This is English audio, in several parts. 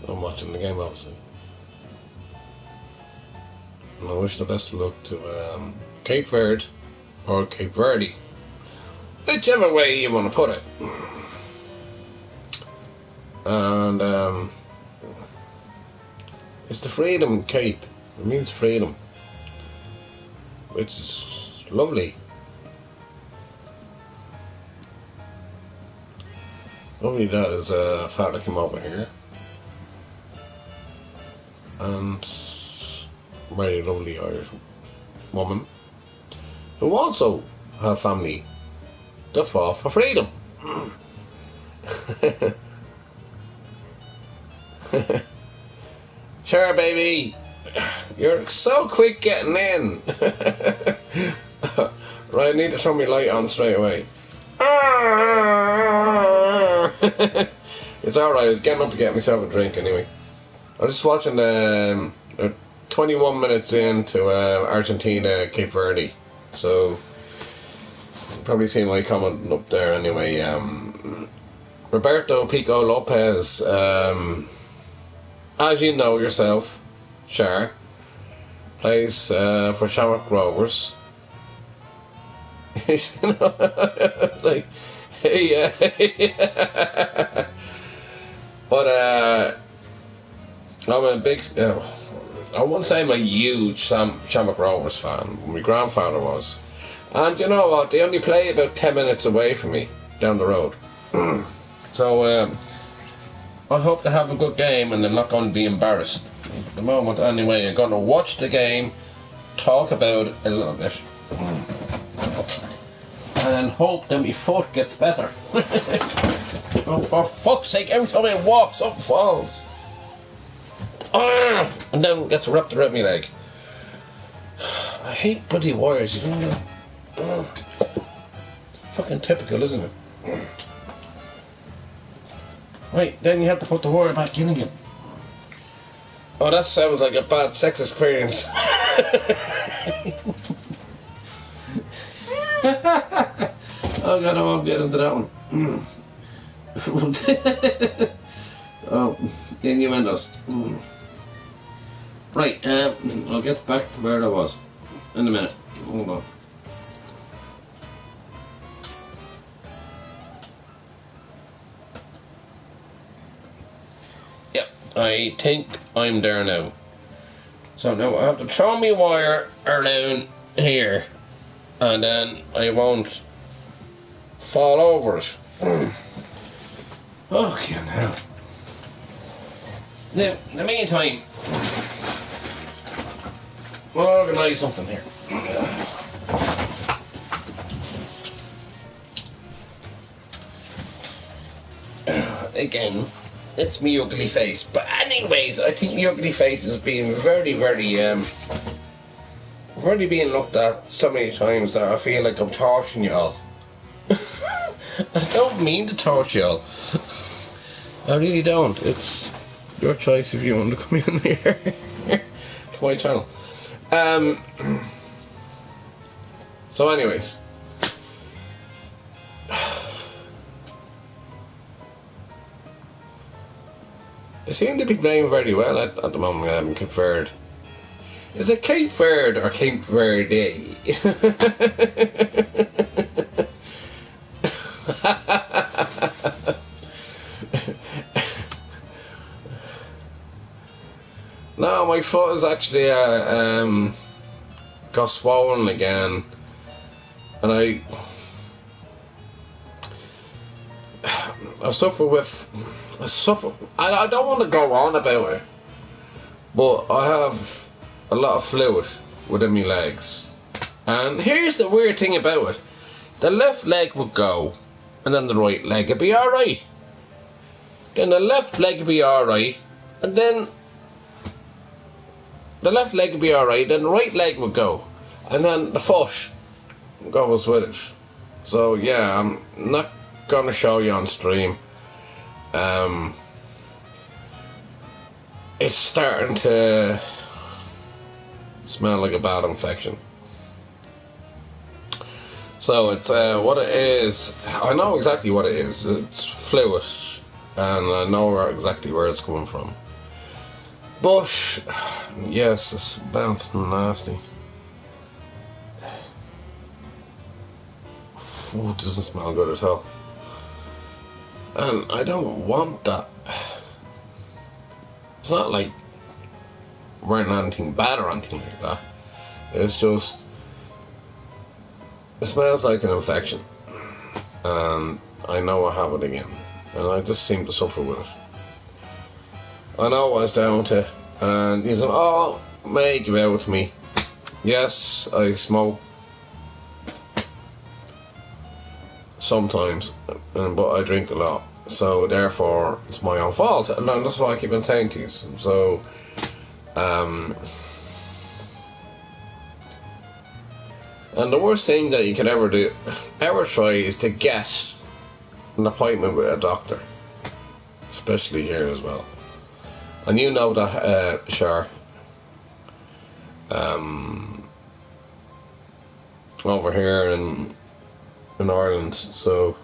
I'm watching the game, obviously. And I wish the best of luck to Cape Verde or Cape Verde, whichever way you want to put it. And it's the Freedom Cape. It means freedom, which is lovely. Lovely that is a fella came over here, and very lovely Irish woman who also have family that fought for freedom. Sure, baby, you're so quick getting in. Right, I need to turn my light on straight away. It's alright, I was getting up to get myself a drink anyway. I was just watching 21 minutes into Argentina, Cape Verde. So, you've probably seen my comment up there anyway. Roberto, Pico, Lopez, as you know yourself, Char, plays for Shamrock Rovers. You know, like, yeah. But I'm a big, I wouldn't say I'm a huge Shamrock Rovers fan. My grandfather was. And you know what, they only play about 10 minutes away from me, down the road. So, I hope they have a good game and they're not going to be embarrassed. At the moment, anyway, I'm going to watch the game, talk about it a little bit, and hope that my foot gets better. Oh, for fuck's sake, every time I walk, something falls. And then gets wrapped around my leg. I hate bloody wires, you know. Fucking typical, isn't it? Right, then you have to put the wire back in again. Oh, that sounds like a bad sex experience. Oh god, I won't get into that one. Oh, innuendos. Right, I'll get back to where I was in a minute. Hold on. Yep, I think I'm there now. So now I have to throw my wire around here, and then I won't fall over it. Okay, now. Now, in the meantime, we'll organise something here. Again, it's me ugly face. But anyways, I think the ugly face is being very, very being looked at so many times that I feel like I'm torturing y'all. I don't mean to torture y'all. I really don't. It's your choice if you want to come in here to my channel. So anyways, they seem to be playing very well at the moment. Cape Verde. Is it Cape Verde or Cape Verde? No, my foot is actually got swollen again, and I suffer with. I don't want to go on about it, but I have a lot of fluid within my legs. And here's the weird thing about it: the left leg would go, and then the right leg would be alright. Then the left leg would be alright, and then the left leg would be alright, then the right leg would go, and then the foot goes with it. So yeah, I'm not going to show you on stream. It's starting to smell like a bad infection. So it's what it is. I know exactly what it is. It's fluid, and I know exactly where it's coming from. But yes, it's bouncing nasty. Oh, it doesn't smell good at all. And I don't want that. It's not like wearing anything bad or anything like that. It's just, it smells like an infection. And I know I have it again. And I just seem to suffer with it. I know what it's down to. And he's like, oh, mate, give out to me. Yes, I smoke. Sometimes. But I drink a lot. So therefore, it's my own fault. And that's what I keep on saying to you. So, and the worst thing that you can ever try is to get an appointment with a doctor. Especially here as well. And you know that, sure. Over here in Ireland, so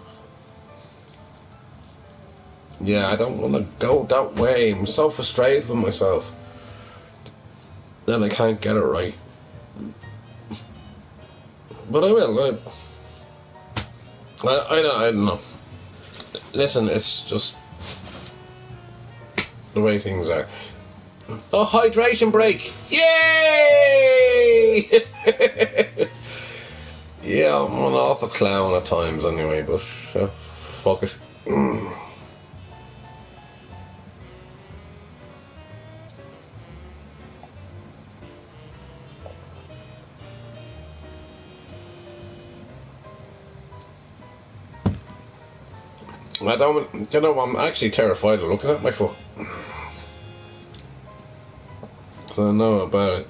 yeah, I don't want to go that way. I'm so frustrated with myself. Then I can't get it right. But I will. I don't know. Listen, it's just the way things are. Oh, hydration break! Yay! Yeah, I'm an awful clown at times anyway, but fuck it. I don't, you know, I'm actually terrified of looking at my foot. So I know about it.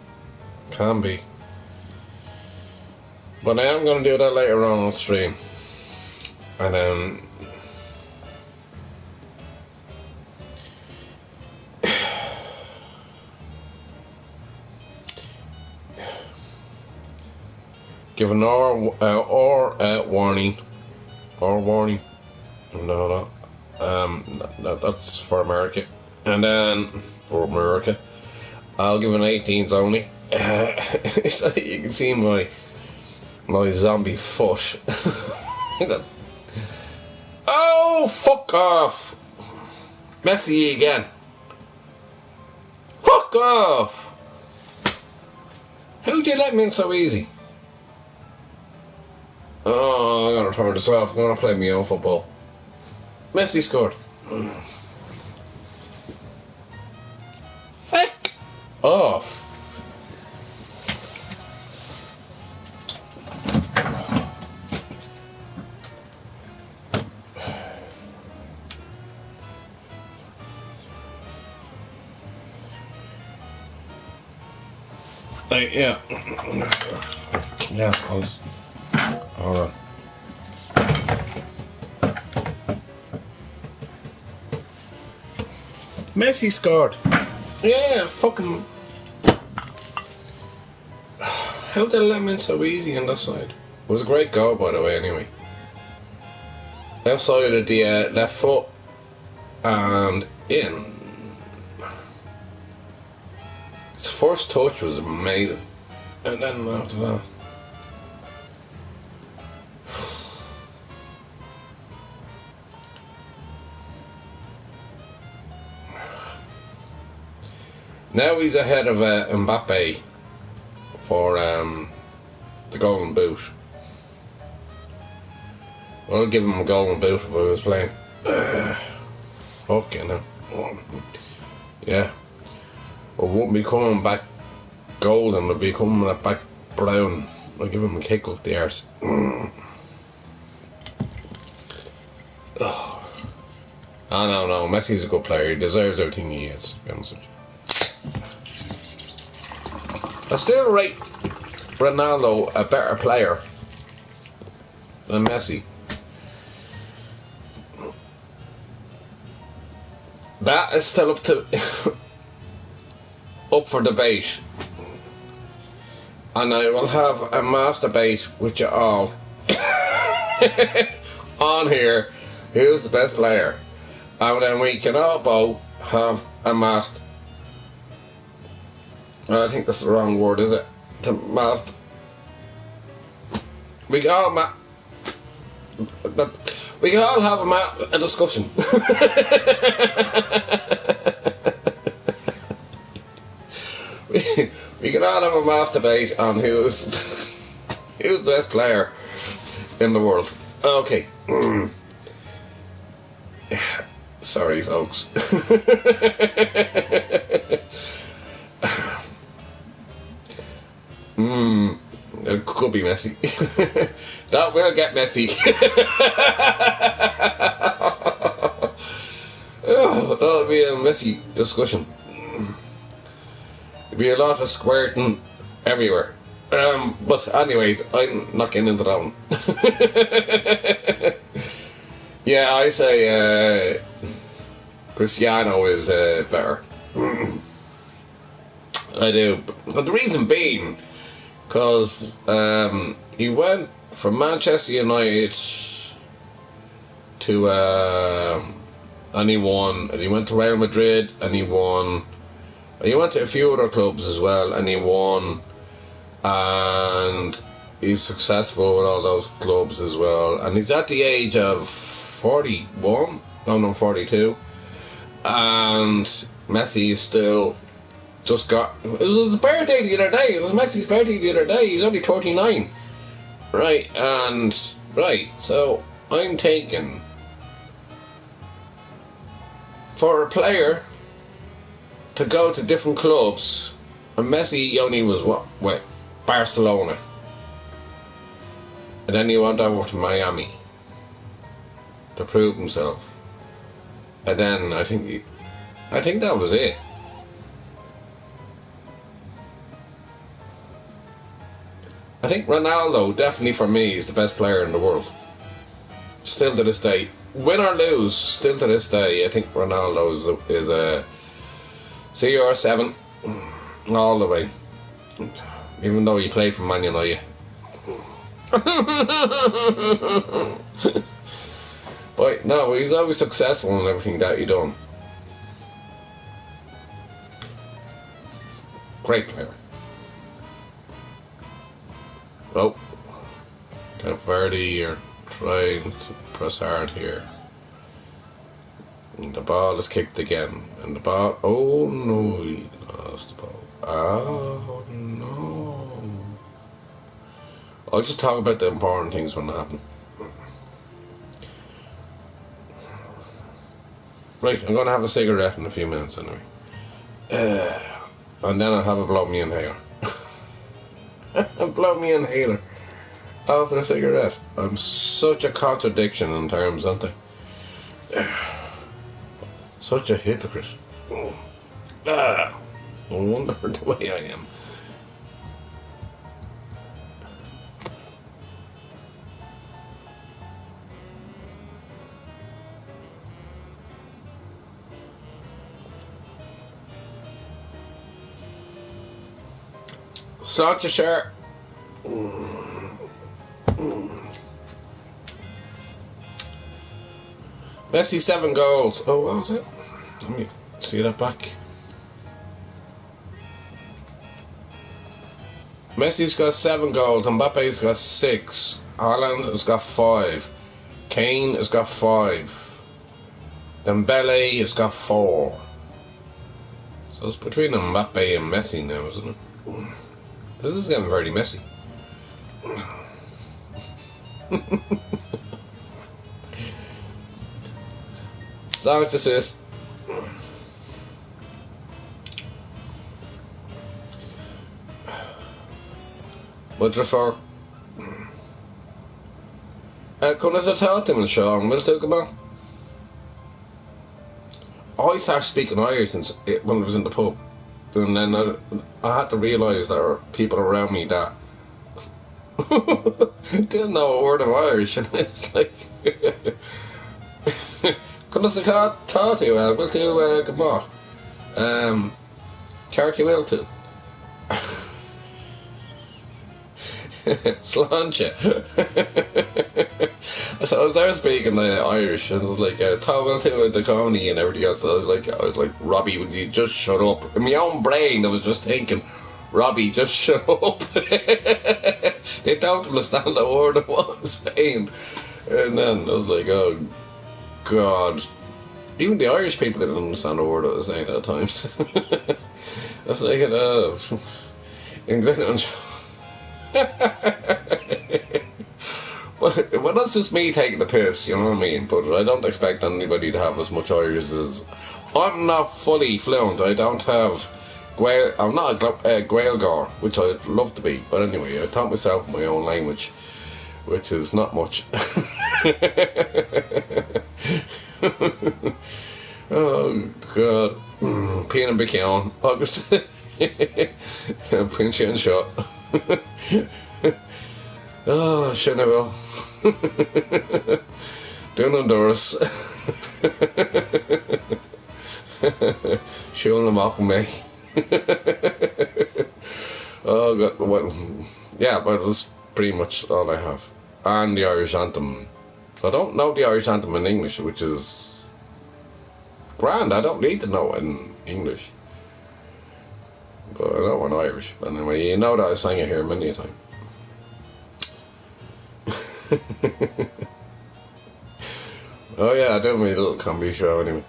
Can be. But I am going to do that later on stream. And then give an or warning. Or warning. No, that's for America. And then for America, I'll give an 18s only. So you can see my zombie foot. Oh, fuck off! Messy again. Fuck off! How'd you let me in so easy? Oh, I'm gonna turn this off. I'm gonna play my own football. Messi scored. Fuck off. Yeah. Yeah, hold on. Messi scored. Yeah, fucking. How did they let him in so easy on that side? It was a great goal, by the way, anyway. Left side of the left foot and in. His first touch was amazing. And then after that. Now he's ahead of Mbappe for the Golden Boot. I'll give him a Golden Boot if I was playing. Okay, now. Yeah. I won't be coming back golden, I'll be coming back brown. I'll give him a kick up the arse. Oh, no. Messi's a good player. He deserves everything he gets, to be honest with you. I still rate Ronaldo a better player than Messi. That is still up for debate. And I will have a mass debate with you all on here who's the best player. And then we can all both have amassed. I think that's the wrong word, is it? To master. We can all we can all have a discussion. we can all have a mass debate on who's the best player in the world. Okay. Sorry, folks. It could be messy. That will get messy. Oh, that'll be a messy discussion. There'll be a lot of squirting everywhere. But anyways, I'm not getting into that one. Yeah, I say Cristiano is better. I do. But the reason being, because he went from Manchester United to and he won, and he went to Real Madrid and he won, he went to a few other clubs as well and he won, and he's successful with all those clubs as well, and he's at the age of 41, no, 42, and Messi is still just got, it was his birthday the other day, it was Messi's birthday the other day, he was only 39, right, so I'm thinking, for a player to go to different clubs, and Messi only was with Barcelona, and then he went over to Miami to prove himself, and then I think that was it. I think Ronaldo, definitely for me, is the best player in the world. Still to this day. Win or lose, still to this day, I think Ronaldo is a CR7 all the way. Even though he played for Man United. But no, he's always successful in everything that he done. Great player. Oh, Verde are trying to press hard here. And the ball is kicked again. And the ball, oh no, he lost the ball. Oh no. I'll just talk about the important things when they happen. Right, I'm going to have a cigarette in a few minutes anyway. And then I'll have a blow me inhaler. Blow me inhaler after a cigarette. I'm such a contradiction in terms, aren't I? Such a hypocrite. No wonder the way I am. Start your shirt. Messi 7 goals. Oh, what was it? Let me see that back. Messi's got 7 goals. Mbappe's got 6. Haaland has got 5. Kane has got 5. Dembele has got 4. So it's between Mbappe and Messi now, isn't it? This is getting very messy. Sorry to say this. What's it for? Couldn't I tell them, Sean? We'll talk about. I started speaking Irish when I was in the pub. And then I had to realise there were people around me that didn't know a word of Irish, and it's like, couldn't I talk to you? We'll do good morning. Carrick will too. Sláinte. So I was there speaking Irish, and I was like, toggle to the coney and everything else. So I was like, Robbie, would you just shut up? In my own brain, I was just thinking, Robbie, just shut up. They don't understand the word of what I'm saying. And then I was like, oh, God. Even the Irish people didn't understand the word I was saying at times. I was like, England. Well, that's just me taking the piss, you know what I mean? But I don't expect anybody to have as much Irish as... I'm not fully fluent. I don't have... I'm not a Gaeilgeoir, which I'd love to be. But anyway, I taught myself my own language, which is not much. Oh, God. Peanut Bickion. August. Pinch and shot. Oh, Shinaville. Doing Honduras. Showing them off me. Oh, God. Well, yeah, but that's pretty much all I have. And the Irish anthem. I don't know the Irish anthem in English, which is grand. I don't need to know it in English. But I know in Irish. Anyway, you know that I sang it here many a time. Oh yeah, I do my little comedy show anyway.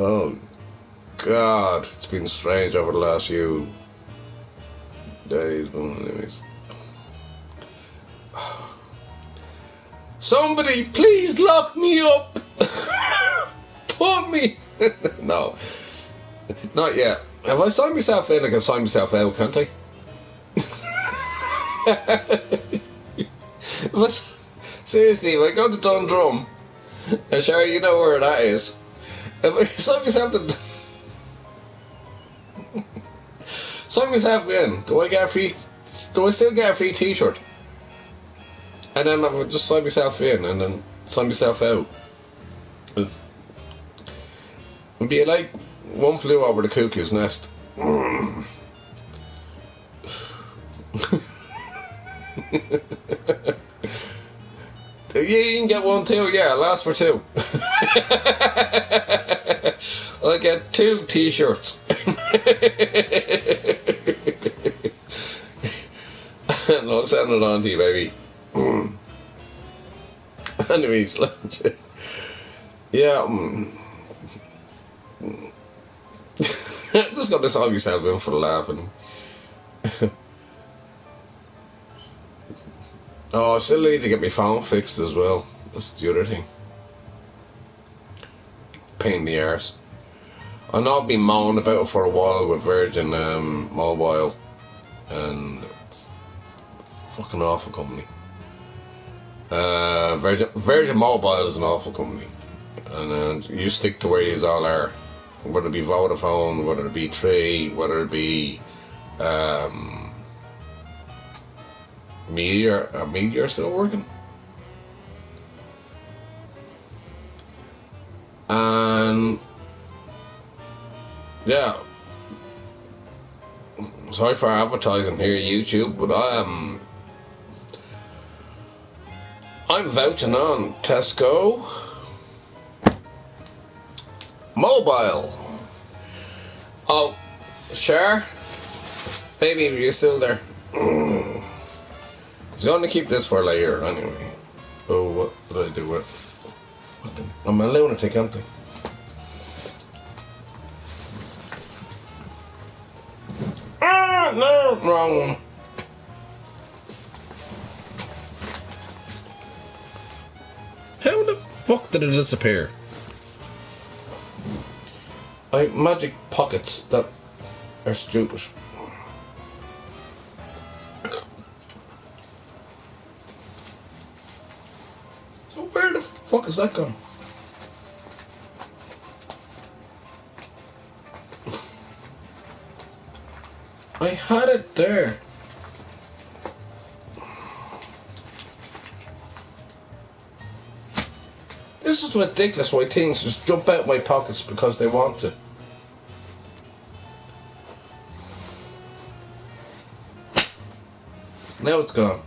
Oh God, it's been strange over the last few days, but anyways. Somebody please lock me up. Put me. No, not yet. If I sign myself in, I can sign myself out, can't I? But seriously, if I go to Dundrum, and sure, you know where that is. If I sign myself sign myself in, do I still get a free T-shirt? And then I would just sign myself in, and then sign myself out. It'd be like one flew over the cuckoo's nest. Yeah, you can get one too. Yeah, I'll ask for two. I'll get 2 T-shirts. And I'll send it on to you, baby. Anyways, yeah. Just got this all yourself in for the laugh. And oh, I still need to get my phone fixed as well. That's the other thing. Pain in the arse. I know I've been moaning about it for a while with Virgin Mobile, and it's a fucking awful company. Virgin Mobile is an awful company, and you stick to where you all are, whether it be Vodafone, whether it be Tree, whether it be Meteor still working, and yeah, sorry for advertising here, YouTube, but I'm vouching on Tesco Mobile. Oh, sure, baby, you're still there. I was going to keep this for later anyway. Oh, what did I do with it? I'm a lunatic, aren't I? Ah, no, wrong one. How the fuck did it disappear? I have magic pockets that are stupid. So where the fuck is that gone? I had it there. This is ridiculous why things just jump out my pockets because they want to. Now it's gone.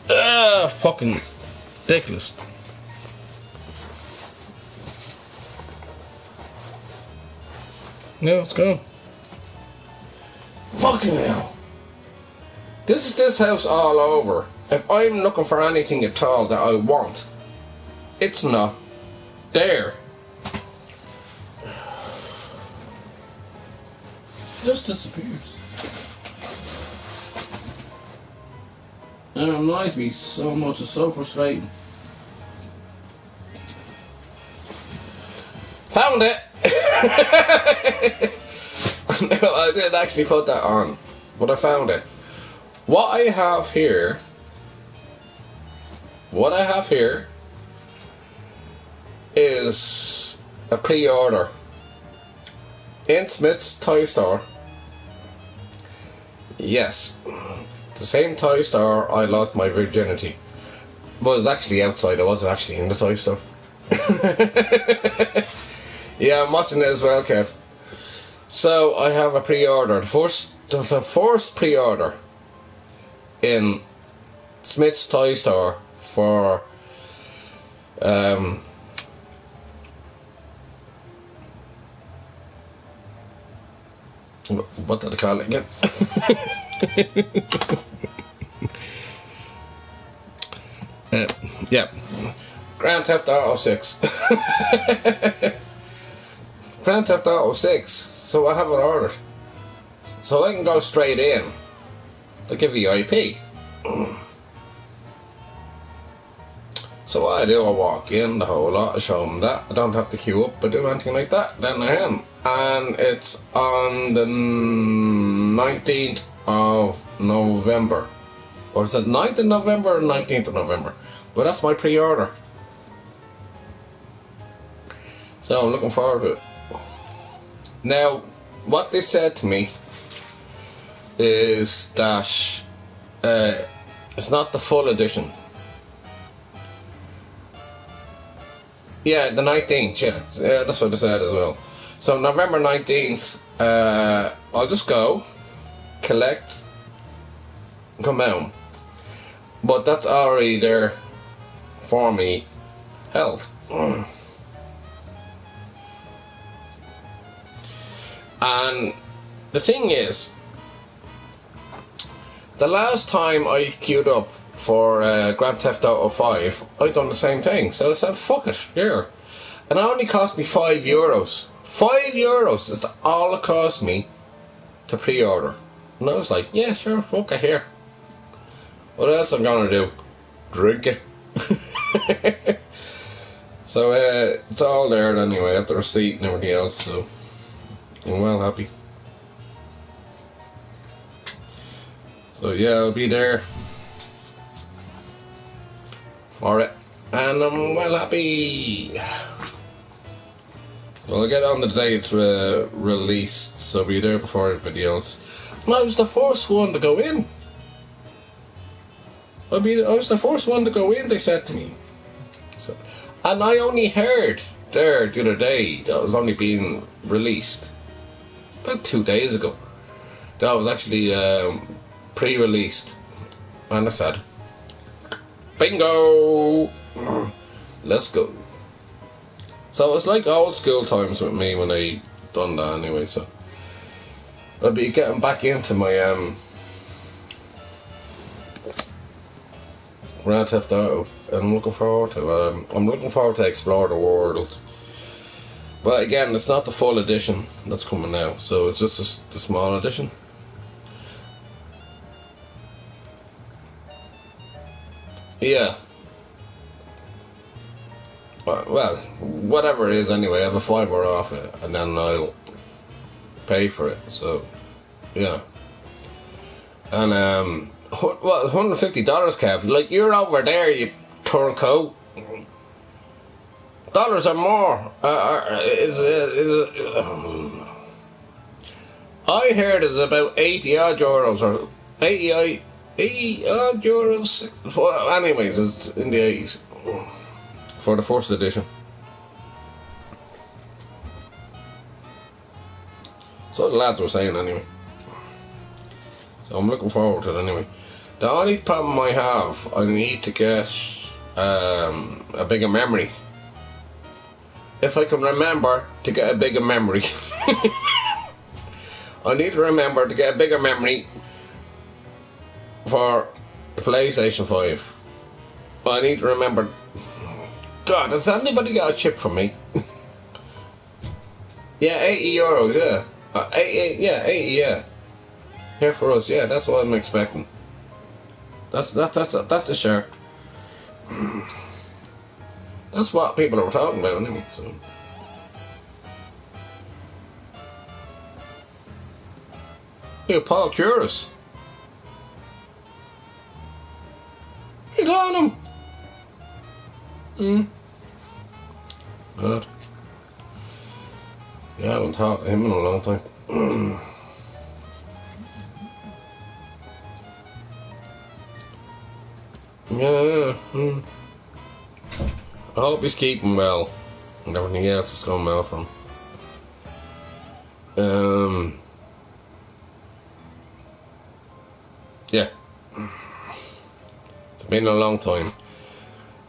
Ah, fucking ridiculous. Yeah, let's go. Fucking hell. This is this house all over. If I'm looking for anything at all that I want, it's not there. It just disappears. And it annoys me so much, it's so frustrating. Found it! I didn't actually put that on, but I found it. What I have here is a pre-order in Smith's toy store. Yes, the same toy store I lost my virginity. But it was actually outside, it wasn't actually in the toy store. Yeah, I'm watching it as well, Kev. So I have a pre-order. The first pre-order in Smith's toy store for what did I call it again? Yeah, Grand Theft Auto 6. Grand Theft Auto 6. So I have it ordered, so I can go straight in like a VIP. So what I do, I walk in the whole lot, I show them that. I don't have to queue up or do anything like that. Then I am. And it's on the 19th of November. Or is it 9th of November or 19th of November? But that's my pre-order. So I'm looking forward to it. Now, what they said to me is that it's not the full edition. Yeah, the 19th, yeah, that's what they said as well. So November 19th, I'll just go, collect, come home. But that's already there for me, held. And the thing is, the last time I queued up for Grand Theft Auto 5, I done the same thing. So I said, fuck it, here. And it only cost me €5. €5 is all it cost me to pre-order. And I was like, yeah, sure, fuck it, here. What else I'm gonna do? Drink it. So it's all there anyway. I have the receipt and everything else, so I'm well happy. So yeah, I'll be there for it, and I'm well happy. Well, I'll get on the day it's released, so I'll be there before everybody else. And I was the first one to go in. I was the first one to go in, they said to me. So, and I only heard there the other day that it was only being released about 2 days ago. That was actually pre-released. And I said, bingo! Let's go. So it's like old school times with me when I done that anyway, so I'll be getting back into my Grand Theft Auto, and I'm looking forward to it. I'm looking forward to explore the world. But again, it's not the full edition that's coming out, so it's just the small edition. Yeah. Well, whatever it is anyway, I have a $5 off it, and then I'll pay for it, so, yeah. And, well, $150, Kev, like, you're over there, you turncoat. Dollars or more, I heard it's about 80 odd euros, or 80 odd euros, well, anyways, it's in the 80s. For the first edition. So the lads were saying anyway. So I'm looking forward to it anyway. The only problem I have, I need to get a bigger memory. If I can remember to get a bigger memory. I need to remember to get a bigger memory for the PlayStation 5. I need to remember. God, has anybody got a chip for me? Yeah, €80, yeah. 80, yeah. Here for us, yeah, that's what I'm expecting. That's a shirt. That's what people are talking about anyway, so. Yeah, Paul Curious. You on him? Good. Yeah, I haven't talked to him in a long time. Yeah. I hope he's keeping well. And everything else is going well for him. Yeah. It's been a long time.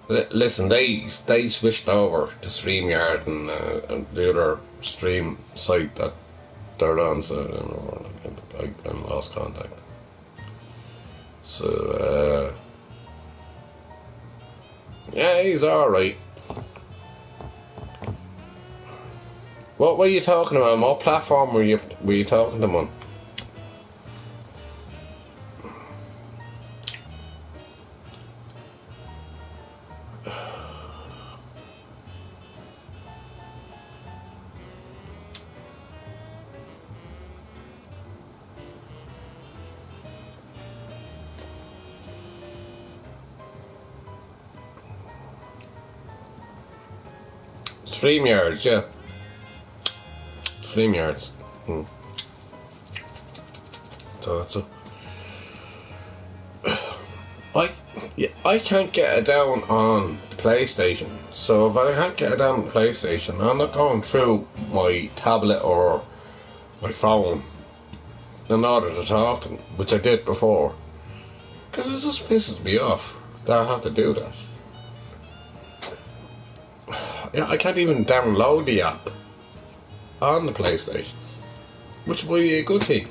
Listen, they switched over to StreamYard and the other stream site that they're on, so I lost contact. So, yeah, he's alright. What were you talking about? What platform were you talking to him on? StreamYards, yeah. StreamYards. So that's I can't get it down on the PlayStation. So if I can't get it down on the PlayStation, I'm not going through my tablet or my phone in order to talk to them, which I did before. Because it just pisses me off that I have to do that. Yeah, I can't even download the app on the PlayStation, which would be a good thing.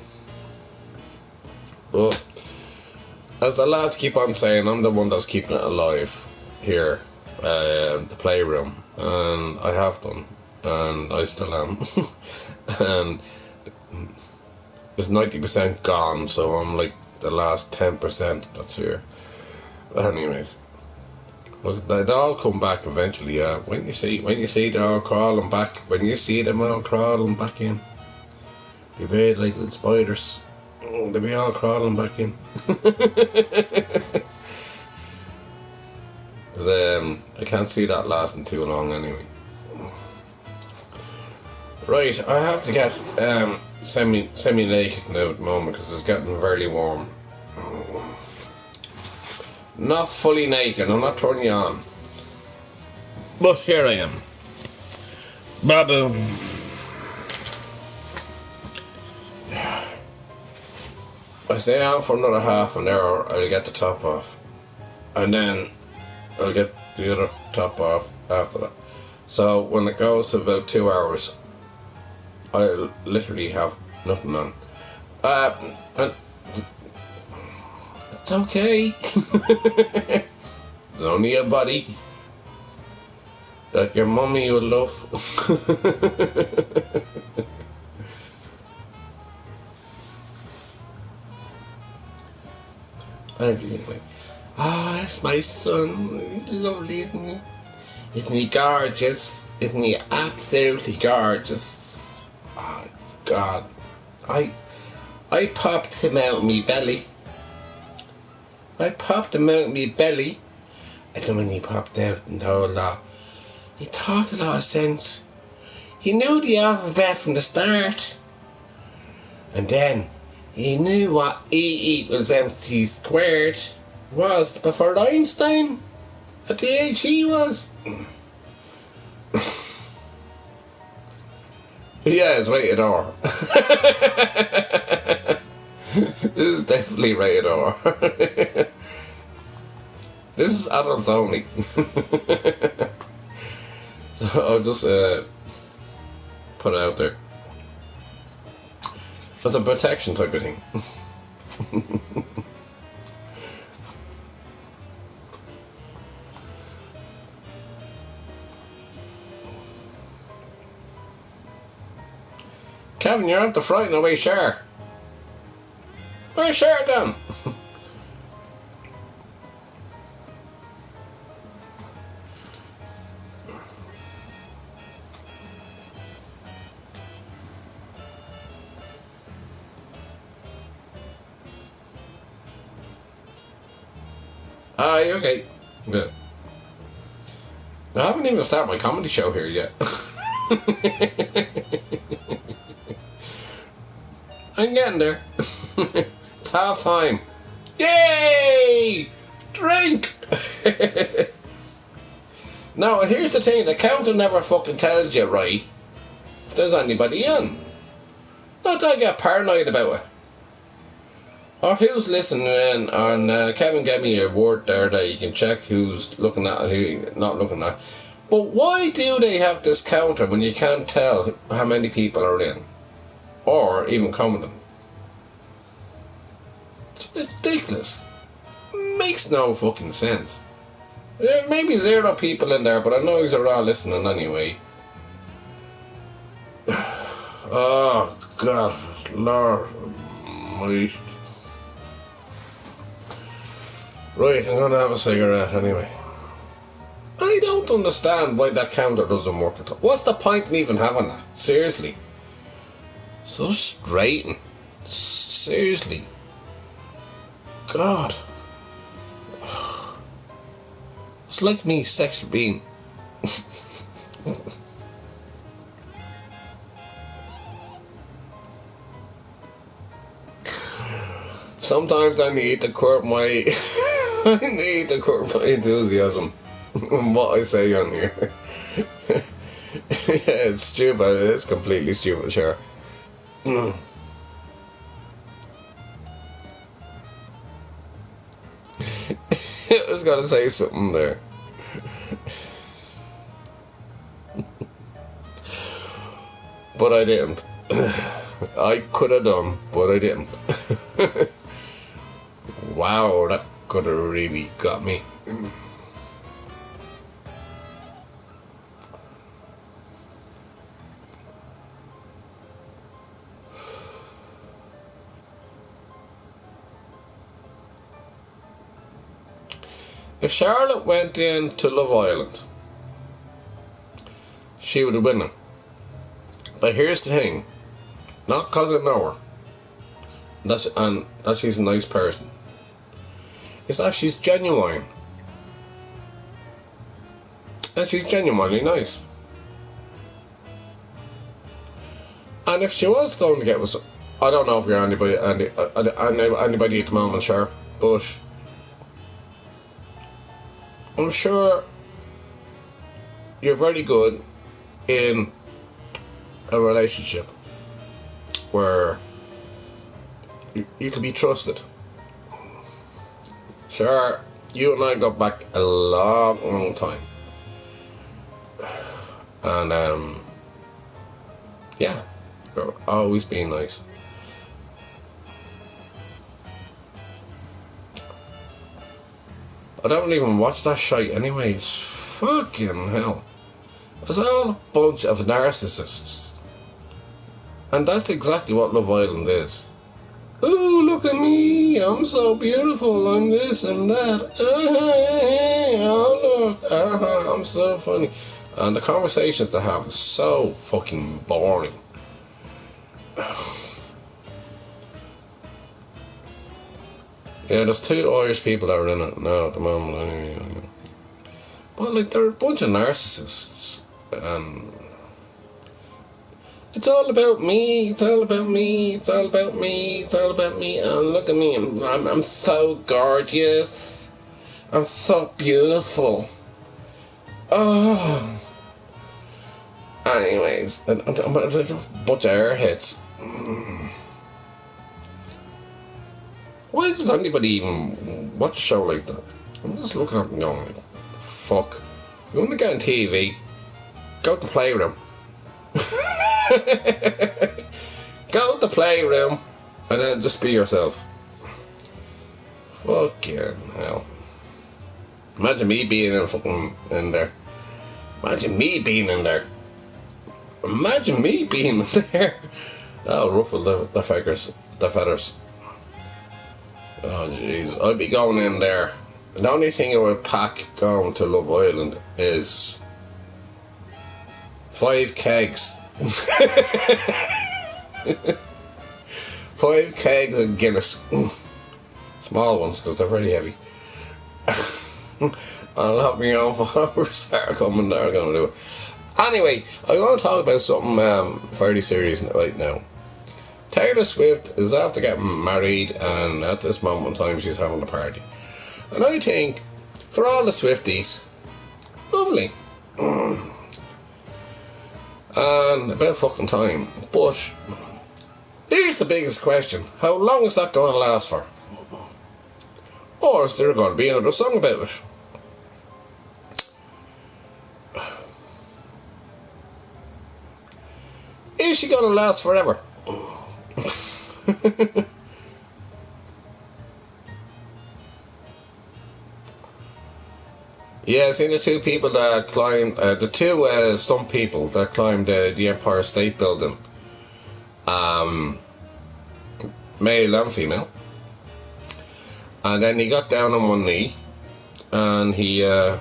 But as the lads keep on saying, I'm the one that's keeping it alive here, the playroom, and I have done, and I still am. And it's 90% gone, so I'm like the last 10% that's here. But anyways. Look, they'd all come back eventually, yeah. When you see they're all crawling back, when you see them all crawling back in, they'll be like little spiders. Oh, they'll be all crawling back in. Because I can't see that lasting too long anyway. Right, I have to get semi-naked now at the moment because it's getting very warm. Not fully naked, I'm not turning you on. But here I am. Baboom. I stay on for another half an hour, I'll get the top off. And then I'll get the other top off after that. So when it goes to about 2 hours, I'll literally have nothing on. And it's okay. It's only a body that your mummy will love. I'd be like, that's my son. He's lovely, isn't he? Isn't he gorgeous? Isn't he absolutely gorgeous? Oh, God. I popped him out of me belly. I popped him out of me belly. And then when he popped out and told that, he thought a lot of sense. He knew the alphabet from the start. And then he knew what E equals MC squared was before Einstein at the age he was. Yeah, it's rated R. This is definitely rated R. This is adults only. So I'll just put it out there. It's a protection type of thing. Kevin, you're out to frighten away Cher. Where's Cher gone? Ah, you okay? Good. I haven't even started my comedy show here yet. I'm getting there. It's half time. Yay! Drink! Now, here's the thing. The counter never fucking tells you, right, if there's anybody in. Not that I get paranoid about it. Or who's listening in, and Kevin gave me a word there that you can check who's looking at and who not looking at. But why do they have this counter when you can't tell how many people are in? Or even commenting? It's ridiculous. Makes no fucking sense. There may be 0 people in there, but I know they're all listening anyway. Oh, God. Lord. Right, I'm gonna have a cigarette anyway. I don't understand why that counter doesn't work at all. What's the point in even having that? Seriously. So straighten. Seriously. God. It's like me sexually being. Sometimes I need to curb my enthusiasm on what I say on here. Yeah, it's stupid. It's completely stupid, sure. I was gonna say something there. But I didn't. I could have done, but I didn't. Wow, that could have really got me. If Charlotte went into Love Island, she would have won it. But here's the thing, not because I know her, and that she's a nice person, it's that she's genuine. And she's genuinely nice. And if she was going to get with, I don't know if you're anybody at the moment, sure, but I'm sure you're very good in a relationship where you can be trusted. Sure, you and I got back a long time. And, yeah, you're always being nice. I don't even watch that shite anyways. Fucking hell. It's all a bunch of narcissists. And that's exactly what Love Island is. Oh, look at me, I'm so beautiful, I'm this and that. Oh, look, I'm so funny. And the conversations they have is so fucking boring. Yeah, there's 2 Irish people that are in it now at the moment anyway. But like, they're a bunch of narcissists. It's all about me, it's all about me, it's all about me, it's all about me. And look at me, I'm so gorgeous. I'm so beautiful. Oh. Anyways, a bunch of airheads. Why does anybody even watch a show like that? I'm just looking at it and going, fuck. You want to get on TV, go to the playroom. Go to the playroom and then just be yourself. Fucking hell. Imagine me being in there. Imagine me being in there. Imagine me being in there. That'll ruffle the feathers. Oh jeez, I'd be going in there. The only thing I would pack going to Love Island is 5 kegs. 5 kegs of Guinness. Small ones, because they're very heavy. I'll have my own followers that are coming there, going to do it. Anyway, I'm going to talk about something fairly serious right now. Taylor Swift is after getting married, and at this moment in time she's having a party. And I think, for all the Swifties, lovely. And about fucking time. But here's the biggest question. How long is that going to last for? Or is there going to be another song about it? Is she going to last forever? Yeah, seen the two people that climbed, the two stunt people that climbed the Empire State Building. Male and female. And then he got down on one knee. And he, I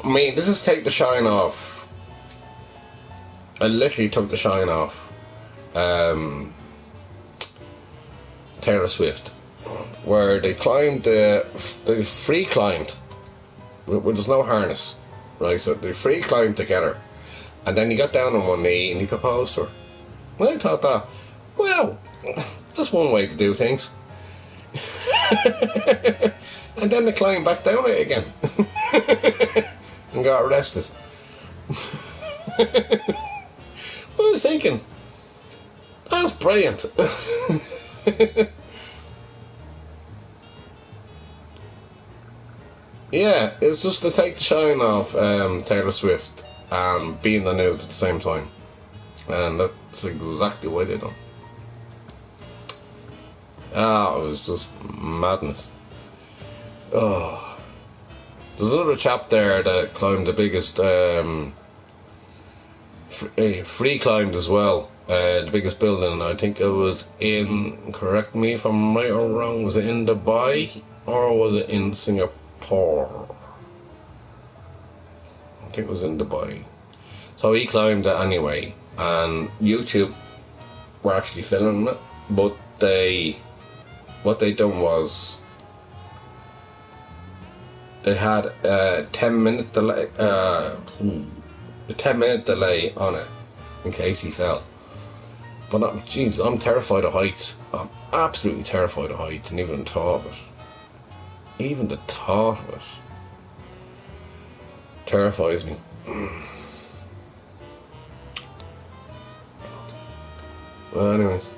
mean, this is take the shine off. I literally took the shine off Taylor Swift, where they climbed, they free climbed, where there's no harness, right? So they free climbed together, and then he got down on one knee and he proposed to her. And I thought that, well, that's one way to do things. And then they climbed back down it again and got arrested. I was thinking, that's brilliant. Yeah, it was just to take the shine off Taylor Swift and be in the news at the same time. And that's exactly what they done. Ah, it was just madness. Oh. There's another chap there that climbed the biggest free climbed as well, the biggest building. I think it was in, correct me if I'm right or wrong, was it in Dubai or was it in Singapore? I think it was in Dubai. So he climbed it anyway, and YouTube were actually filming it, but what they done was they had a 10-minute delay. A 10-minute delay on it in case he fell. But jeez, I'm terrified of heights. I'm absolutely terrified of heights, and even the thought of it, even the thought of it terrifies me. Well, anyways,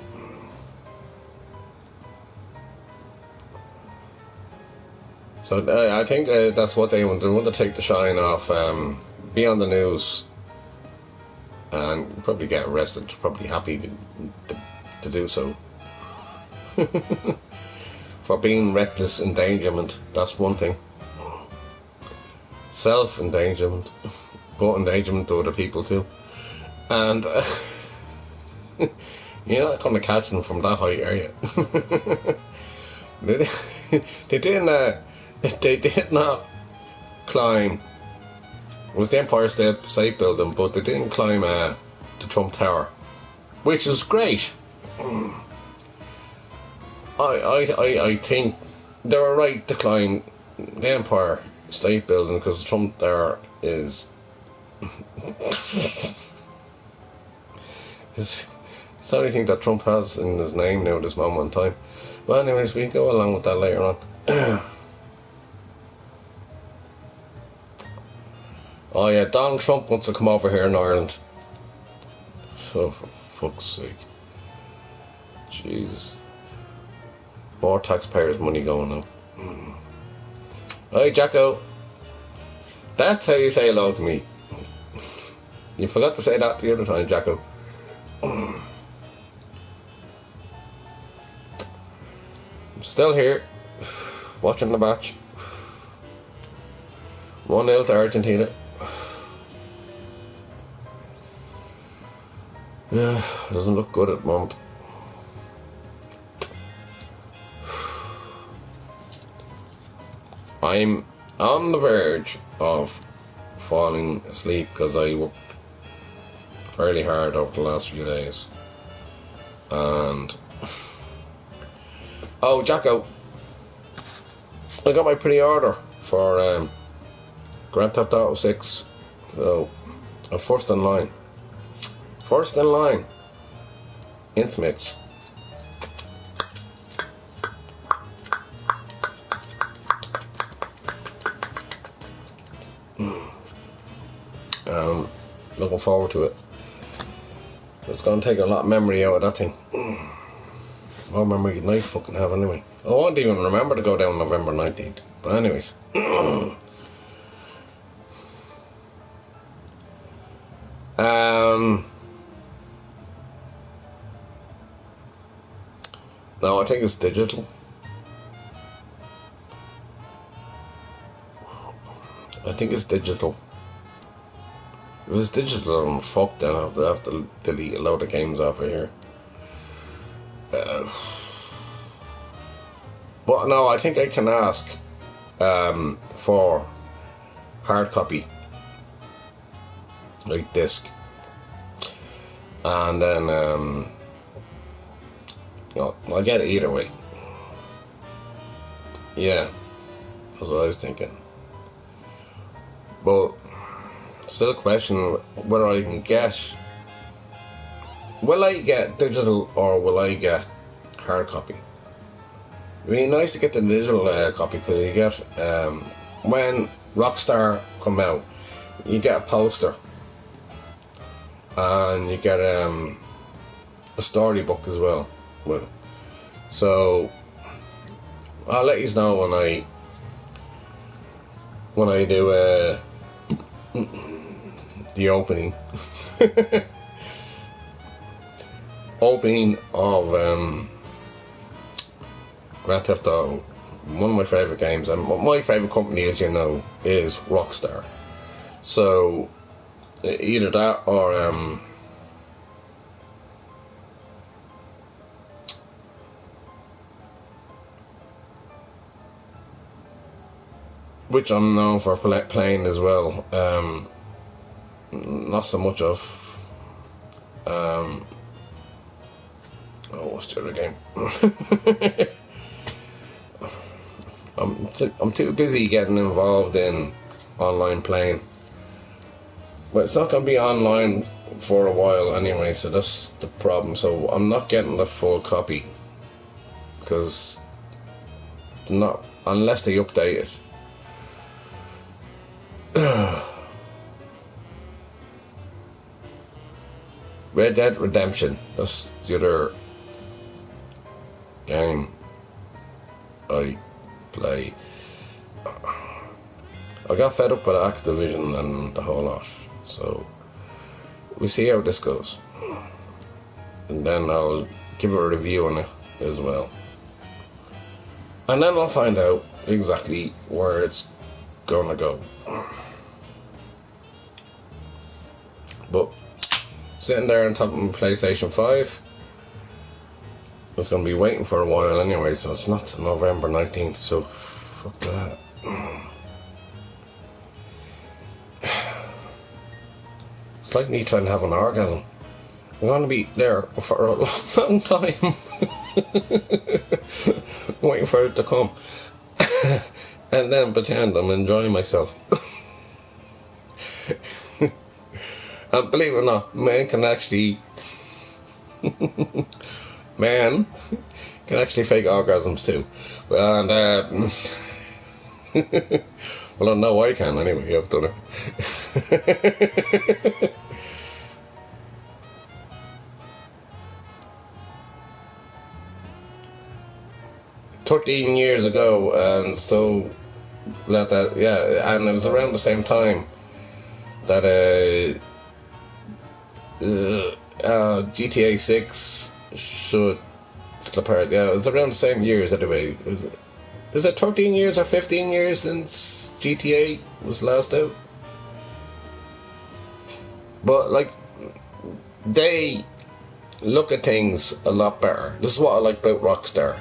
so I think that's what they want. They want to take the shine off. Be on the news and probably get arrested. Probably happy to do so. For being reckless endangerment, that's one thing. Self-endangerment, but endangerment to other people too. And you're not going to catch them from that height, are you? They did not climb. It was the Empire State Building, but they didn't climb the Trump Tower, which is great. I think they were right to climb the Empire State Building because the Trump Tower is it's the only thing that Trump has in his name now at this moment in time. But anyways, we can go along with that later on. Oh yeah, Donald Trump wants to come over here in Ireland. Oh, for fuck's sake. Jesus. More taxpayers' money going now. Hey, Jacko. That's how you say hello to me. You forgot to say that the other time, Jacko. I'm still here, watching the match. 1-0 to Argentina. Yeah, doesn't look good at the moment. I'm on the verge of falling asleep because I worked fairly hard over the last few days. And oh, Jacko, I got my pre-order for Grand Theft Auto 6. So I'm first in line. First in line in Smiths. Looking forward to it. It's going to take a lot of memory out of that thing. More memory than I fucking have anyway. I won't even remember to go down November 19th. But anyways. No, I think it's digital. I think it's digital. If it's digital, I'm fucked. Then I have to delete a load of games off of here. But no, I think I can ask for hard copy, like disc, and then I'll get it either way. Yeah, that's what I was thinking. But still a question whether I can get. Will I get digital or will I get hard copy? It'd be nice to get the digital copy because you get when Rockstar come out, you get a poster and you get a storybook as well with it. So I'll let you know when I do the opening of Grand Theft Auto, one of my favourite games, and my favourite company, as you know, is Rockstar. So either that or which I'm known for playing as well. Not so much of what's the other game? I'm too busy getting involved in online playing. But it's not going to be online for a while anyway, so that's the problem. So I'm not getting the full copy because not unless they update it. Red Dead Redemption, that's the other game I play. I got fed up with Activision and the whole lot, so we see how this goes, and then I'll give a review on it as well, and then I'll find out exactly where it's gonna go. But sitting there on top of my PlayStation 5, it's going to be waiting for a while anyway, so it's not November 19th, so fuck that. It's like me trying to have an orgasm. I'm going to be there for a long time waiting for it to come and then pretend I'm enjoying myself. And believe it or not, men can actually fake orgasms too. And well, I know I can anyway. I've done it. 13 years ago, and so and it was around the same time that GTA 6 should slip apart. Yeah, it was around the same years anyway. Is it 13 years or 15 years since GTA was last out? But like, they look at things a lot better. This is what I like about Rockstar.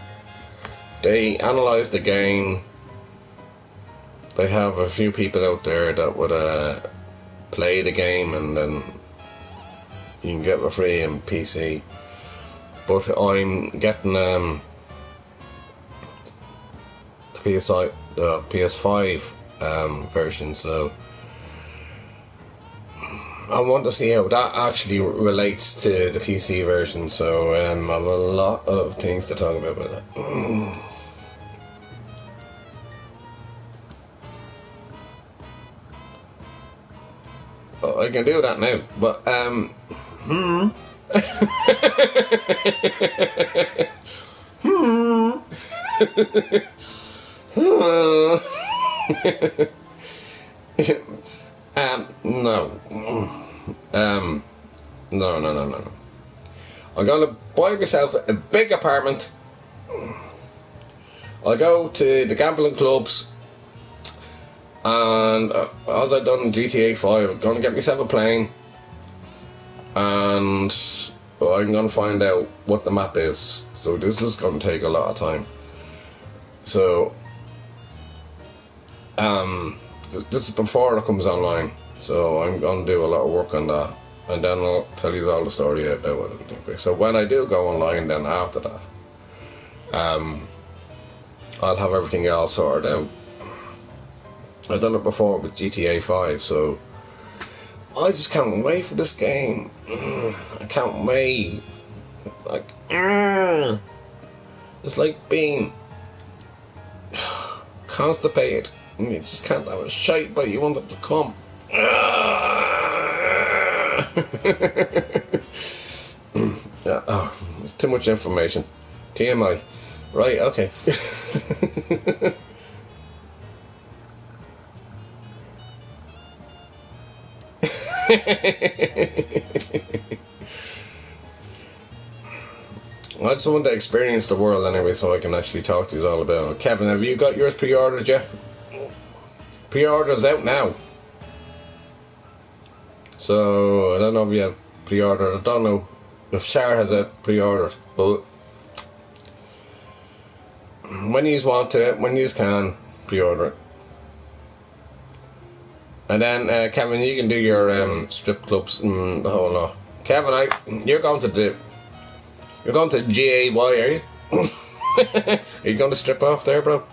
They analyse the game. They have a few people out there that would play the game, and then you can get it free on PC. But I'm getting the PS5 version, so I want to see how that actually relates to the PC version. So I have a lot of things to talk about with that. I can do that now, but no. I'm gonna buy myself a big apartment. I'll go to the gambling clubs, and as I've done in GTA 5, I'm gonna get myself a plane, and I'm gonna find out what the map is. So this is gonna take a lot of time. So this is before it comes online, so I'm gonna do a lot of work on that, and then I'll tell you all the story about it. Okay, so when I do go online, then after that, I'll have everything else sorted out. I've done it before with GTA 5, so I just can't wait for this game. I can't wait. Like, it's like being constipated. You just can't have a shite, but you want it to come. Yeah, it's too much information. TMI. Right, okay. I just want to experience the world anyway, so I can actually talk to you all about it. Kevin, have you got yours pre-ordered yet? Pre-order's out now. So I don't know if you have pre-ordered. I don't know if Char has it pre-ordered, but when you want to, when you can, pre-order it. And then Kevin, you can do your strip clubs and the whole lot. Kevin, you're going to GAY, are you? Are you going to strip off there, bro?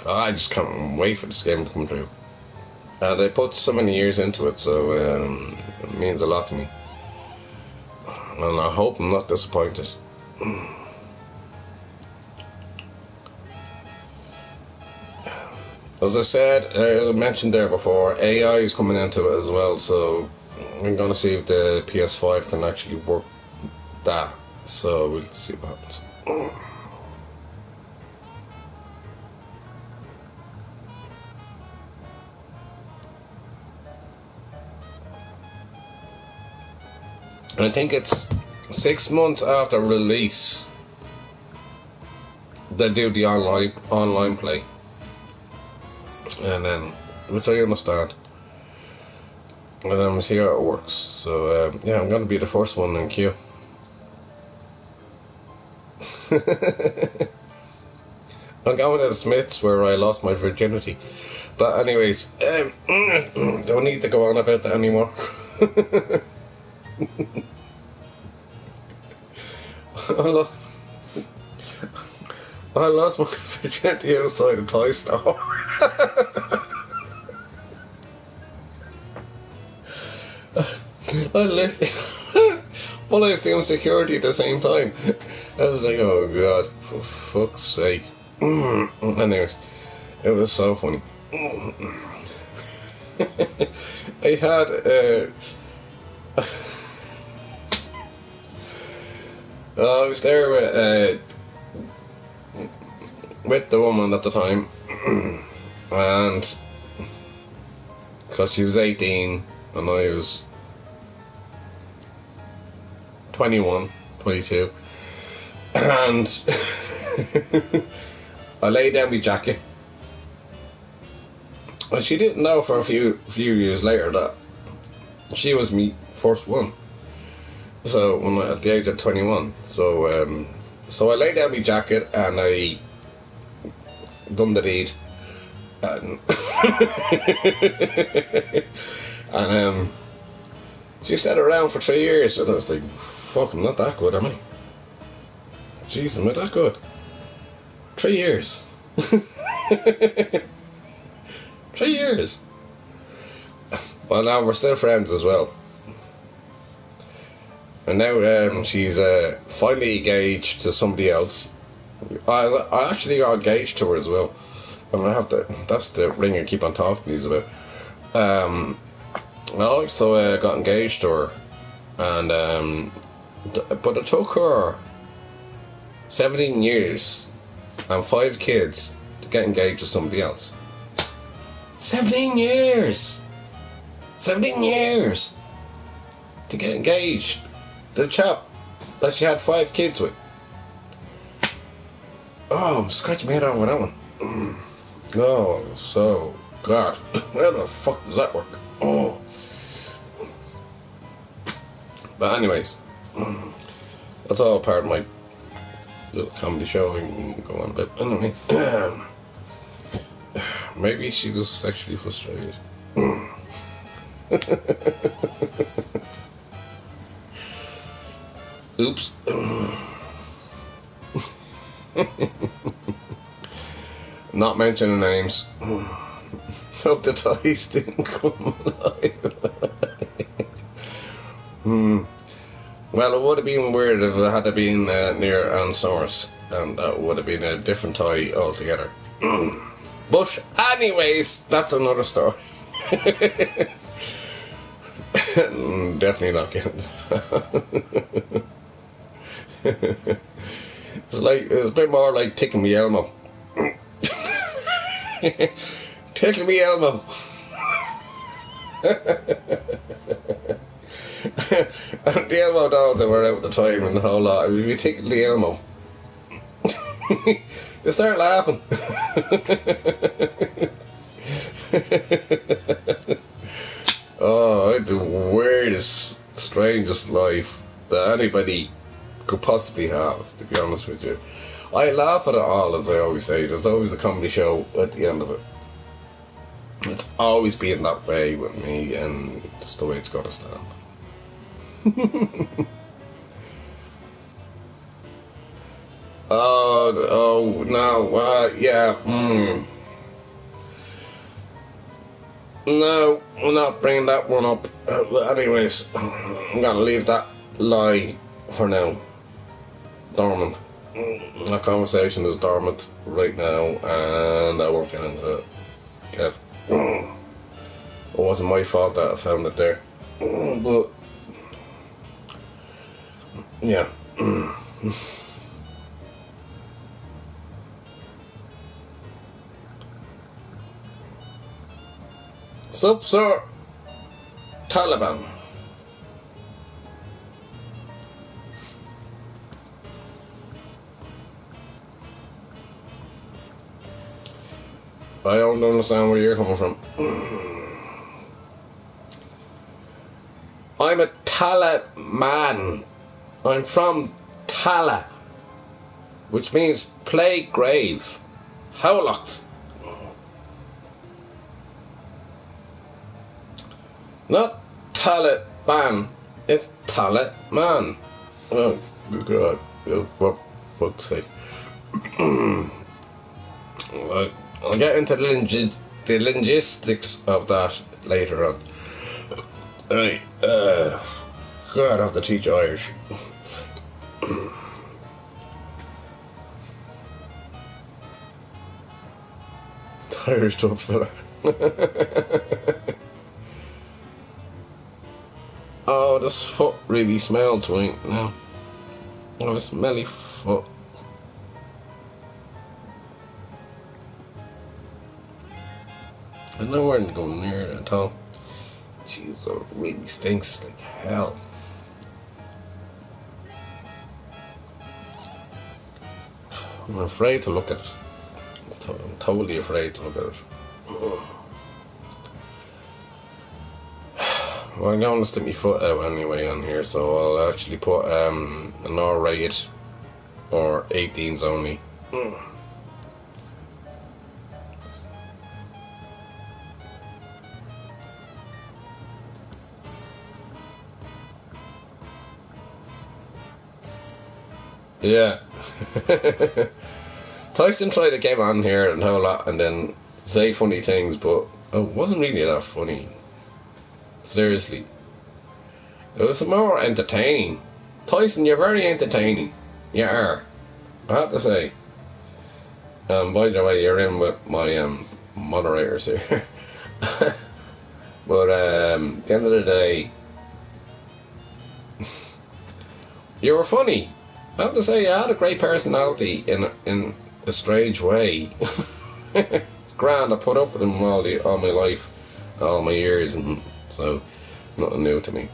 I just can't wait for this game to come through. They put so many years into it, so it means a lot to me. And I hope I'm not disappointed. As I said, I mentioned there before, AI is coming into it as well, so we're going to see if the PS5 can actually work that. So we'll see what happens. I think it's 6 months after release they do the online play, and then, which I understand, and then we'll see how it works. So yeah, I'm gonna be the first one in queue. I'm going to the Smiths where I lost my virginity. But anyways, don't need to go on about that anymore. I lost my virginity outside a toy store. I literally, well, I was doing security at the same time. I was like, oh god, for fuck's sake. Anyways, it was so funny. I had I was there with the woman at the time, and because she was 18 and I was 21, 22, and I laid down my jacket, and she didn't know for a few years later that she was me first one. So when at the age of 21, so I laid down my jacket and I done the deed, and and she stayed around for 3 years, and I was like, fuck, I'm not that good, am I? Jeez, am I that good? 3 years. 3 years. Well, now we're still friends as well. And now she's finally engaged to somebody else. I actually got engaged to her as well. And I have to, that's the ring I keep on talking to you about. I also got engaged to her. And, but it took her 17 years and 5 kids to get engaged to somebody else. 17 years! 17 years! To get engaged. The chap that she had 5 kids with. Oh, I'm scratching my head out with that one. Oh, so, God, where the fuck does that work? Oh. But anyways, that's all part of my little comedy show. I can go on a bit. Anyway, maybe she was sexually frustrated. Oops. Not mentioning names. Hope the ties didn't come alive. Well, it would have been weird if it had been near Ann Summers, and that would have been a different tie altogether. But anyways, that's another story. Definitely not getting that. It's a bit more like Tickle Me Elmo. Tickle Me Elmo. And the Elmo dolls that were out at the time and the whole lot. If you tickle the Elmo, they start laughing. Oh, I had the weirdest, strangest life that anybody could possibly have, to be honest with you. I laugh at it all, as I always say. There's always a comedy show at the end of it. It's always been that way with me, and it's the way it's got to stand. Oh no, yeah. No, I'm not bringing that one up. But anyways, I'm gonna leave that lie for now. Dormant. That conversation is dormant right now, and I won't get into it. Kev. It wasn't my fault that I found it there. But yeah. Sup, sir? Taliban. I don't understand where you're coming from. I'm a Tala man. I'm from Tala, which means play grave. Howlocked. Not Taliban, it's Tala man. Oh, good God. Oh, for fuck's sake. I'll get into the logistics of that later on. Right, God, I have to teach Irish. Irish dub fella. Oh, this foot really smells right now. Oh, a smelly foot. I don't want to go near it at all. Jeez, it really stinks like hell. I'm afraid to look at it. I'm totally afraid to look at it. Well, I'm going to stick my foot out anyway on here, so I'll actually put an R-rated or 18s only. Yeah. Tyson tried to get on here and a whole lot and then say funny things, but it wasn't really that funny. Seriously. It was more entertaining. Tyson, you're very entertaining. You are. I have to say. By the way, you're in with my moderators here. But at the end of the day, you were funny. I have to say, you had a great personality in a strange way. It's grand. I put up with him all my life, all my years, and so nothing new to me.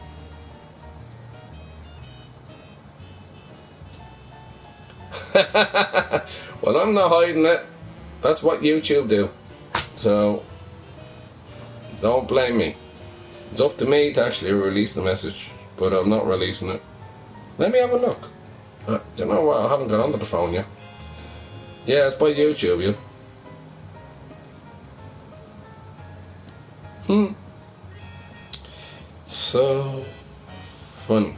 Well, I'm not hiding it. That's what YouTube do. So don't blame me. It's up to me to actually release the message, but I'm not releasing it. Let me have a look. Do you know what? I haven't got onto the phone yet. Yeah, it's by YouTube, yeah. So funny.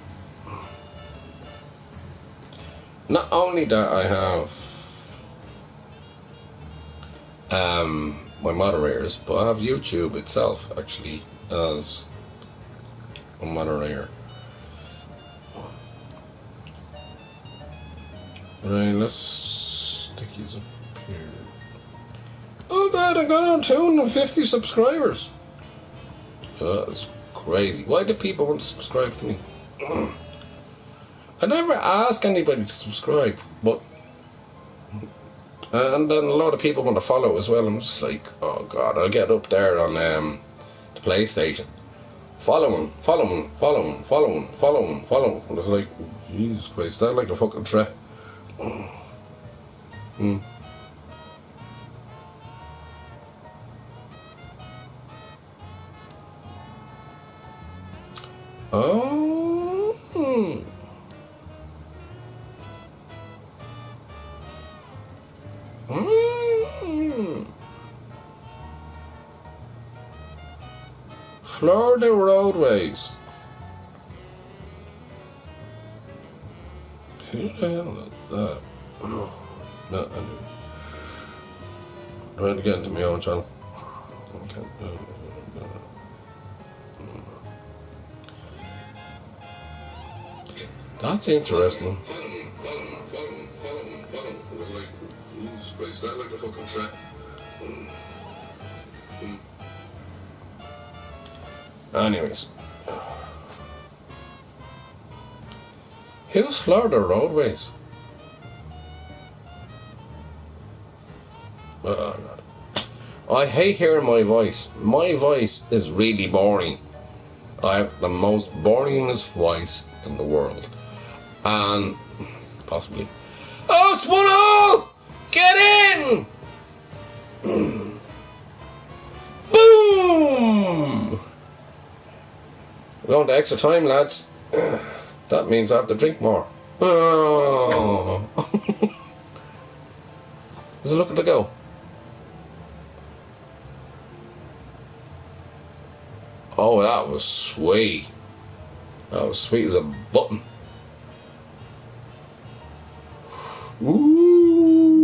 Not only that I have my moderators, but I have YouTube itself actually as a moderator. Right, let's stick these up here. Oh God, I got on 250 subscribers. That's crazy. Why do people want to subscribe to me? I never ask anybody to subscribe, but and then a lot of people want to follow as well. I'm just like, oh God, I'll get up there on the PlayStation. Follow him, follow him, follow him, follow him, follow him, follow him. And it's like, Jesus Christ, that's like a fucking threat. Oh. Florida roadways. Who the hell is that? Oh, no, I do. I'm trying to get into my own channel. Okay. That's interesting. Jesus Christ, that like a fucking threat. Anyways. Who's Florida roadways? I hate hearing my voice. My voice is really boring. I have the most boringest voice in the world. And possibly. Oh, it's 1-0! Get in! Boom! We're going to extra time, lads. That means I have to drink more. Oh. There's a look at the goal. Oh, that was sweet. That was sweet as a button. Ooh.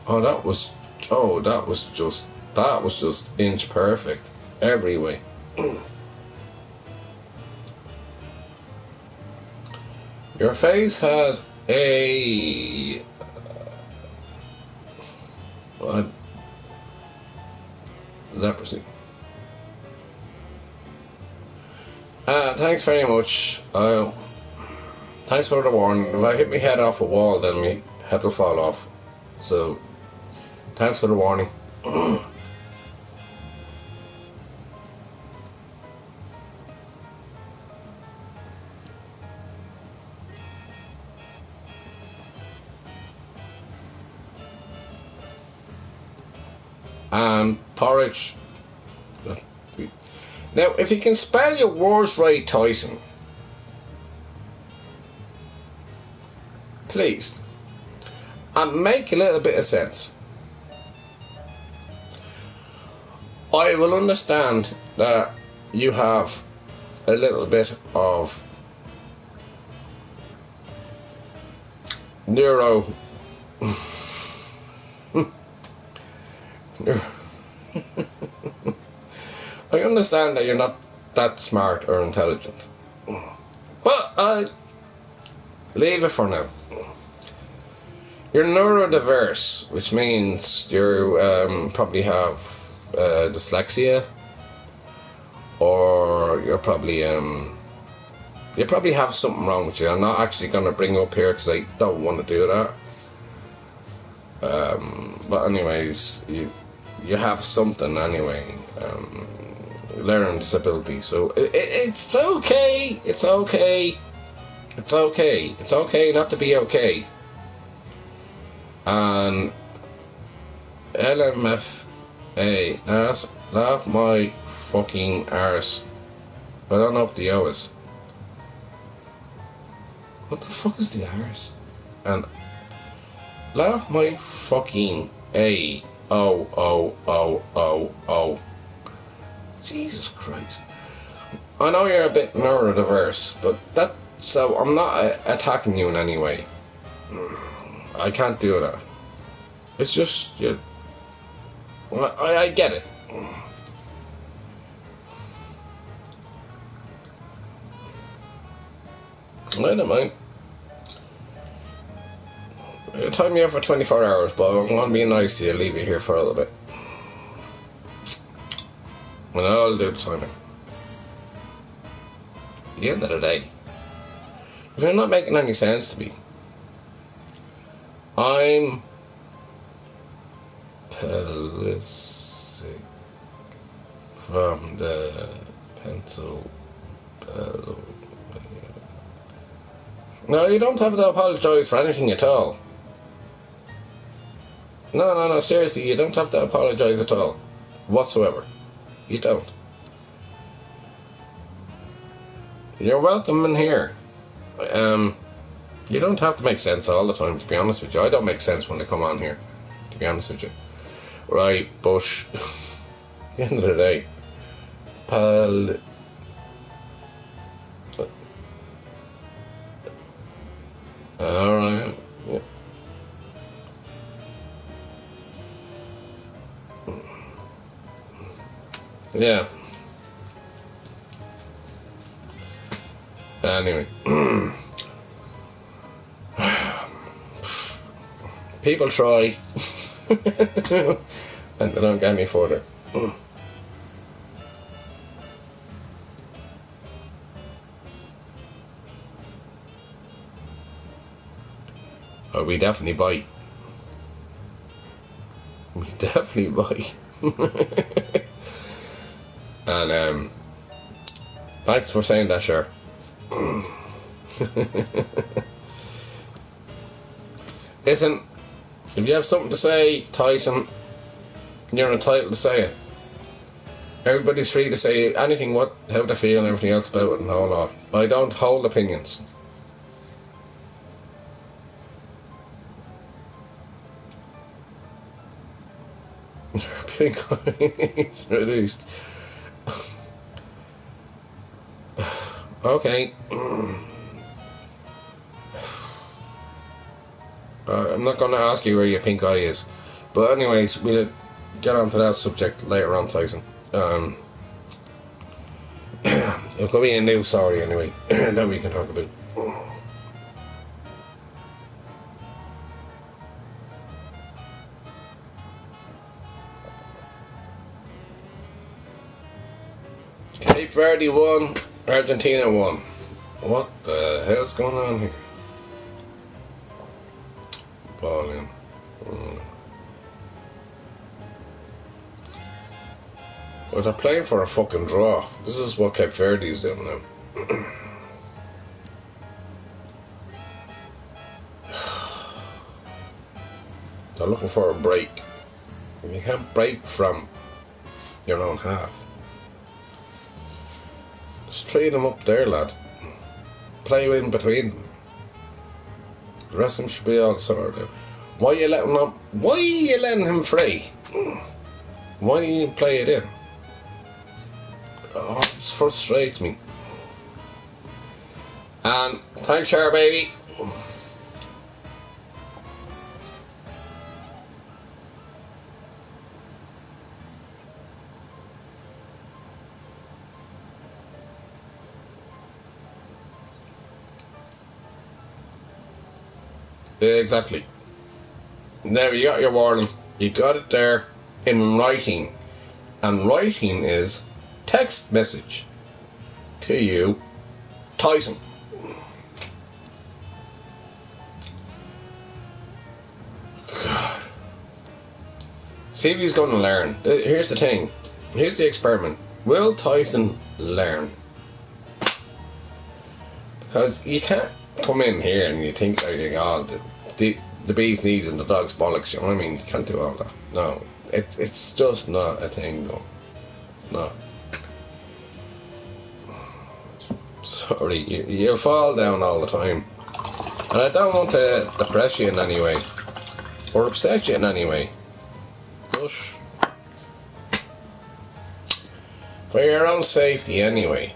Oh, that was. Oh, that was just inch perfect every way. Your face has a uh, leprosy. Thanks very much. Thanks for the warning. If I hit my head off a wall, then my head will fall off. So, thanks for the warning. And porridge. Now, if you can spell your words right, Tyson, please, and make a little bit of sense. I will understand that you have a little bit of neuro. I understand that you're not that smart or intelligent, but I'll leave it for now. You're neurodiverse, which means you probably have dyslexia, or you probably have something wrong with you. I'm not actually going to bring up here because I don't want to do that. But anyways, you have something anyway. Learning disability, so it's okay. It's okay. It's okay. It's okay not to be okay. And LMFA, laugh my fucking arse. I don't know what the O is. What the fuck is the arse? And laugh my fucking A. O. Jesus Christ. I know you're a bit neurodiverse, but so I'm not attacking you in any way. I can't do that. It's just, I get it. I don't mind. Time me out for 24 hours, but I'm going to be nice to you, leave you here for a little bit. And I'll do the timing. At the end of the day, if you're not making any sense to me, I'm Pelisic from the Pennsylvania. No, you don't have to apologise for anything at all. No, seriously, you don't have to apologise at all. Whatsoever. You don't. You're welcome in here. You don't have to make sense all the time, to be honest with you. I don't make sense when I come on here, to be honest with you. Right, Bush. At the end of the day. Alright. Yeah. Anyway. People try. And they don't get any further. Oh, we definitely bite. We definitely bite. And thanks for saying that, sure. Listen, if you have something to say, Tyson, you're entitled to say it. Everybody's free to say anything, how they feel and everything else about it and all that. I don't hold opinions. Pink eyes reduced. Okay. I'm not going to ask you where your pink eye is, But anyways, we'll get onto that subject later on, Tyson. It could be a new story anyway that we can talk about. Cape Verde won, Argentina won. What the hell's going on here? Ball in. Well, they're playing for a fucking draw. This is what Cape Verde's doing now. They're looking for a break. You can't break from your own half. Just trade them up there, lad. Play in between them. The rest of them should be all sorted out. Why are you letting him? Why are you letting him free? Why do you play it in? Oh, this frustrates me. And thanks, Char, baby. Exactly. Now you got your warning. You got it there in writing. And writing is text message to you, Tyson. God. See if he's going to learn. Here's the thing. Here's the experiment. Will Tyson learn? Because you can't come in here and you think like, oh, the bee's knees and the dog's bollocks, you know what I mean? You can't do all that. No, it's just not a thing, though. It's not. Sorry, you'll fall down all the time. And I don't want to depress you in any way, or upset you in any way. But for your own safety anyway.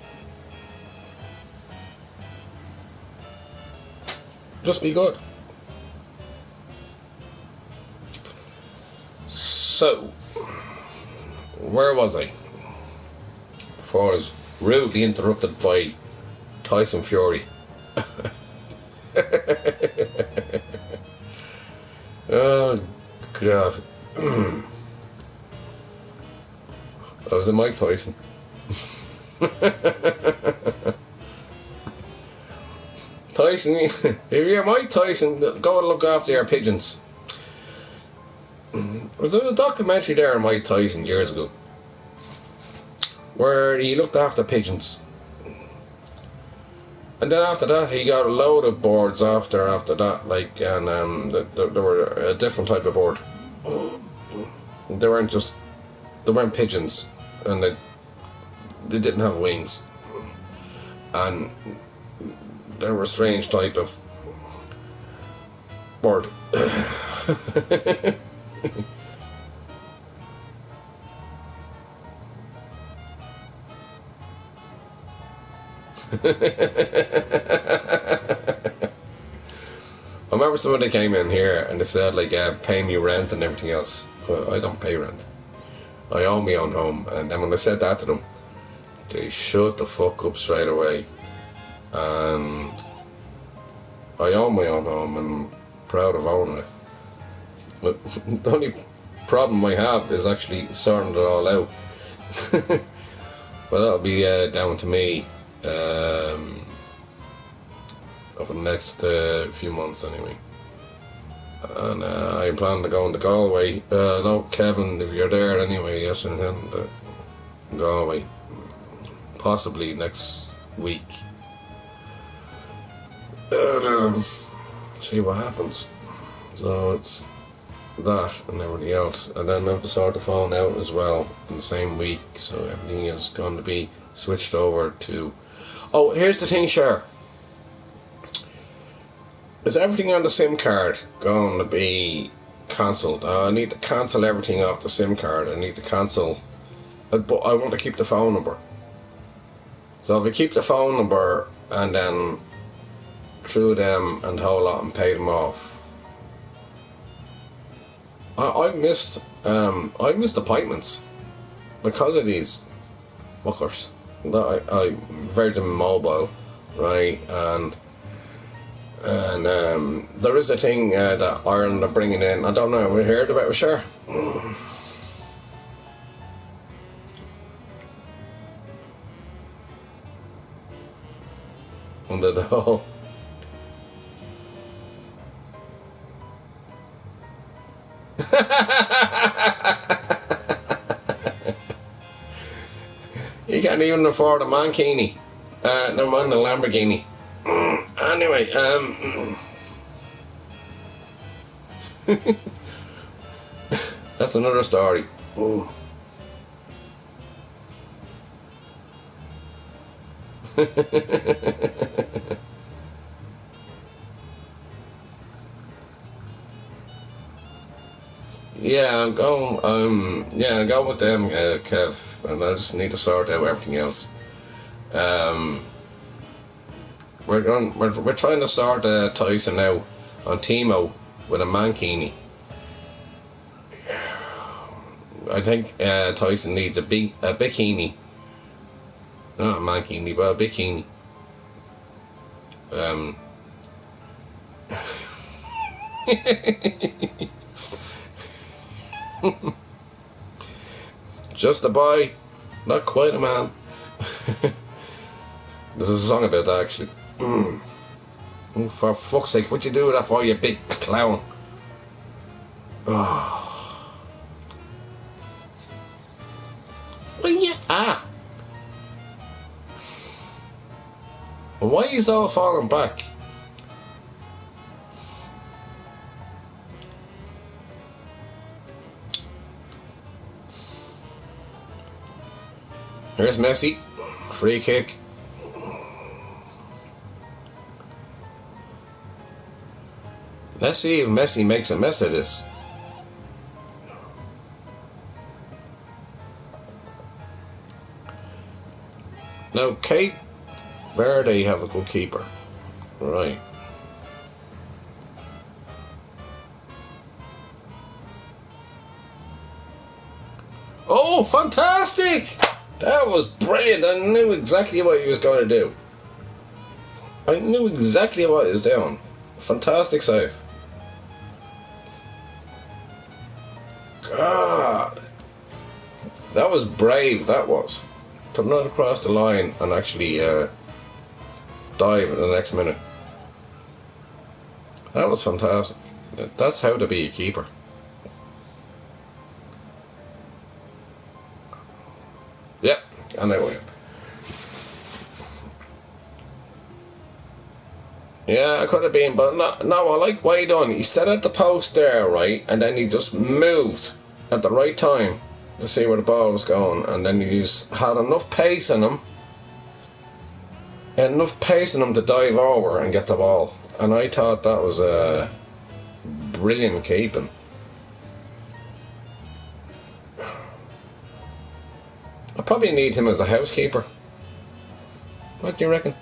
Just be good. So, where was I? Before I was rudely interrupted by Tyson Fury. Oh, God. I was in Mike Tyson. Tyson, if you're Mike Tyson, go and look after your pigeons. There was a documentary there on Mike Tyson years ago where he looked after pigeons. And then after that, he got a load of boards after that, like, and there were a different type of board. They weren't pigeons, and they didn't have wings. And they were a strange type of bird. I remember somebody came in here and they said, like, pay me rent and everything else. Well, I don't pay rent. I own my own home. And then when I said that to them, they shut the fuck up straight away. And I own my own home and I'm proud of owning it. But the only problem I have is actually sorting it all out. But that'll be down to me over the next few months anyway. And I plan to go into Galway. No, Kevin, if you're there anyway, yes, and him to Galway. Possibly next week. And see what happens. So it's that and everything else. And then I have to sort the phone out as well in the same week. So everything is going to be switched over to... Oh, here's the thing, Cher. Is everything on the SIM card going to be cancelled? I need to cancel everything off the SIM card. I need to cancel... But I want to keep the phone number. So if I keep the phone number and then through them and the whole lot and pay them off, I missed appointments because of these fuckers. I Virgin Mobile, right? And there is a thing that Ireland are bringing in. I don't know. Have we heard about it? Sure. Under the whole. You can't even afford a mankini. Never mind the Lamborghini. Anyway, that's another story. Ooh. Yeah, I'm going. Yeah, I'm going with them, Kev, and I just need to sort out everything else. Um, we're trying to sort Tyson out on Timo with a mankini. I think Tyson needs a bikini, not a mankini, but a bikini. Um. Just a boy, not quite a man. There's a song about that actually. Oh, for fuck's sake, what'd you do with that for, you big clown? Oh. Well, yeah. Why is all falling back? Here's Messi. Free kick. Let's see if Messi makes a mess of this. Now, Cape Verde have a good keeper. Right. Oh, fantastic! That was brilliant. I knew exactly what he was going to do. I knew exactly what he was doing. Fantastic save. God. That was brave, that was. To not across the line and actually dive in the next minute. That was fantastic. That's how to be a keeper. Yep, and I win. Yeah, I could have been, but no, I like what he done. He stood at the post there, right, and then he just moved at the right time to see where the ball was going, and then he's had enough pace in him, to dive over and get the ball. And I thought that was a brilliant keeping. I probably need him as a housekeeper. What do you reckon?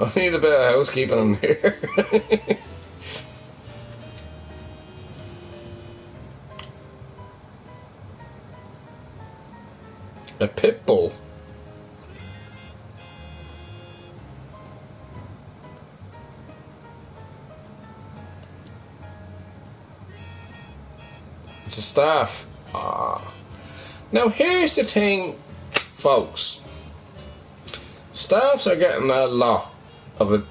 I need a bit of housekeeping in here. A pit bull. It's a staff. Now here's the thing, folks. Staffs are getting a lot of a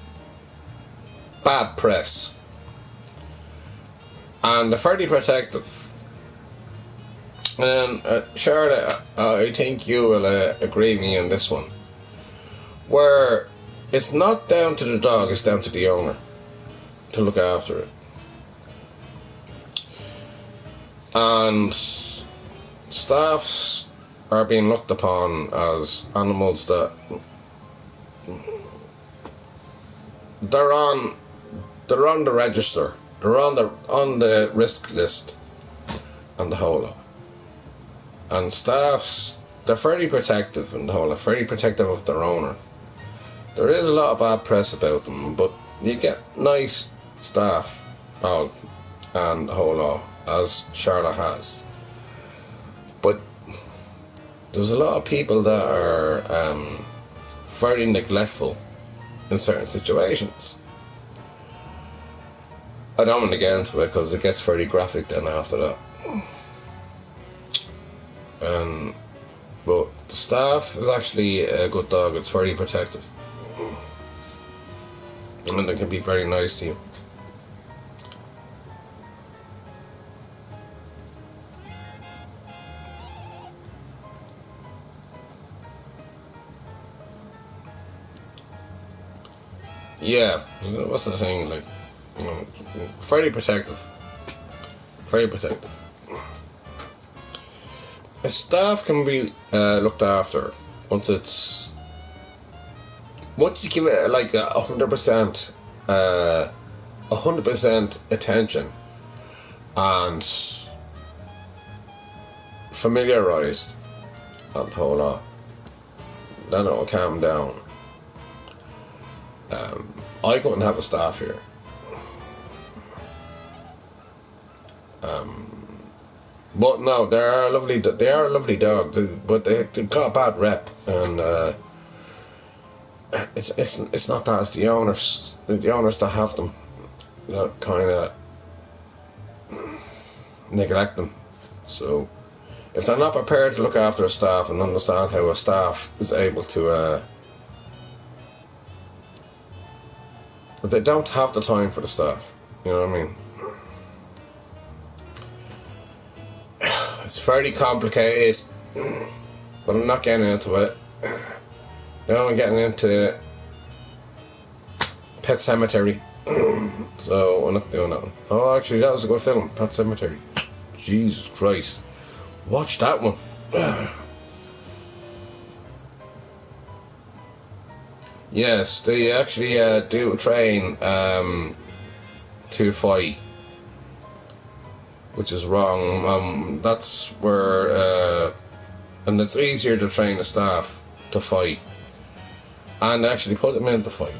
bad press, and they're fairly protective. And Charlotte, I think you will agree with me on this one, where it's not down to the dog, it's down to the owner to look after it. And staffs are being looked upon as animals that they're on the register, they're on the risk list, and the whole lot. And staffs, they're very protective and the whole lot, very protective of their owner. There is a lot of bad press about them, but you get nice staff all and a whole lot, as Charlotte has. But there's a lot of people that are very neglectful in certain situations. I don't want to get into it because it gets very graphic then after that. But the staff is actually a good dog. It's very protective, and it can be very nice to you. Yeah, what's the thing, like, you know, very protective. Very protective. A staff can be looked after once you give it like 100%, 100% attention and familiarized on the whole lot. Then it will calm down. I couldn't have a staff here. But no, they are a lovely dog, but they've got a bad rep, and it's not that, it's the owners that have them that kind of neglect them. So if they're not prepared to look after a staff and understand how a staff is able to but they don't have the time for the staff, you know what I mean? It's very complicated, but I'm not getting into it. Now I'm getting into Pet Cemetery, so I'm not doing that one. Oh, actually, that was a good film, Pet Cemetery. Jesus Christ, watch that one. Yes, they actually do train to fight, which is wrong. That's where, and it's easier to train the staff to fight and actually put them into fight.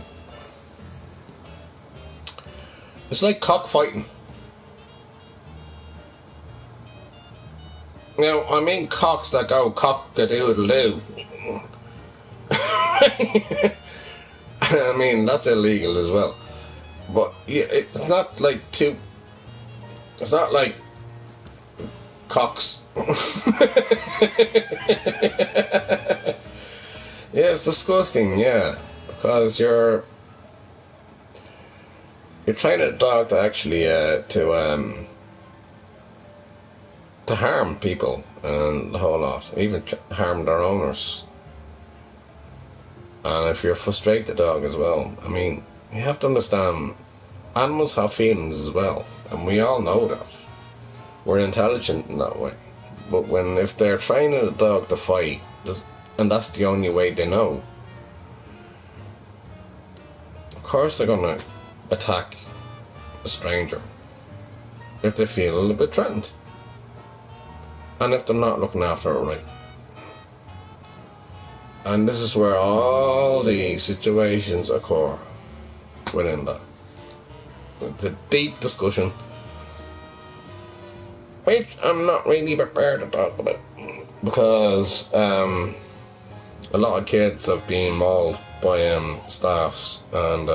It's like cockfighting. You know, I mean cocks that go cock-a-doodle-doo. I mean, that's illegal as well. But yeah, it's not like it's not like cocks. Yeah, it's disgusting, yeah. Because you're training a dog to actually to harm people and the whole lot, even harm their owners. And if you're frustrated the dog as well, I mean, you have to understand, animals have feelings as well, and we all know that. We're intelligent in that way. But if they're training a dog to fight, and that's the only way they know, of course they're going to attack a stranger if they feel a little bit threatened, and if they're not looking after it right. And this is where all the situations occur within that. It's a deep discussion, which I'm not really prepared to talk about, because a lot of kids have been mauled by staffs and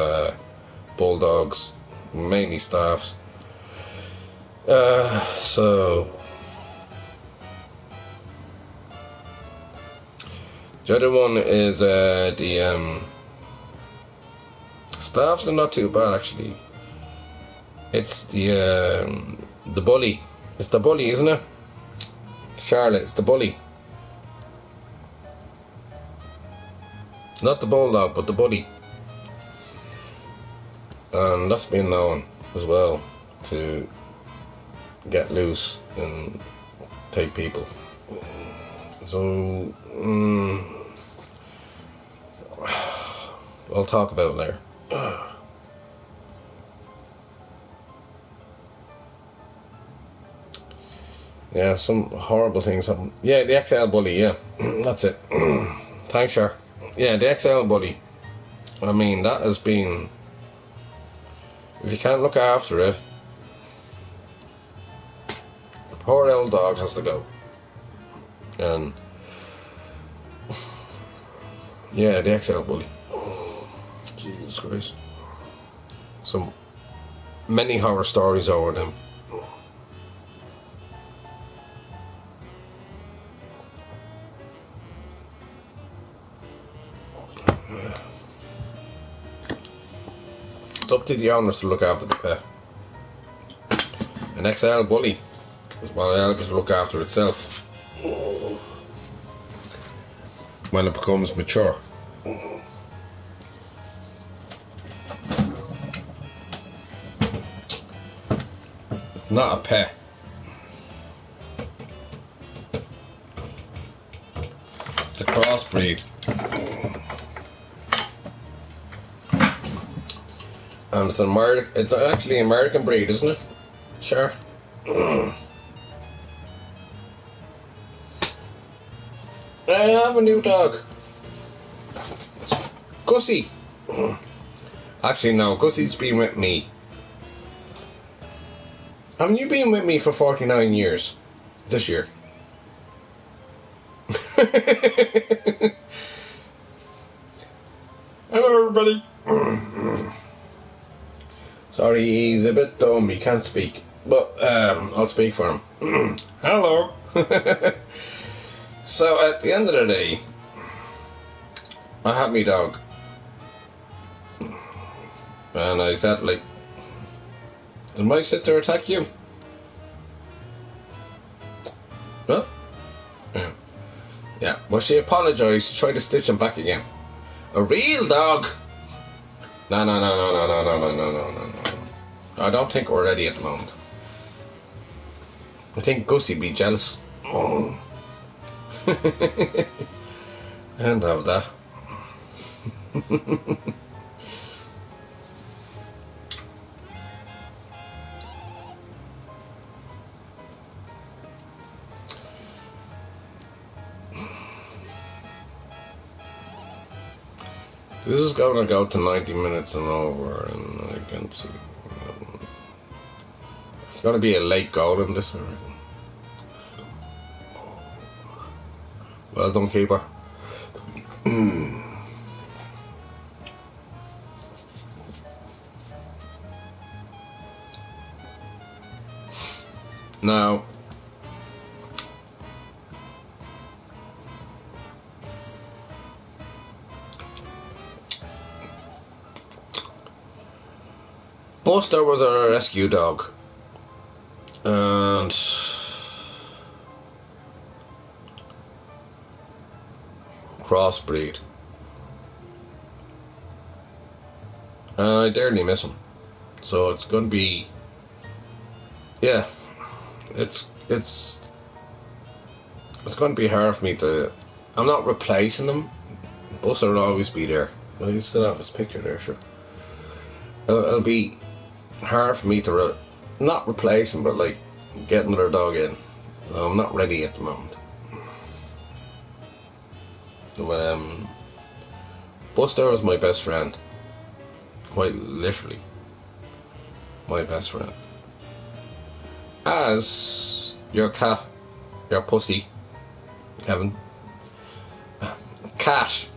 bulldogs, mainly staffs. So the other one is the staffs are not too bad actually. It's the bully. It's the bully, isn't it? Charlotte, it's the bully. Not the bulldog, but the bully. And that's been known as well to get loose and take people. So I'll talk about it later. Yeah, some horrible things happen. Yeah, the XL bully, yeah. That's it. Thanks, sir. Yeah, the XL bully. I mean, that has been... If you can't look after it, Poor old dog has to go. And yeah, the XL bully. Jesus Christ. So many horror stories over them. It's up to the owners to look after the pet. An XL bully is what able to look after itself when it becomes mature. It's not a pet. It's a crossbreed. And it's actually an American breed, isn't it? Sure. I have a new dog. Gussie. Actually, no, Gussie's been with me. Haven't you been with me for 49 years? This year. Hello, everybody. Sorry, he's a bit dumb, he can't speak. But I'll speak for him. Hello. So at the end of the day, I had me dog. And I said, like, did my sister attack you? What? Yeah. Yeah, well, she apologised. She tried to stitch him back again. A real dog? No. I don't think we're ready at the moment. I think Gussie'd be jealous. Oh. And have that. This is going to go to 90 minutes and over, and I can see. It's going to be a late golden, this, I reckon. Well done, keeper. Now, Buster was a rescue dog, and crossbreed, and I dearly miss him. So it's going to be, yeah, it's going to be hard for me to. I'm not replacing him. Buster will always be there. Well, you still have his picture there, sure. It'll be hard for me to not replace him, but like get another dog in. So I'm not ready at the moment. But Buster was my best friend. Quite literally, my best friend. As your cat, your pussy, Kevin. Cat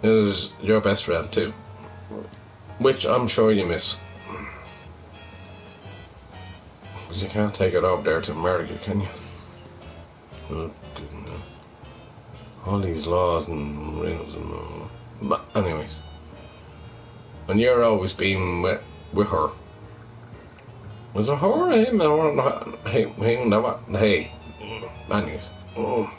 is your best friend too, which I'm sure you miss, because you can't take it over there to America, can you? Oh, goodness. All these laws and rules and all. But anyways, and you're always being with her. Was it her or him? Hey. Anyways. Oh.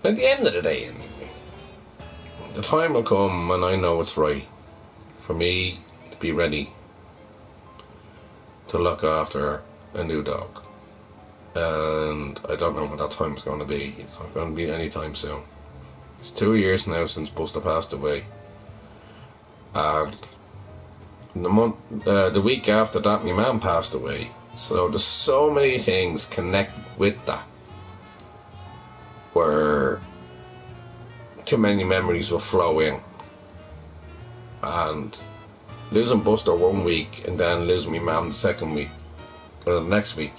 At the end of the day, the time will come when I know it's right for me to be ready to look after a new dog. And I don't know what that time is going to be. It's not going to be anytime soon. It's 2 years now since Buster passed away. And the week after that, my mum passed away. So there's so many things connect with that. Where too many memories will flow in. And losing Buster one week and then losing my mum the second week or the next week,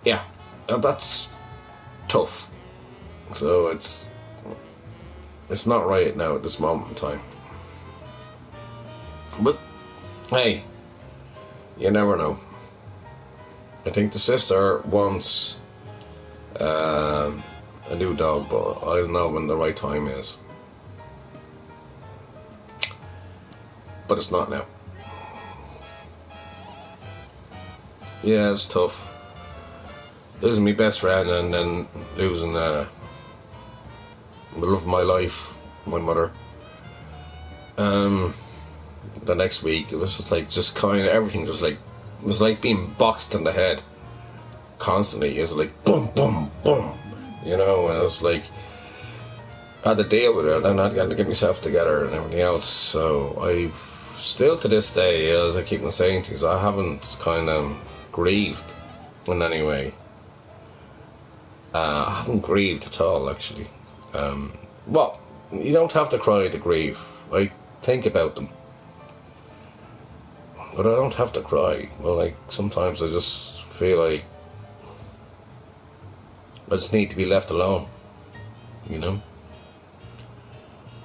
yeah, that's tough. So it's not right now at this moment in time. But hey, you never know. I think the sister wants a new dog, but I don't know when the right time is. But it's not now. Yeah, it's tough. Losing my best friend and then losing the love of my life, my mother. The next week it was just kind of everything just like, it was like being boxed in the head constantly. It was like boom, boom, boom, you know, and it was like I had to deal with it, and then I had to get myself together and everything else. So I still to this day, as I keep on saying things, I haven't kind of grieved in any way. I haven't grieved at all, actually. Well, you don't have to cry to grieve. I think about them, but I don't have to cry. Well, like sometimes I just feel like I just need to be left alone, you know?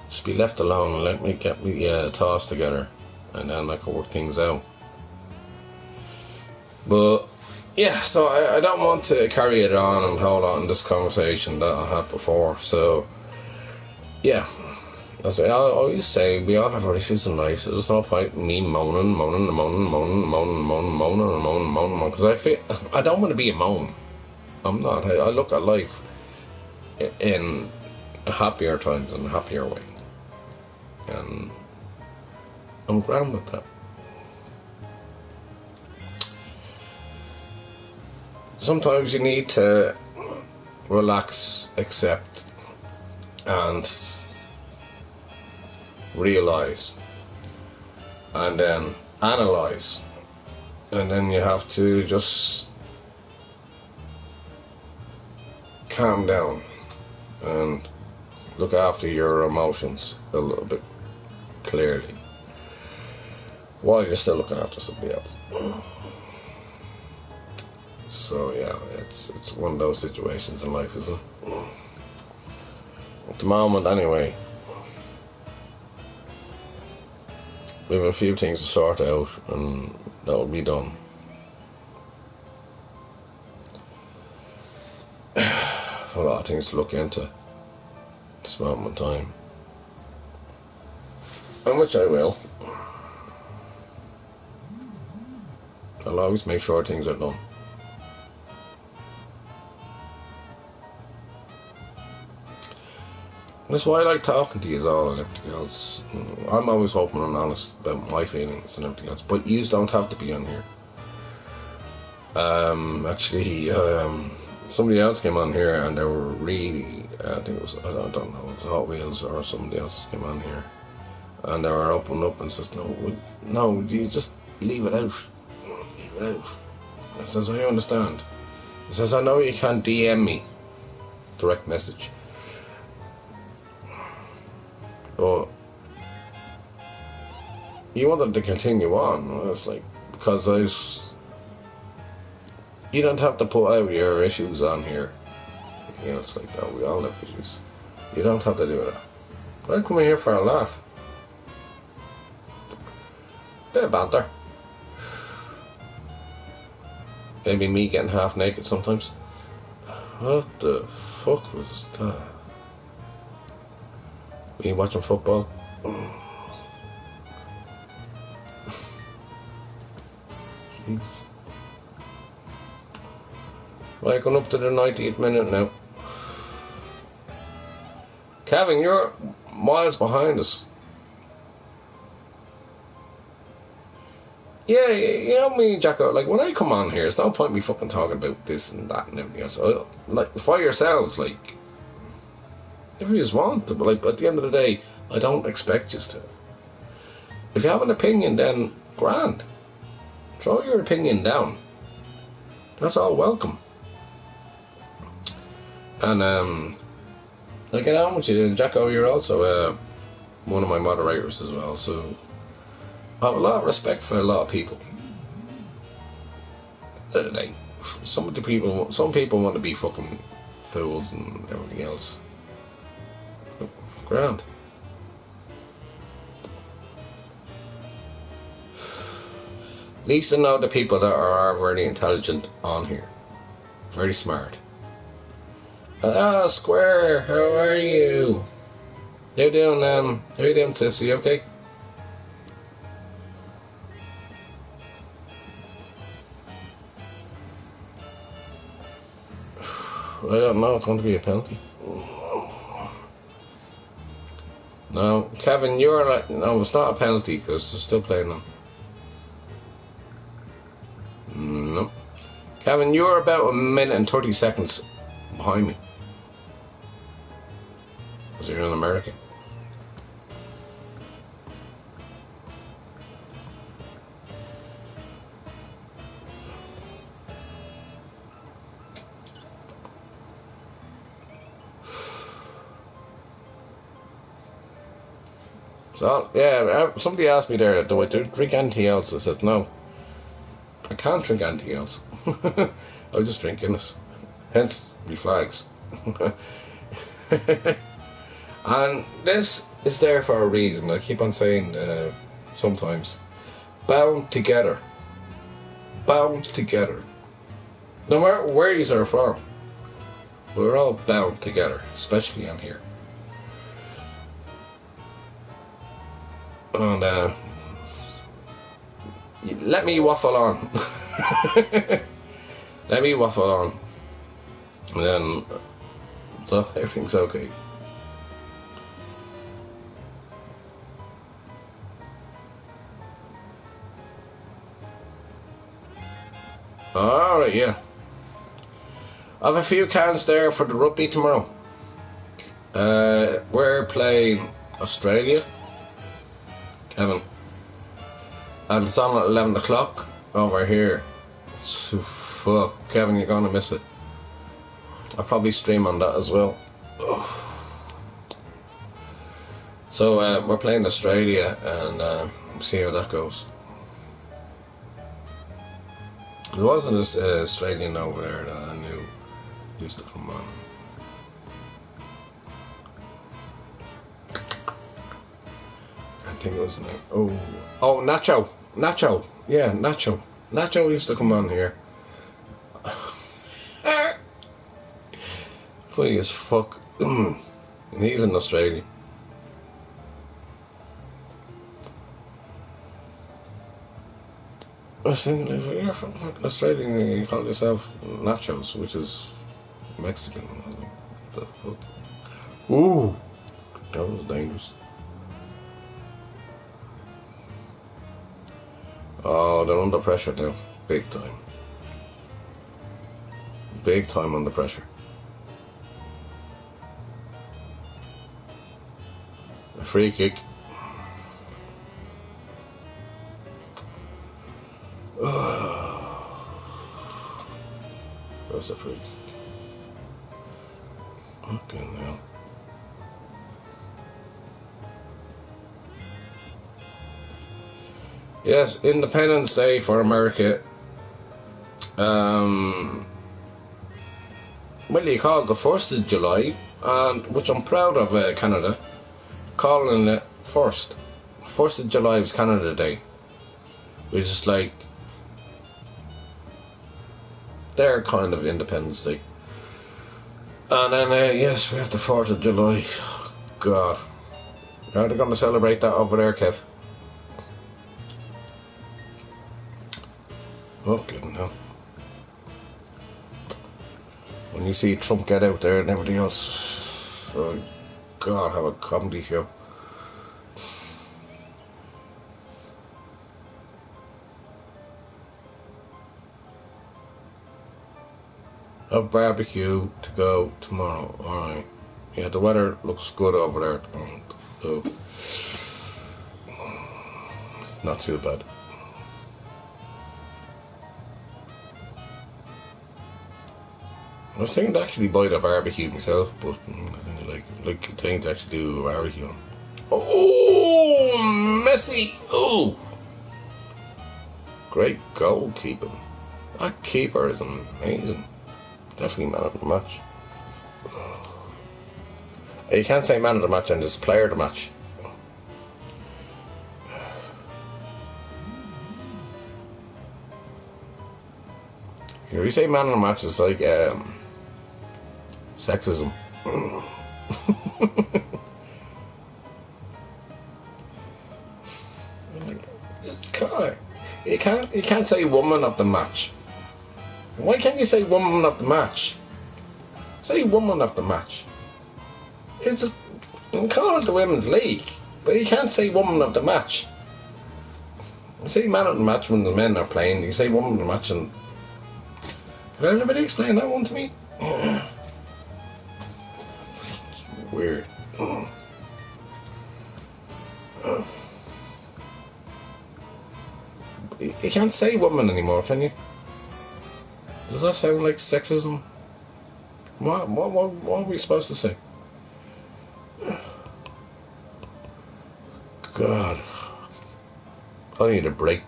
Just be left alone and let me get me thoughts together, and then I can work things out. But yeah, so I don't want to carry it on and hold on this conversation that I had before. So yeah, as I always say, we all have our issues in life. So there's no point in me moaning, because I don't want to be a moan. I'm not. I look at life in happier times and a happier way, and I'm grand with that. Sometimes you need to relax, accept, and realize, and then analyze, and then you have to just calm down and look after your emotions a little bit clearly while you're still looking after somebody else. So yeah, it's one of those situations in life, isn't it? At the moment, anyway, we have a few things to sort out, and that'll be done. A lot of things to look into this moment in time, and which I will. I'll always make sure things are done. That's why I like talking to you all and everything else. I'm always open and honest about my feelings and everything else, but you don't have to be on here. Actually, somebody else came on here and they were really, I think it was, I don't know, it was Hot Wheels or somebody else came on here, and they were opening up and says, no, you just leave it out. Leave it out. I says, I understand. He says, I know you can't DM me, direct message. But you wanted to continue on. It's like, because you don't have to put out your issues on here. You know, it's like that. We all have issues. You don't have to do that. I come here for a laugh. Bit of banter. Maybe me getting half naked sometimes. What the fuck was that? Are you watching football? Right, going up to the 90th minute now. Kevin, you're miles behind us. Yeah, you know me, Jacko, like when I come on here, it's no point me fucking talking about this and that and everything else. Like, for yourselves, like, if you just want to, but like, at the end of the day, I don't expect you to. If you have an opinion, then grand. Throw your opinion down. That's all welcome. And I get on with you. And Jacko, you're also one of my moderators as well. So I have a lot of respect for a lot of people. Like, some people want to be fucking fools and everything else. Grand. At least I know the people that are very intelligent on here. Very smart. Ah, Square, how are you? How you doing, sis? You okay? I don't know, it's going to be a penalty. No, Kevin, you're like... No, it's not a penalty because they're still playing them. No. Kevin, you're about a minute and 30 seconds behind me. Because you're in America. So, yeah, somebody asked me there, do I drink anything else? I said, no. I can't drink anything else. I'll just drink Guinness. Hence, me flags. And this is there for a reason. I keep on saying sometimes. Bound together. Bound together. No matter where you are from, we're all bound together, especially on here. And let me waffle on. Let me waffle on. And then, so everything's okay. Alright, yeah. I have a few cans there for the rugby tomorrow. We're playing Australia, Kevin. And it's on at 11 o'clock over here. So, fuck, Kevin, you're gonna miss it. I'll probably stream on that as well. Ugh. So, we're playing Australia and see how that goes. There was an Australian over there that I knew used to come on. I think it was like, oh, Nacho, yeah, Nacho used to come on here. Funny as fuck. He's in Australia. I was thinking, if you're from fucking Australia and you call yourself Nachos, which is Mexican. I was like, what the fuck? Ooh, that was dangerous. Oh, they're under pressure now. Big time. Big time under pressure. A free kick. Where's the free kick? Okay, now. Yes, Independence Day for America. What do you call it? The 1st of July, and which I'm proud of Canada, calling it 1st. 1st of July was Canada Day. Which is like their kind of Independence Day. And then, yes, we have the 4th of July. Oh, God. Are they going to celebrate that over there, Kev? Oh, good enough. When you see Trump get out there and everything else, oh, God, have a comedy show. A barbecue to go tomorrow. Alright. Yeah, the weather looks good over there at the moment. So, it's not too bad. was thinking to actually buy the barbecue myself, but I think like thinking to actually do a barbecue. Oh, Messi! Oh, great goalkeeping. That keeper is amazing. Definitely man of the match. You can't say man of the match and just player of the match. If you say man of the match, it's like sexism. It's kind of, you can't say woman of the match. Why can't you say woman of the match? Say woman of the match. It's call it the women's league, but you can't say woman of the match. You say man of the match when the men are playing. You say woman of the match, and can anybody explain that one to me? It's weird. You can't say woman anymore, can you? Does that sound like sexism? What are we supposed to say? God, I need a break.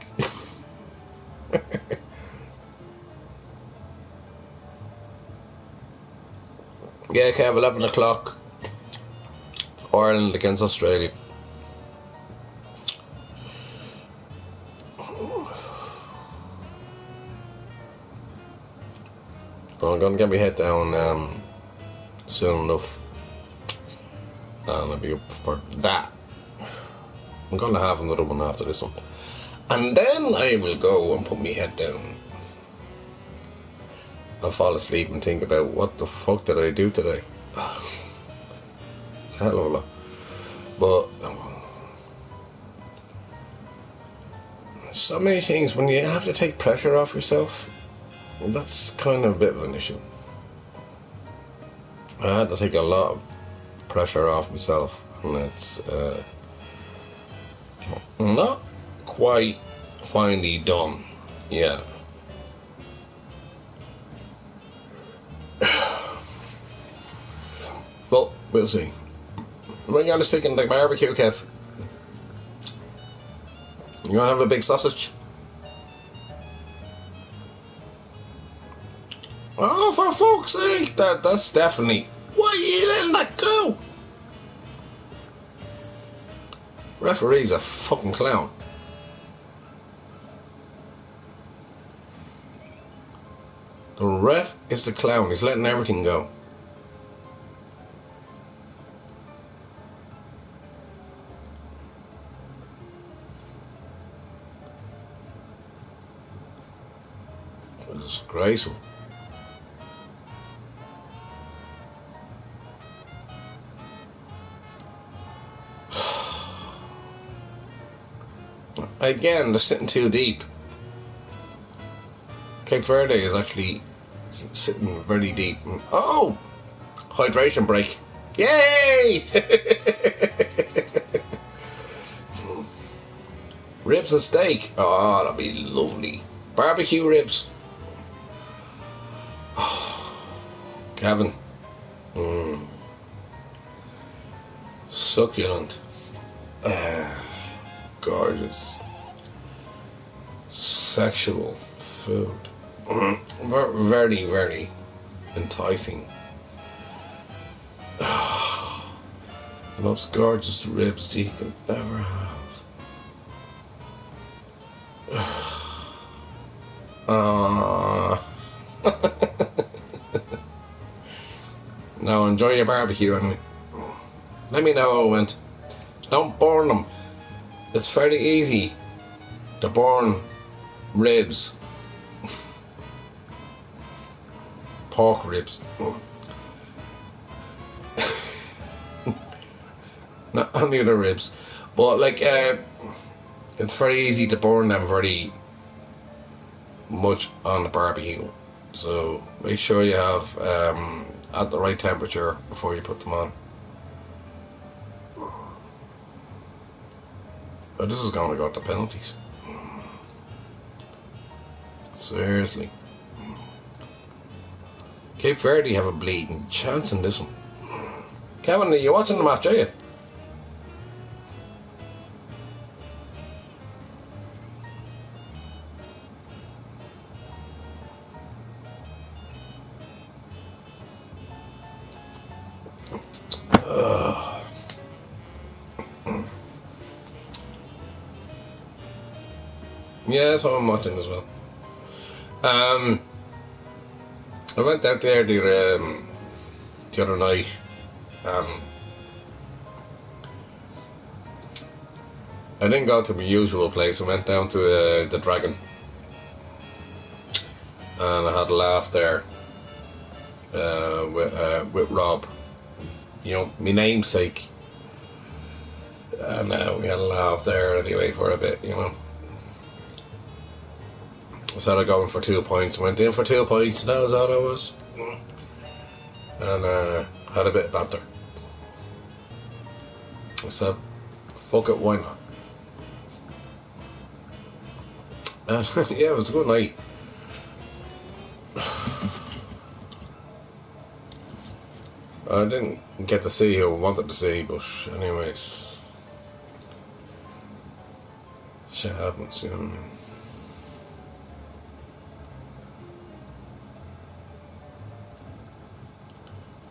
Yeah, Kev, 11 o'clock. Ireland against Australia. I'm gonna get my head down soon enough, and I'll be up for that. I'm gonna have another one after this one, and then I will go and put my head down. I'll fall asleep and think about what the fuck did I do today. Hell of a lot. But so many things, when you have to take pressure off yourself, that's kind of a bit of an issue. I had to take a lot of pressure off myself, and it's not quite finally done yet. But we'll see. When you're gonna stick in the barbecue, Kev? You gonna have a big sausage? Oh, for fuck's sake! That's definitely. Why are you letting that go? Referee's a fucking clown. The ref is the clown. He's letting everything go. It's disgraceful. Again, they're sitting too deep. Cape Verde is actually sitting very deep. Oh! Hydration break. Yay! Ribs and steak. Oh, that'd be lovely. Barbecue ribs. Kevin. Succulent. Gorgeous. Sexual food. Very, very enticing. The most gorgeous ribs you can ever have. Now enjoy your barbecue anyway. Let me know how it went. Don't burn them. It's fairly easy to burn ribs. Pork ribs. Not only the ribs, but like it's very easy to burn them very much on the barbecue. So make sure you have at the right temperature before you put them on. But this is going to go to penalties. Seriously. Cape Verde have a bleeding chance in this one. Kevin, are you watching the match, are you? Yeah, so I'm watching as well. I went out there the other night. I didn't go to my usual place. I went down to the Dragon, and I had a laugh there with Rob. You know, my namesake. And we had a laugh there anyway for a bit, you know. Instead of going for 2 points, went in for 2 points, and that was all I was. And had a bit of banter. I said, fuck it, why not? And yeah, it was a good night. I didn't get to see who I wanted to see, but anyways, shit happens, you know what I mean?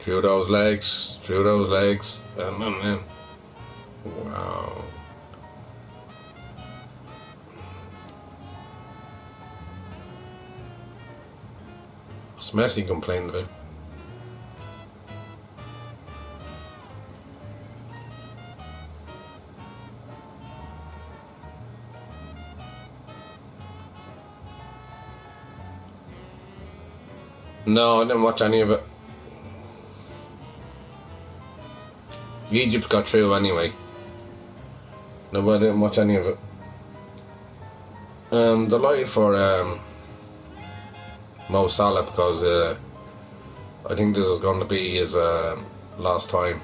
Through those legs, and then, wow. What's Messi complaining about? No, I didn't watch any of it. Egypt got through anyway. No, but I didn't watch any of it. Delighted for Mo Salah because I think this is going to be his last time.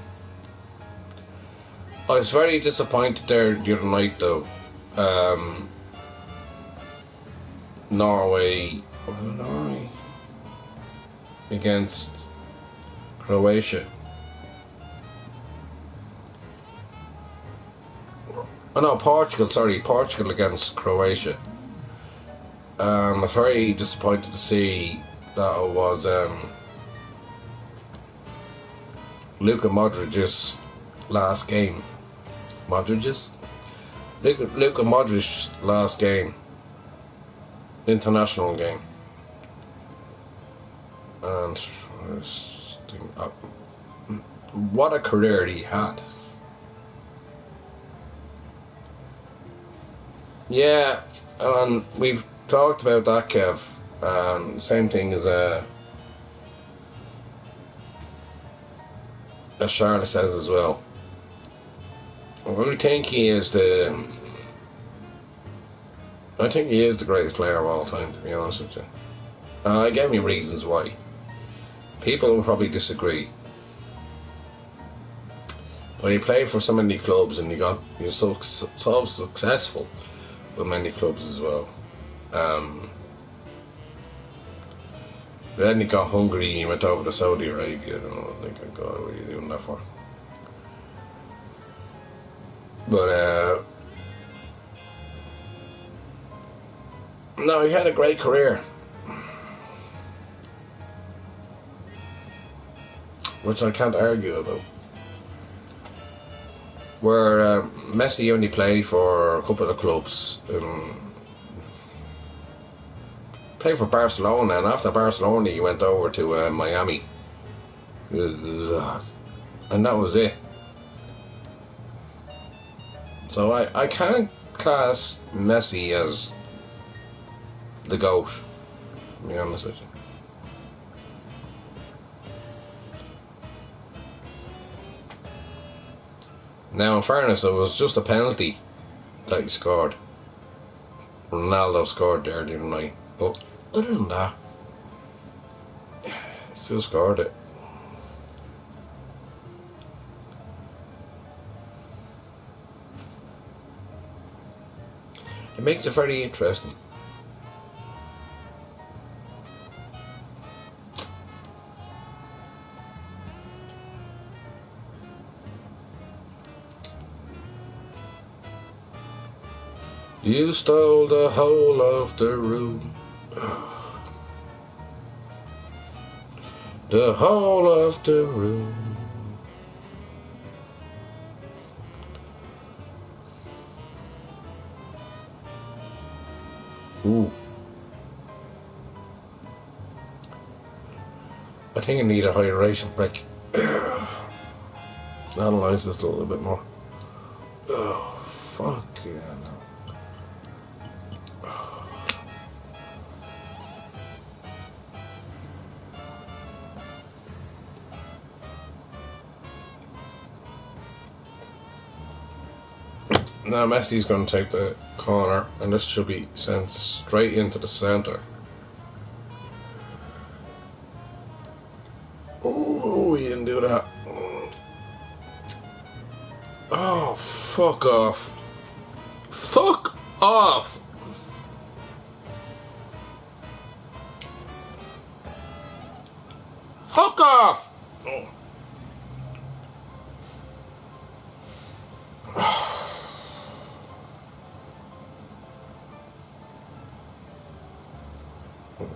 I was very disappointed there the other night though. Norway against Croatia. Oh no, Portugal against Croatia. I was very disappointed to see that it was Luka Modric's last game. Luka Modric's last game. International game. And I was thinking, what a career he had. Yeah, and we've talked about that, Kev. Same thing as Charlotte says as well. I think he is the greatest player of all time, to be honest with you. I gave me reasons why. People will probably disagree. But he played for so many clubs, and he was so successful with many clubs as well. Then he got hungry and he went over to Saudi Arabia. I don't know, thinking, God, what are you doing that for? But no, he had a great career, which I can't argue about. Where Messi only played for a couple of clubs. Played for Barcelona, and after Barcelona he went over to Miami. And that was it. So I can't class Messi as the GOAT, to be honest with you. Now, in fairness, it was just a penalty that he scored. Ronaldo scored there the other night. But other than that, he still scored it. It makes it very interesting. You stole the whole of the room. The whole of the room. Ooh. I think I need a hydration break. Analyze this a little bit more. Oh, fuck yeah, no. Now Messi's going to take the corner, and this should be sent straight into the centre. Oh, he didn't do that. Oh, fuck off. Fuck off. Fuck off. Oh.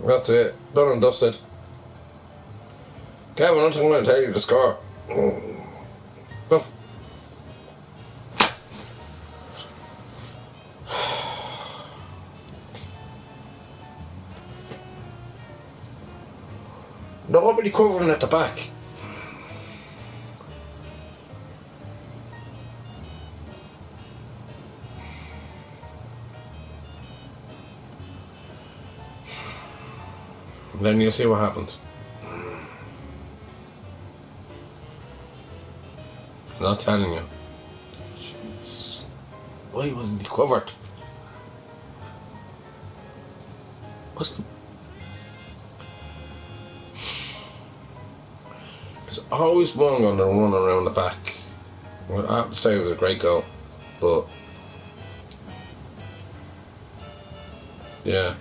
That's it. Done and dusted. Kevin, I'm just going to tell you the score. Nobody covering at the back. Then you'll see what happens. I'm not telling you. Jesus. Why wasn't he covered? What's the... There's always one going to run around the back. Well, I have to say it was a great goal, but yeah.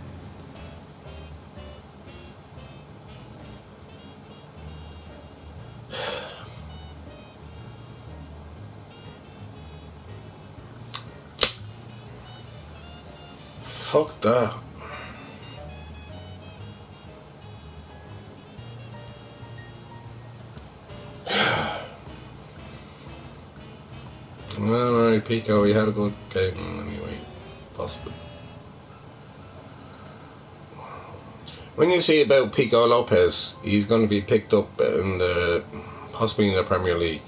Fuck that. Well, alright, Pico, he had a good game anyway, possibly. When you see about Pico Lopez, he's going to be picked up in the, possibly in the Premier League.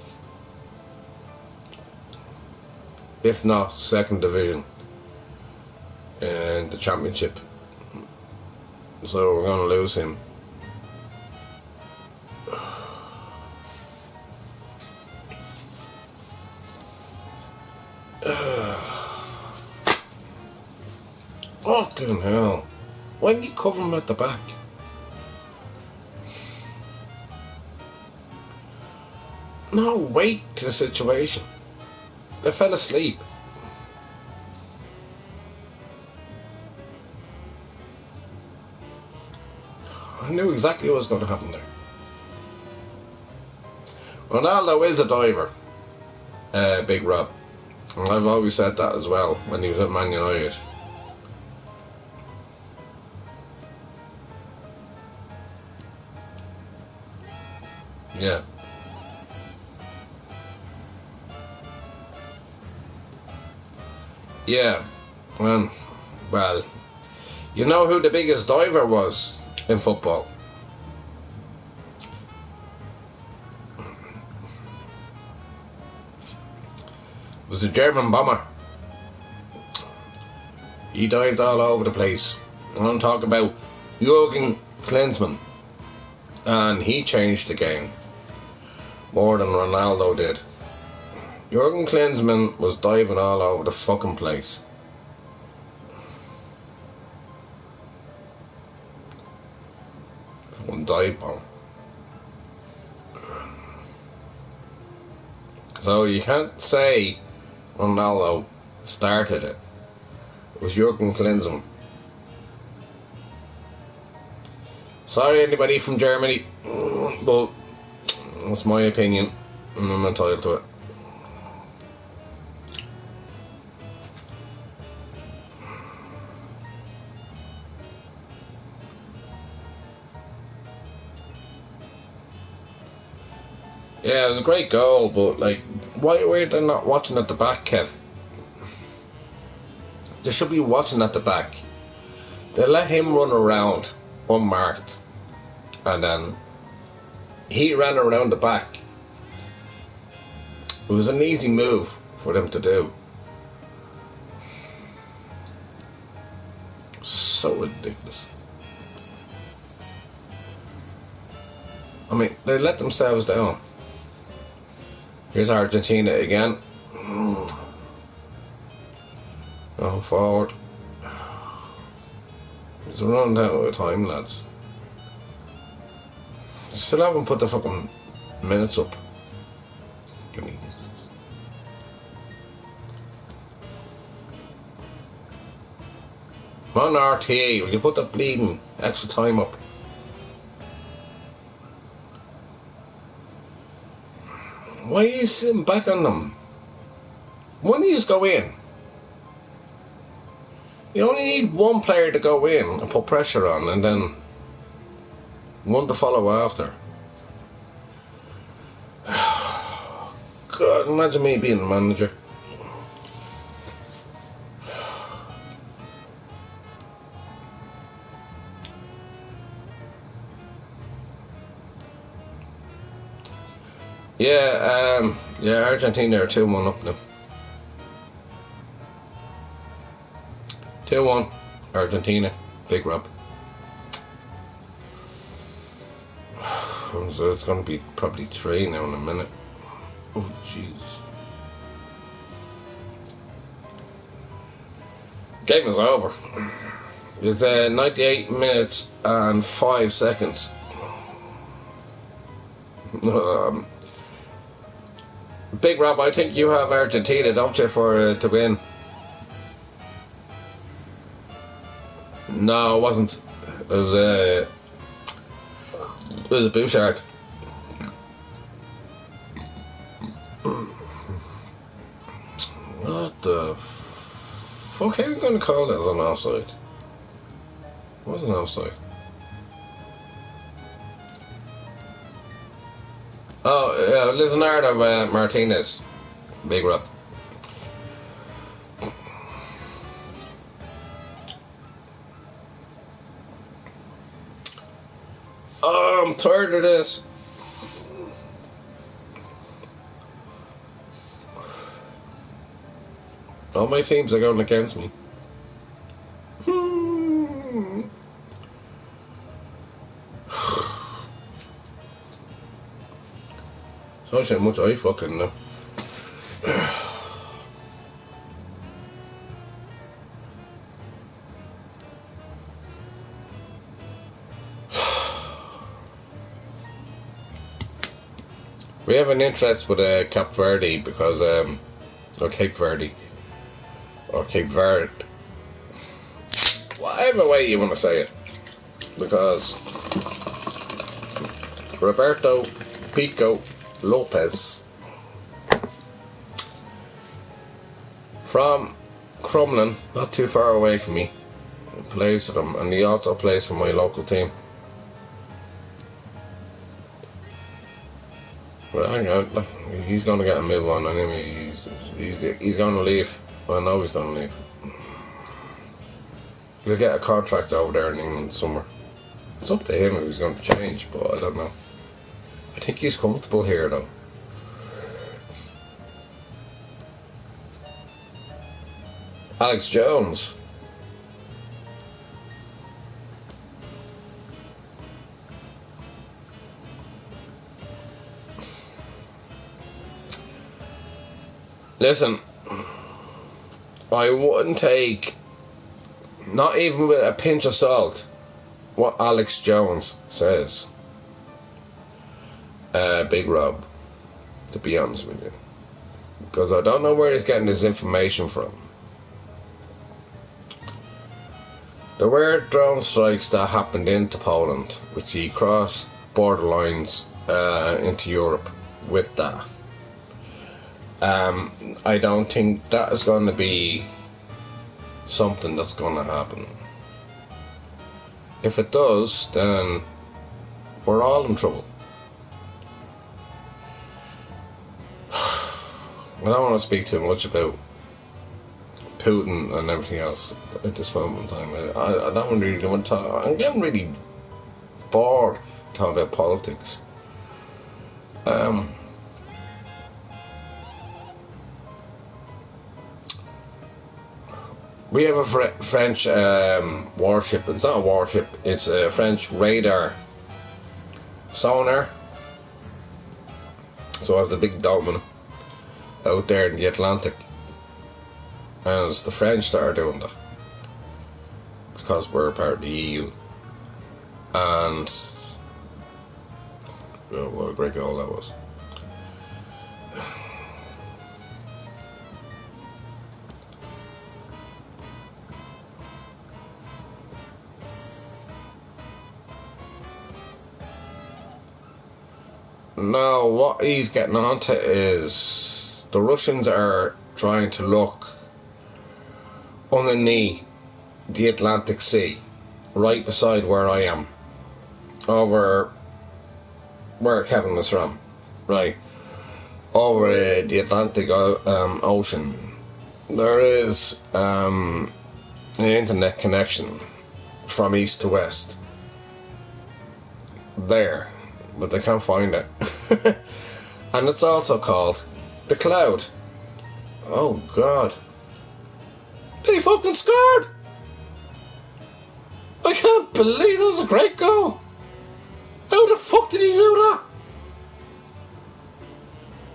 If not, second division. And the Championship. So we're going to lose him. Fucking hell. Why didn't you cover him at the back? No, wait to the situation. They fell asleep. I knew exactly what was going to happen there. Ronaldo is a diver, Big Rob. And I've always said that as well when he was at Man United. Yeah. Yeah. Well, you know who the biggest diver was in football? It was the German bomber. He dived all over the place. I'm talking about Jürgen Klinsmann. And he changed the game more than Ronaldo did. Jürgen Klinsmann was diving all over the fucking place. Fucking dive bomb. So you can't say Ronaldo started it. It was Jürgen Klinsmann. Sorry anybody from Germany, but that's my opinion and I'm entitled to it. Yeah, it was a great goal, but like, why were they not watching at the back, Kev? They should be watching at the back. They let him run around unmarked, and then he ran around the back. It was an easy move for them to do. So ridiculous. I mean, they let themselves down. Here's Argentina again. Going forward. It's running out of time, lads. Still haven't put the fucking minutes up. Give me this. Come on, RTA, will you put the bleeding extra time up? Why are you sitting back on them? When do you just go in? You only need one player to go in and put pressure on, and then one to follow after. God, imagine me being the manager. Yeah, Argentina are 2-1 up now. 2-1, Argentina, big Rob. So it's going to be probably 3 now in a minute. Oh, jeez. Game is over. It's 98 minutes and 5 seconds. Big Rob, I think you have Argentina, don't you, for to win? No, it wasn't. It was a Bouchard. What the fuck? How are you going to call that as an offside? It wasn't offside. Oh, yeah, Leonardo Martinez. Big Rob. Oh, I'm tired of this. All my teams are going against me. So shit much I fucking know. We have an interest with Cape Verde because or Cape Verde or Cape Verde, whatever way you want to say it, because Roberto Pico Lopez from Crumlin, not too far away from me, plays for them, and he also plays for my local team. But hang on, he's going to get a move on anyway. He's going to leave. I know he's going to leave. He'll get a contract over there in England somewhere. It's up to him if he's going to change, but I don't know. I think he's comfortable here though. Alex Jones. Listen, I wouldn't take, not even with a pinch of salt, what Alex Jones says. Big Rob, to be honest with you. Because I don't know where he's getting this information from. There were drone strikes that happened into Poland, which he crossed borderlines into Europe with that. I don't think that is going to be something that's going to happen. If it does, then we're all in trouble. I don't want to speak too much about Putin and everything else at this moment in time. I don't really want to talk. I'm getting really bored talking about politics. We have a French warship. It's not a warship. It's a French radar sonar. So as the big dome out there in the Atlantic, and it's the French that are doing that because we're part of the EU. And oh, what a great goal that was. Now, what he's getting onto is the Russians are trying to look underneath the Atlantic Sea, right beside where I am, over where Kevin was from, right, over the Atlantic Ocean. There is an internet connection from east to west there, but they can't find it. And it's also called the Cloud. Oh God, they fucking scored! I can't believe that was a great goal. How the fuck did he do that?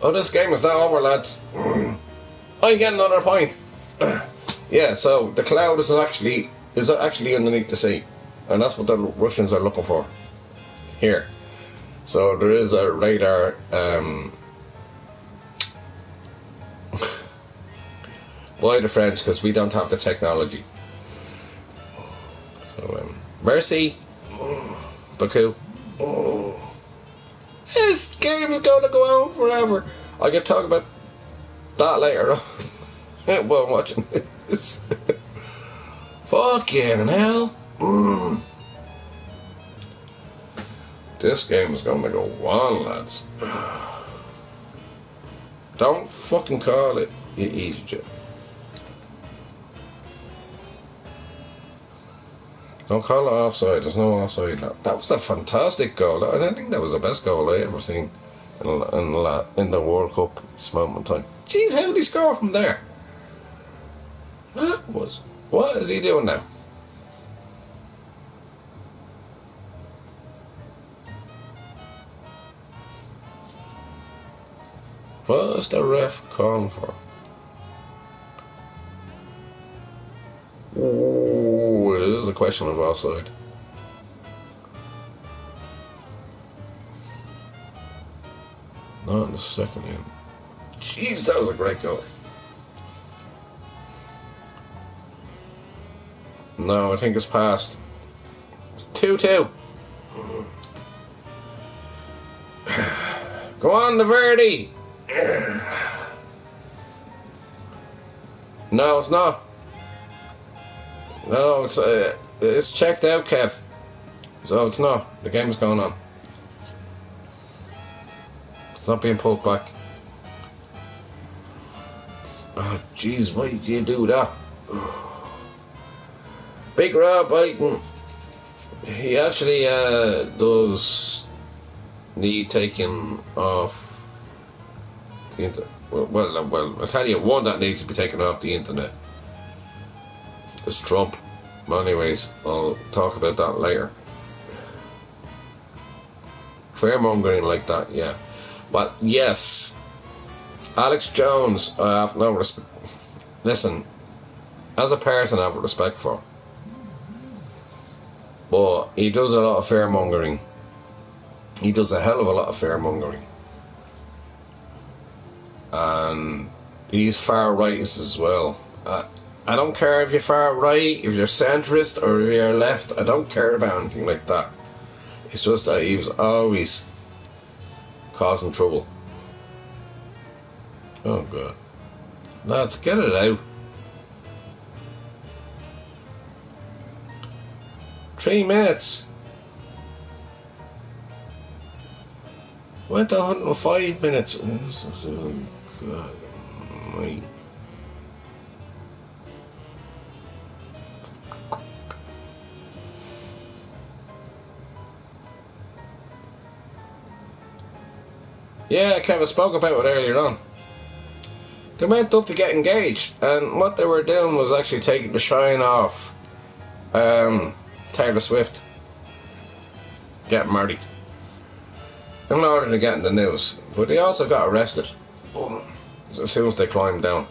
Oh, this game is now over, lads. I get another point. Yeah, so the Cloud is actually underneath the sea, and that's what the Russians are looking for here. So there is a radar. By the French, because we don't have the technology. So, merci, beaucoup. This game is going to go on forever. I can talk about that later on while I'm watching this. Fucking hell. This game is going to go on, lads. Don't fucking call it, you easy shit. Don't call it offside. There's no offside. That was a fantastic goal. I think that was the best goal I ever seen in the World Cup at this moment in time. Jeez, how did he score from there? What is he doing now? What's the ref calling for? Ooh, this is a question of offside. Not in the second end. Jeez, that was a great goal. No, I think it's past. It's 2-2. Go on, the Verde. No, it's not. No, it's checked out, Kev. So it's not. The game's going on. It's not being pulled back. Oh, jeez, why did you do that? Big Rob, he actually does need taking off the internet. Well, I'll tell you one that needs to be taken off the internet. It's Trump. Anyways, I'll talk about that later. Fearmongering like that, yeah. But yes, Alex Jones, I have no respect. Listen, as a person, I have respect for. But he does a lot of fearmongering. He does a hell of a lot of fearmongering. And he's far rightist as well. I don't care if you're far right, if you're centrist, or if you're left. I don't care about anything like that. It's just that he was always causing trouble. Oh God. Lads, get it out. 3 minutes. Went to 105 minutes. Oh God. Right. Yeah, Kevin spoke about it earlier on. They went up to get engaged, and what they were doing was actually taking the shine off Taylor Swift getting married in order to get in the news. But they also got arrested as soon as they climbed down.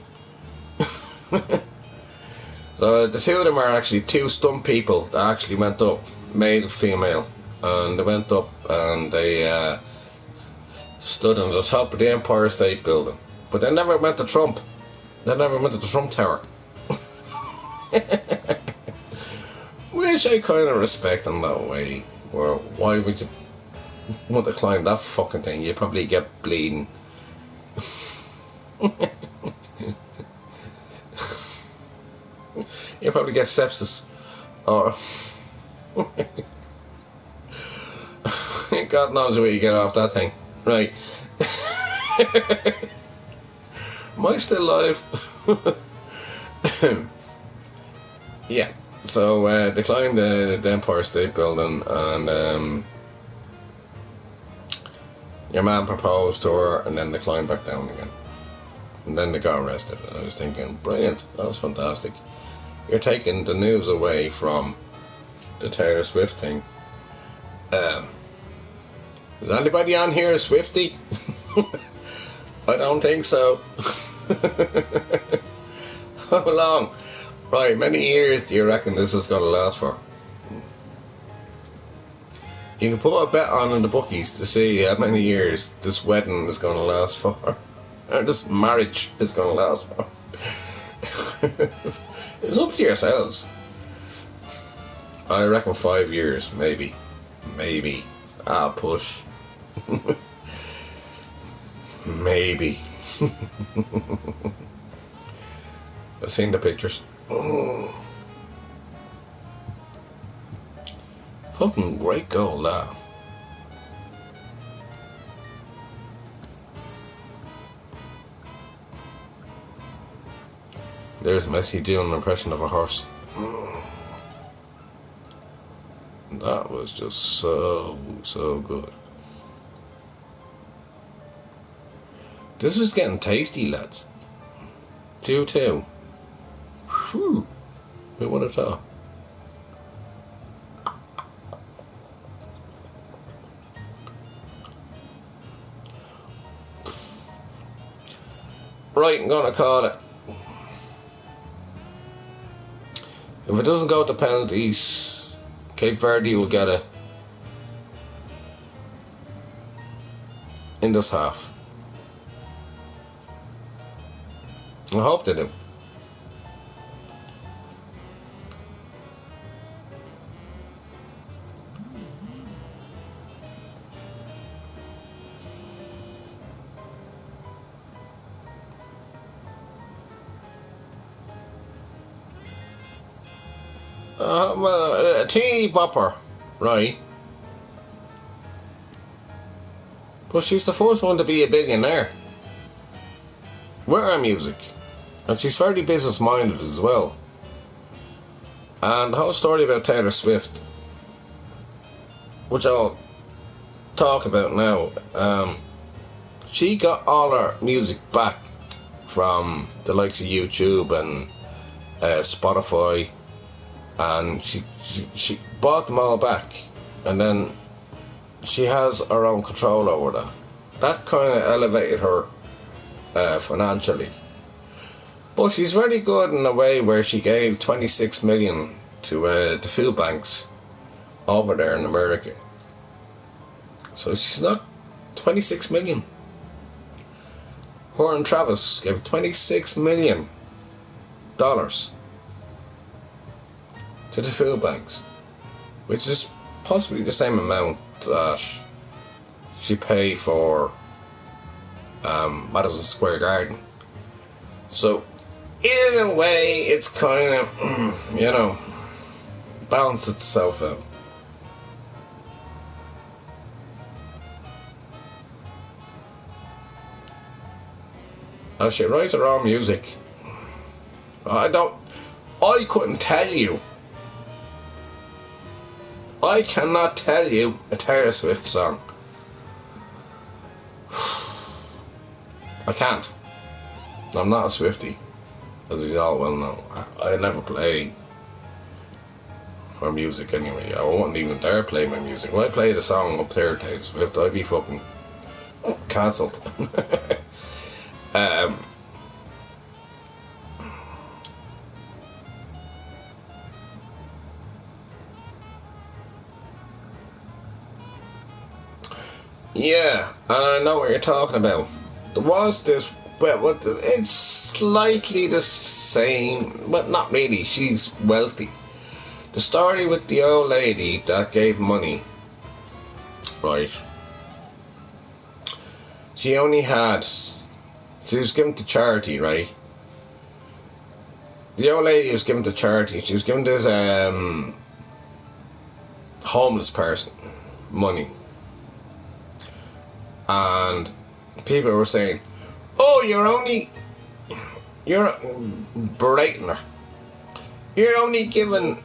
So the two of them are actually two stunt people that actually went up, male and female, and they went up and they stood on the top of the Empire State Building. But they never went to Trump. They never went to the Trump Tower. Which I kind of respect in that way. Where, why would you want to climb that fucking thing? You probably get bleeding. You probably get sepsis. Or God knows where you get off that thing. Right. Am I still alive? Yeah. So they climbed the Empire State Building, and your man proposed to her, and then they climbed back down again. And then they got arrested. I was thinking, brilliant, that was fantastic. You're taking the news away from the Taylor Swift thing. Is anybody on here a Swiftie? I don't think so. How long? Right, many years do you reckon this is going to last for? You can put a bet on in the bookies to see how many years this wedding is going to last for. Or this marriage is going to last for. It's up to yourselves. I reckon 5 years, maybe. Maybe. I'll push. Maybe. I've seen the pictures. Oh. Fucking great goal, that. There's Messi doing an impression of a horse. That was just so good. This is getting tasty, lads. 2-2. Whew. Who would have thought? Right, I'm gonna call it. If it doesn't go to penalties, Cape Verde will get it in this half. I hope they do. Well, a teeny bopper, right? But she's the first one to be a billionaire with her music. And she's very business minded as well. And the whole story about Taylor Swift, which I'll talk about now, she got all her music back from the likes of YouTube and Spotify, and she bought them all back, and then she has her own control over that. That kind of elevated her financially. But she's very good in a way where she gave 26 million to the food banks over there in America. So she's not 26 million. Her and Travis gave $26 million to the food banks, which is possibly the same amount that she paid for Madison Square Garden. So in a way, it's kind of, balanced itself out. and she writes her own music. I couldn't tell you. I cannot tell you a Taylor Swift song. I can't. I'm not a Swiftie, as you all well know. I never play her music anyway. I wouldn't even dare play my music. If I played a song up there, Taylor Swift, I'd be fucking cancelled. Yeah, and I know what you're talking about. There was this, well, it's slightly the same, but not really. She's wealthy. The story with the old lady that gave money, right? She was given to charity, right? The old lady was given to charity. She was given this homeless person money. And people were saying, "Oh, you're berating her. You're only giving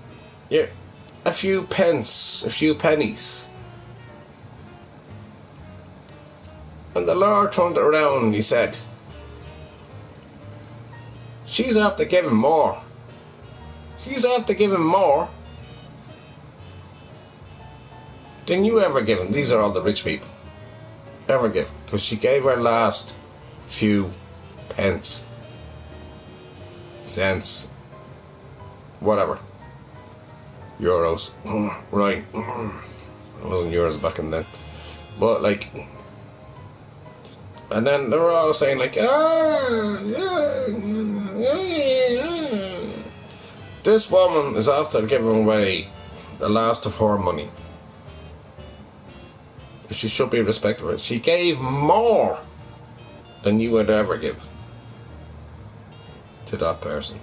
a few pennies." And the Lord turned it around and he said, "She's after giving more. She's after giving more than you ever given." These are all the rich people. Ever give, because she gave her last few pence, cents, whatever, euros, right? It wasn't euros back in then, but like, and then they were all saying like, this woman is after giving away the last of her money. She should be respected for it. She gave more than you would ever give to that person.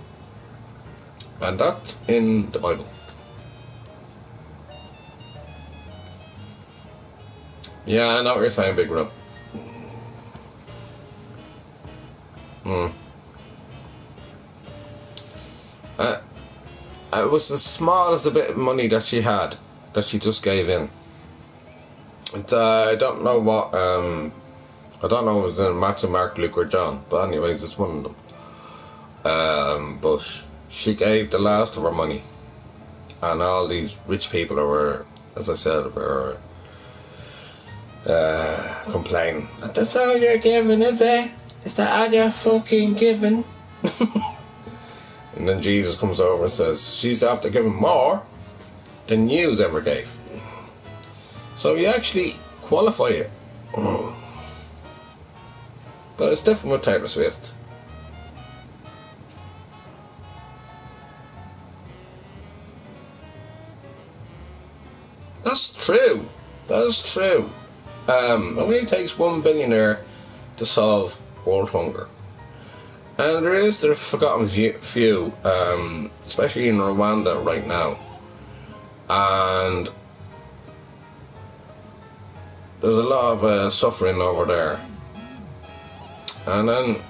And that's in the Bible. Yeah, I know what you're saying, Big Rub. It was as small as a bit of money that she had, that she just gave in. And, I don't know what, I don't know if it was in Matthew, Mark, Luke or John, but anyways, it's one of them. But she gave the last of her money, and all these rich people were, as I said, were complaining. "That's all you're giving, is it? Is that all you're fucking giving?" And then Jesus comes over and says, "She's after giving more than yous ever gave." So you actually qualify it. But it's different with Taylor Swift. That's true. That is true. It only takes 1 billionaire to solve world hunger. And there is the forgotten few, especially in Rwanda right now. And there's a lot of suffering over there. And then,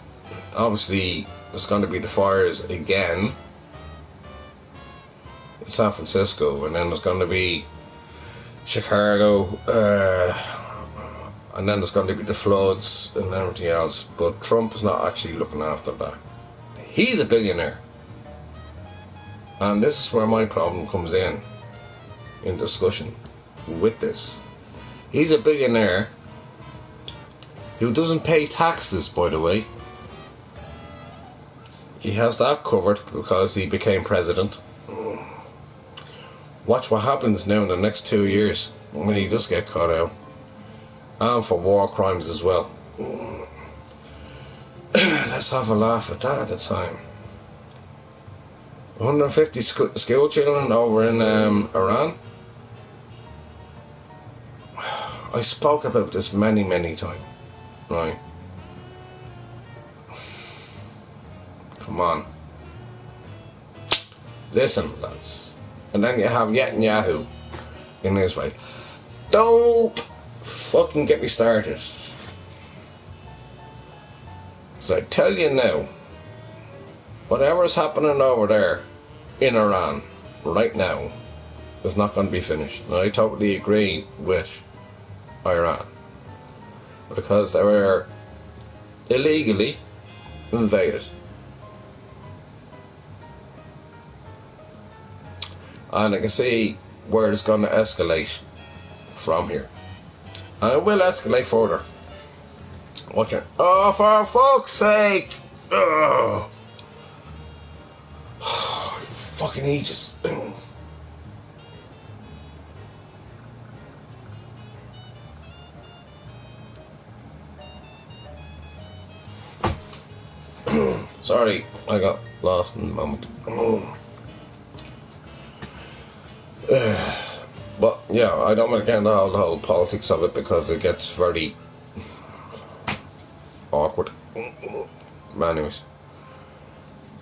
obviously, there's going to be the fires again in San Francisco. And then there's going to be Chicago. And then there's going to be the floods and everything else. But Trump is not actually looking after that. He's a billionaire. And this is where my problem comes in discussion with this. He's a billionaire who doesn't pay taxes, by the way. He has that covered because he became president. Watch what happens now in the next 2 years when he does get caught out. And for war crimes as well. Let's have a laugh at that at the time. 150 school children over in Iran. I spoke about this many times, right? Come on. Listen, lads. And then you have Netanyahu in Israel. Don't fucking get me started. It's Because I tell you now, whatever's happening over there in Iran right now is not going to be finished. And I totally agree with Iran. Because they were illegally invaded. And I can see where it's going to escalate from here. And it will escalate further. Watch it. Oh, for fuck's sake! Oh. Fucking Aegis. Sorry, I got lost in the moment. But yeah, I don't want to get into the whole politics of it because it gets very awkward. Anyways,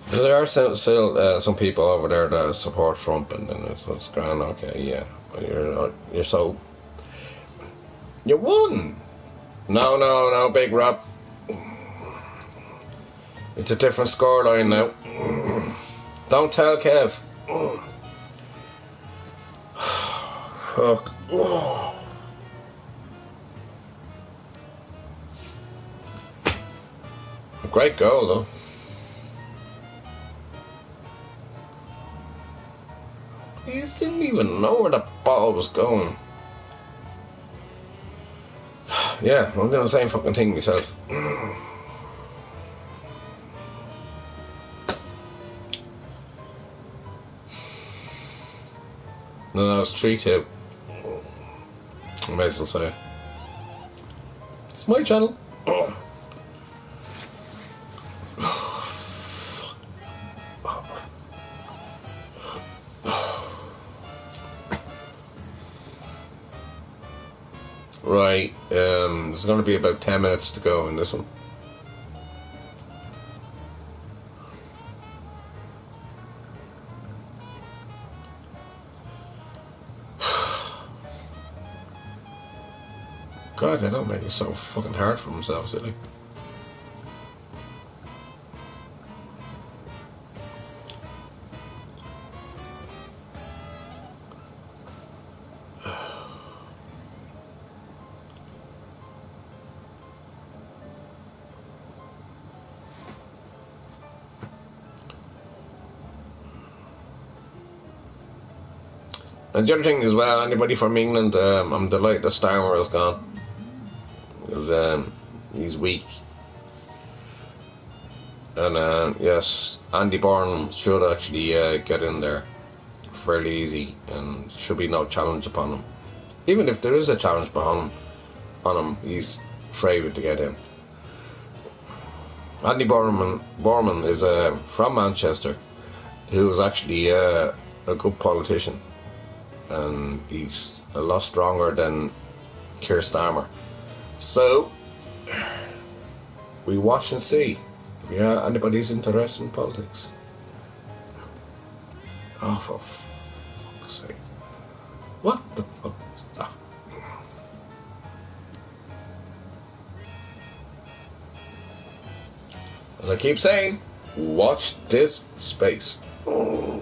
there are still some people over there that support Trump, and it's grand. Okay, yeah, but you're so you won. No, Big Rob. It's a different scoreline now. Don't tell Kev. Fuck. Great goal though. He didn't even know where the ball was going. Yeah, I'm doing the same fucking thing myself. No, it's 3-2. I may as well say. It's my channel. Right, there's going to be about 10 minutes to go in this one. God, they don't make it so fucking hard for themselves, do they? And the other thing as well, anybody from England, I'm delighted that Starmer has gone. Because he's weak. And yes, Andy Burnham should actually get in there fairly easy, and should be no challenge upon him. Even if there is a challenge on him, he's favoured to get in. Andy Borman is from Manchester, who is actually a good politician, and he's a lot stronger than Keir Starmer. So we watch and see. Yeah, anybody's interested in politics. Oh, for fuck's sake! What the fuck is that? As I keep saying, watch this space. Oh.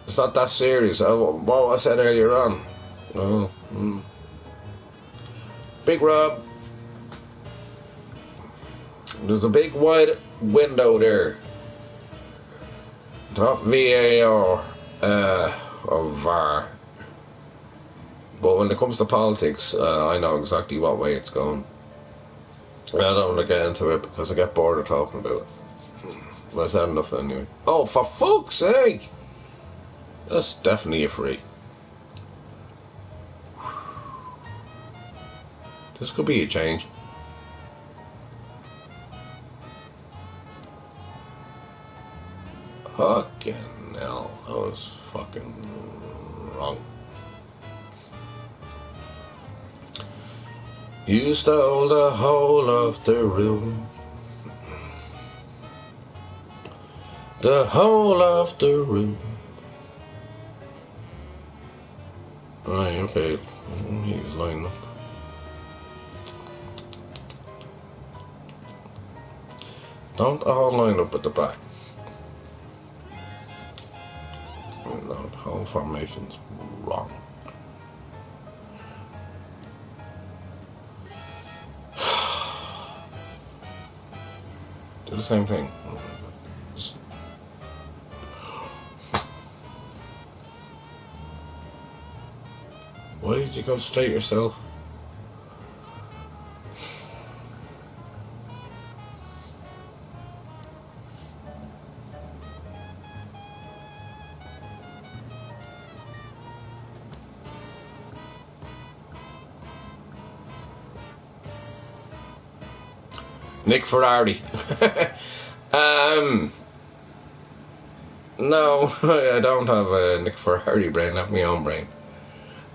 It's not that serious. What I said earlier on. Oh, Big Rob. There's a big wide window there. Not VAR or VAR. But when it comes to politics, I know exactly what way it's going. I don't want to get into it because I get bored of talking about it. Well, I said enough anyway. Oh, for fuck's sake! That's definitely a free. This could be a change. Fucking hell, that was fucking wrong. You stole the whole of the room. The whole of the room. Right, okay. He's lining up. Don't all line up at the back. No, the whole formation's wrong. Do the same thing. Why did you go straight yourself? Nick Ferrari. No, I don't have a Nick Ferrari brain. I have my own brain.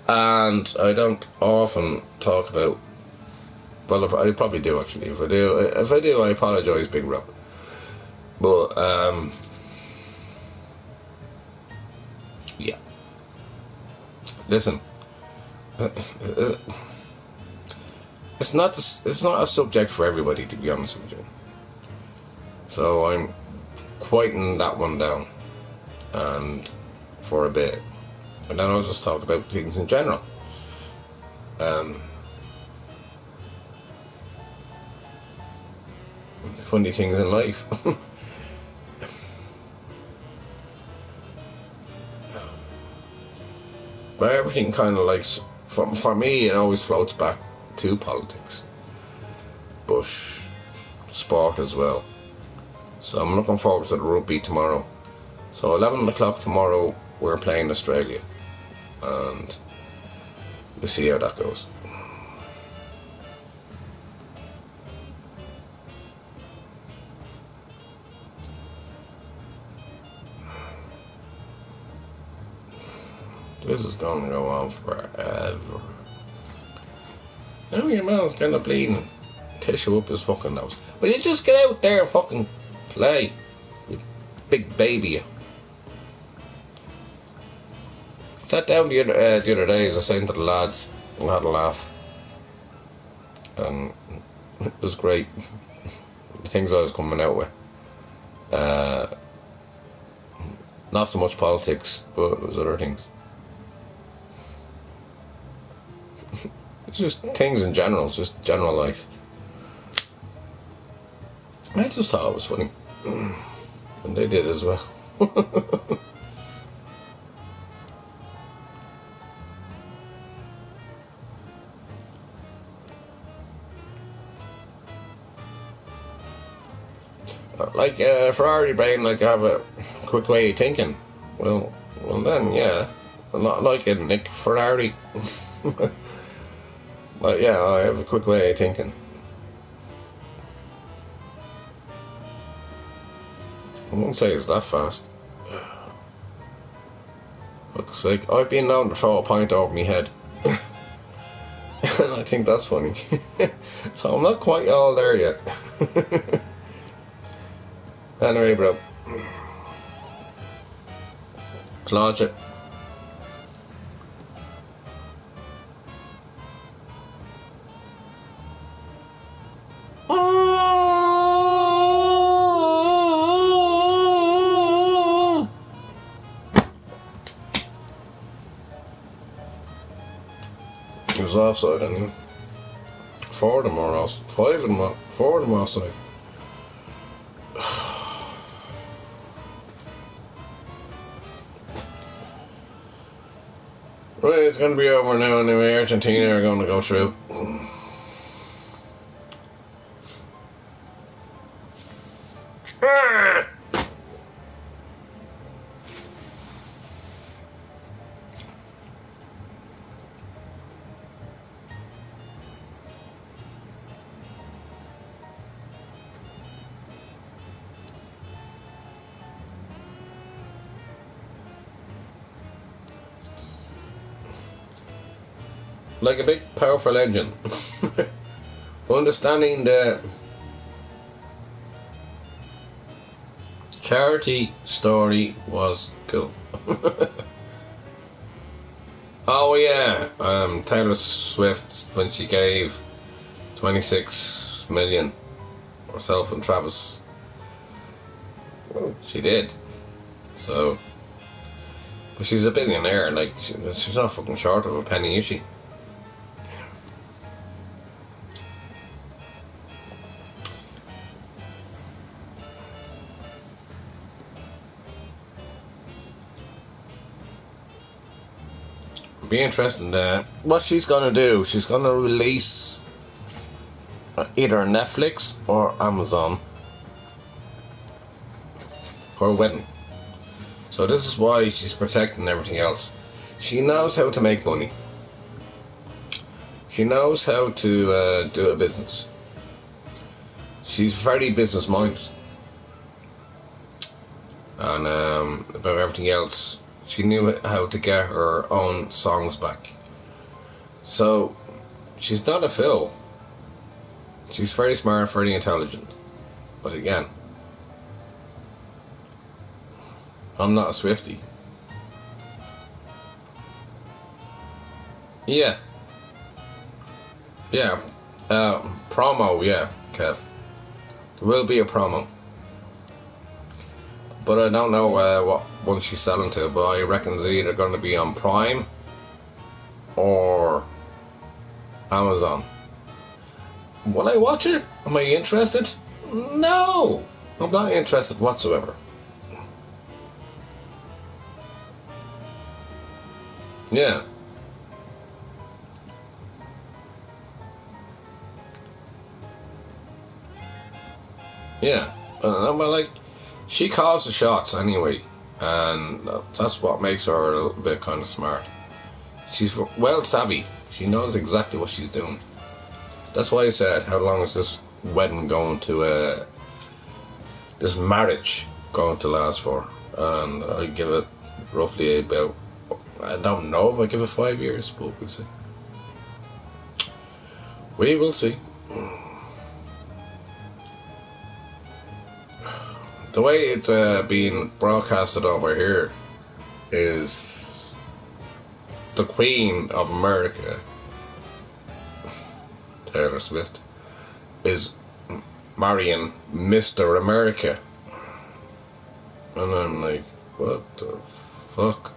And I don't often talk about. Well, I probably do actually. If I do, I apologise, Big Rob. But yeah. Listen, it's not a subject for everybody, to be honest with you. So I'm quieting that one down, and for a bit. And then I'll just talk about things in general. Funny things in life. But everything kind of like, for me, it always floats back to politics. But sport as well. So I'm looking forward to the rugby tomorrow. So 11 o'clock tomorrow, we're playing Australia. And we'll see how that goes. This is going to go on forever. Now your man's kind of bleeding tissue up his fucking nose. Will you just get out there and fucking play, you big baby? Sat down the other day, as I was saying to the lads, and had a laugh, and it was great. The things I was coming out with, not so much politics, but it was other things. It's just things in general, it's just general life. I just thought it was funny, and they did as well. Like Ferrari brain, like I have a quick way of thinking. Well then, yeah, I'm not like a Nick Ferrari. But yeah, I have a quick way of thinking. I won't say it's that fast. Looks like I've been known to throw a pint over my head. And I think that's funny. So I'm not quite all there yet. Anyway, bro. Let's launch it. He was offside anyway. 4 of them were offside. 5 of them were. 4 of them were offside. Right, it's going to be over now anyway. Argentina are going to go through. Like a big powerful engine. Understanding the Charity story was cool. Oh yeah, Taylor Swift, when she gave 26 million herself and Travis. Well, she did. So, but she's a billionaire. Like she's not fucking short of a penny, is she? Be interesting. What she's gonna do? She's gonna release either Netflix or Amazon her wedding. So this is why she's protecting everything else. She knows how to make money. She knows how to do a business. She's very business minded, and about everything else, she knew how to get her own songs back. So she's not a fool. She's very smart, very intelligent. But again, I'm not a Swiftie. Yeah. Yeah. Promo, yeah, Kev. There will be a promo. But I don't know what one she's selling to, but I reckon it's either going to be on Prime or Amazon. Will I watch it? Am I interested? No! I'm not interested whatsoever. Yeah. Yeah. Well, like, she calls the shots anyway, and that's what makes her a little bit kind of smart. She's well savvy. She knows exactly what she's doing. That's why I said, how long is this wedding going to, this marriage going to last for? And I give it roughly about, I don't know if I give it 5 years, but we'll see. We will see. The way it's being broadcasted over here is the Queen of America, Taylor Swift, is marrying Mr. America. And I'm like, what the fuck?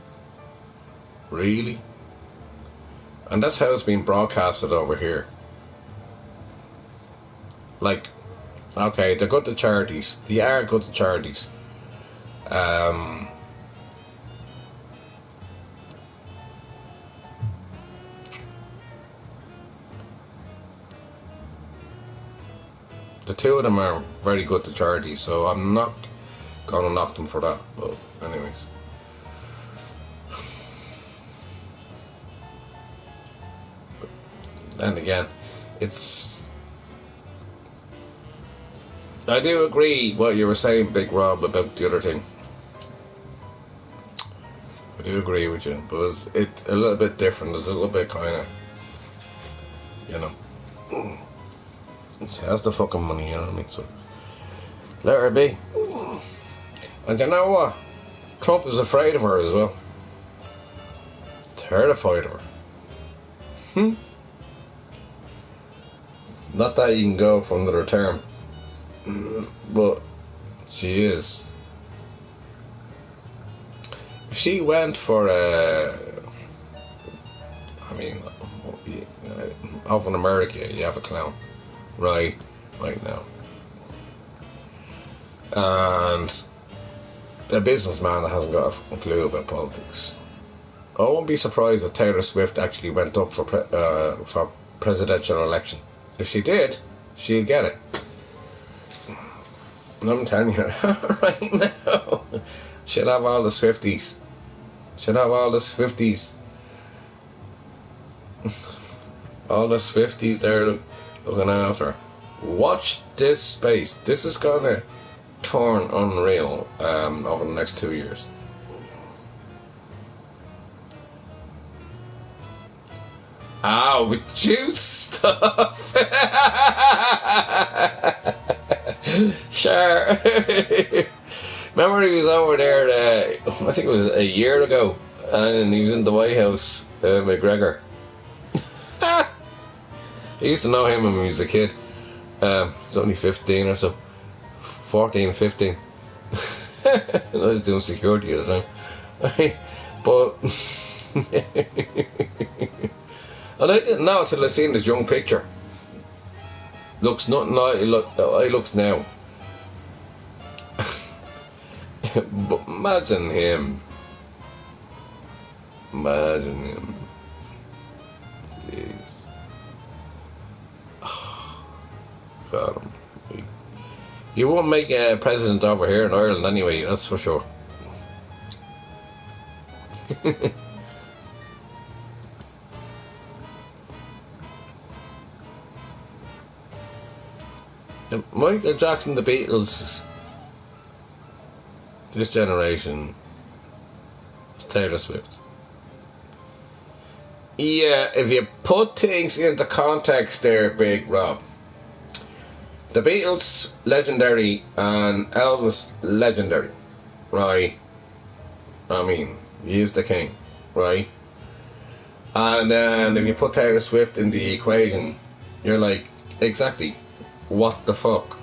Really? And that's how it's been broadcasted over here. Like, okay, they're good to charities. They are good to charities. The two of them are very good to charities, so I'm not gonna knock them for that. But anyways. And again, I do agree what you were saying, Big Rob, about the other thing. I do agree with you, but it's a little bit different. It's a little bit kind of, you know, she has the fucking money, you know what I mean? So let her be. And you know what? Trump is afraid of her as well. Terrified of her. Not that you can go for another term. But she is. If she went for I mean, up in America, you have a clown, right now, and a businessman that hasn't got a clue about politics. I won't be surprised if Taylor Swift actually went up for presidential election. If she did, she'll get it. And I'm telling you right now, she'll have all the Swifties. She'll have all the Swifties. All the Swifties there looking after her. Watch this space. This is gonna turn unreal over the next 2 years. Oh, would you stop? Sure. Remember he was over there, I think it was a year ago, and he was in the White House, McGregor. I used to know him when he was a kid. He was only 15 or so. 14, 15. I was doing security at the time. But and I didn't know until I seen this young picture. Looks nothing like he looks now. But imagine him. Imagine him. Jeez. God, you won't make a president over here in Ireland anyway, that's for sure. Michael Jackson, the Beatles, this generation, is Taylor Swift. Yeah, if you put things into context there, Big Rob. The Beatles, legendary, and Elvis, legendary, right? I mean, he's the king, right? And then if you put Taylor Swift in the equation, you're like, exactly, what the fuck?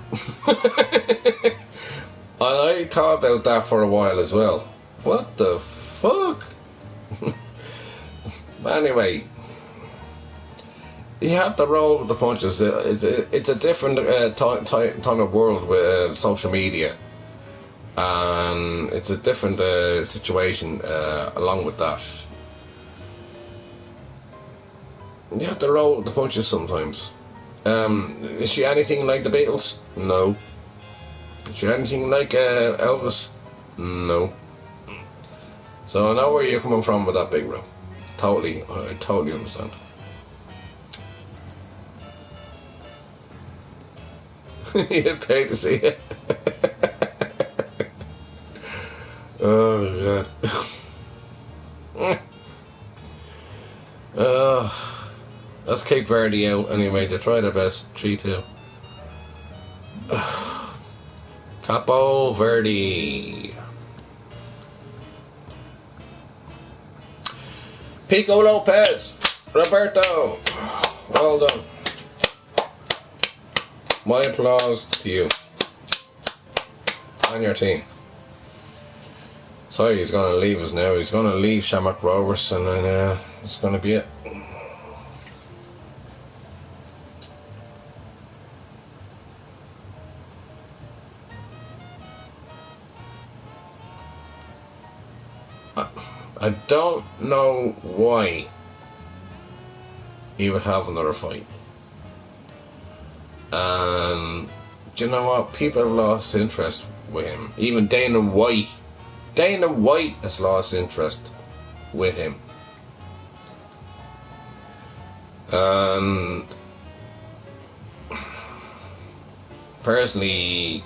I thought about that for a while as well. What the fuck? Anyway, you have to roll with the punches. It's a different time of world with social media, and it's a different situation along with that. You have to roll with the punches sometimes. Is she anything like the Beatles? No. Is she anything like Elvis? No. So I know where you're coming from with that, Big Rob. I totally understand. You'd pay to see it. Oh god. Let's keep Verde out anyway. They try their best. 3-2. Capo Verde. Pico Lopez. Roberto. Well done. My applause to you and your team. Sorry, he's going to leave us now. He's going to leave Shamrock Rovers, and then it's going to be it. I don't know why he would have another fight. And do you know what? People have lost interest with him. Even Dana White has lost interest with him. And personally,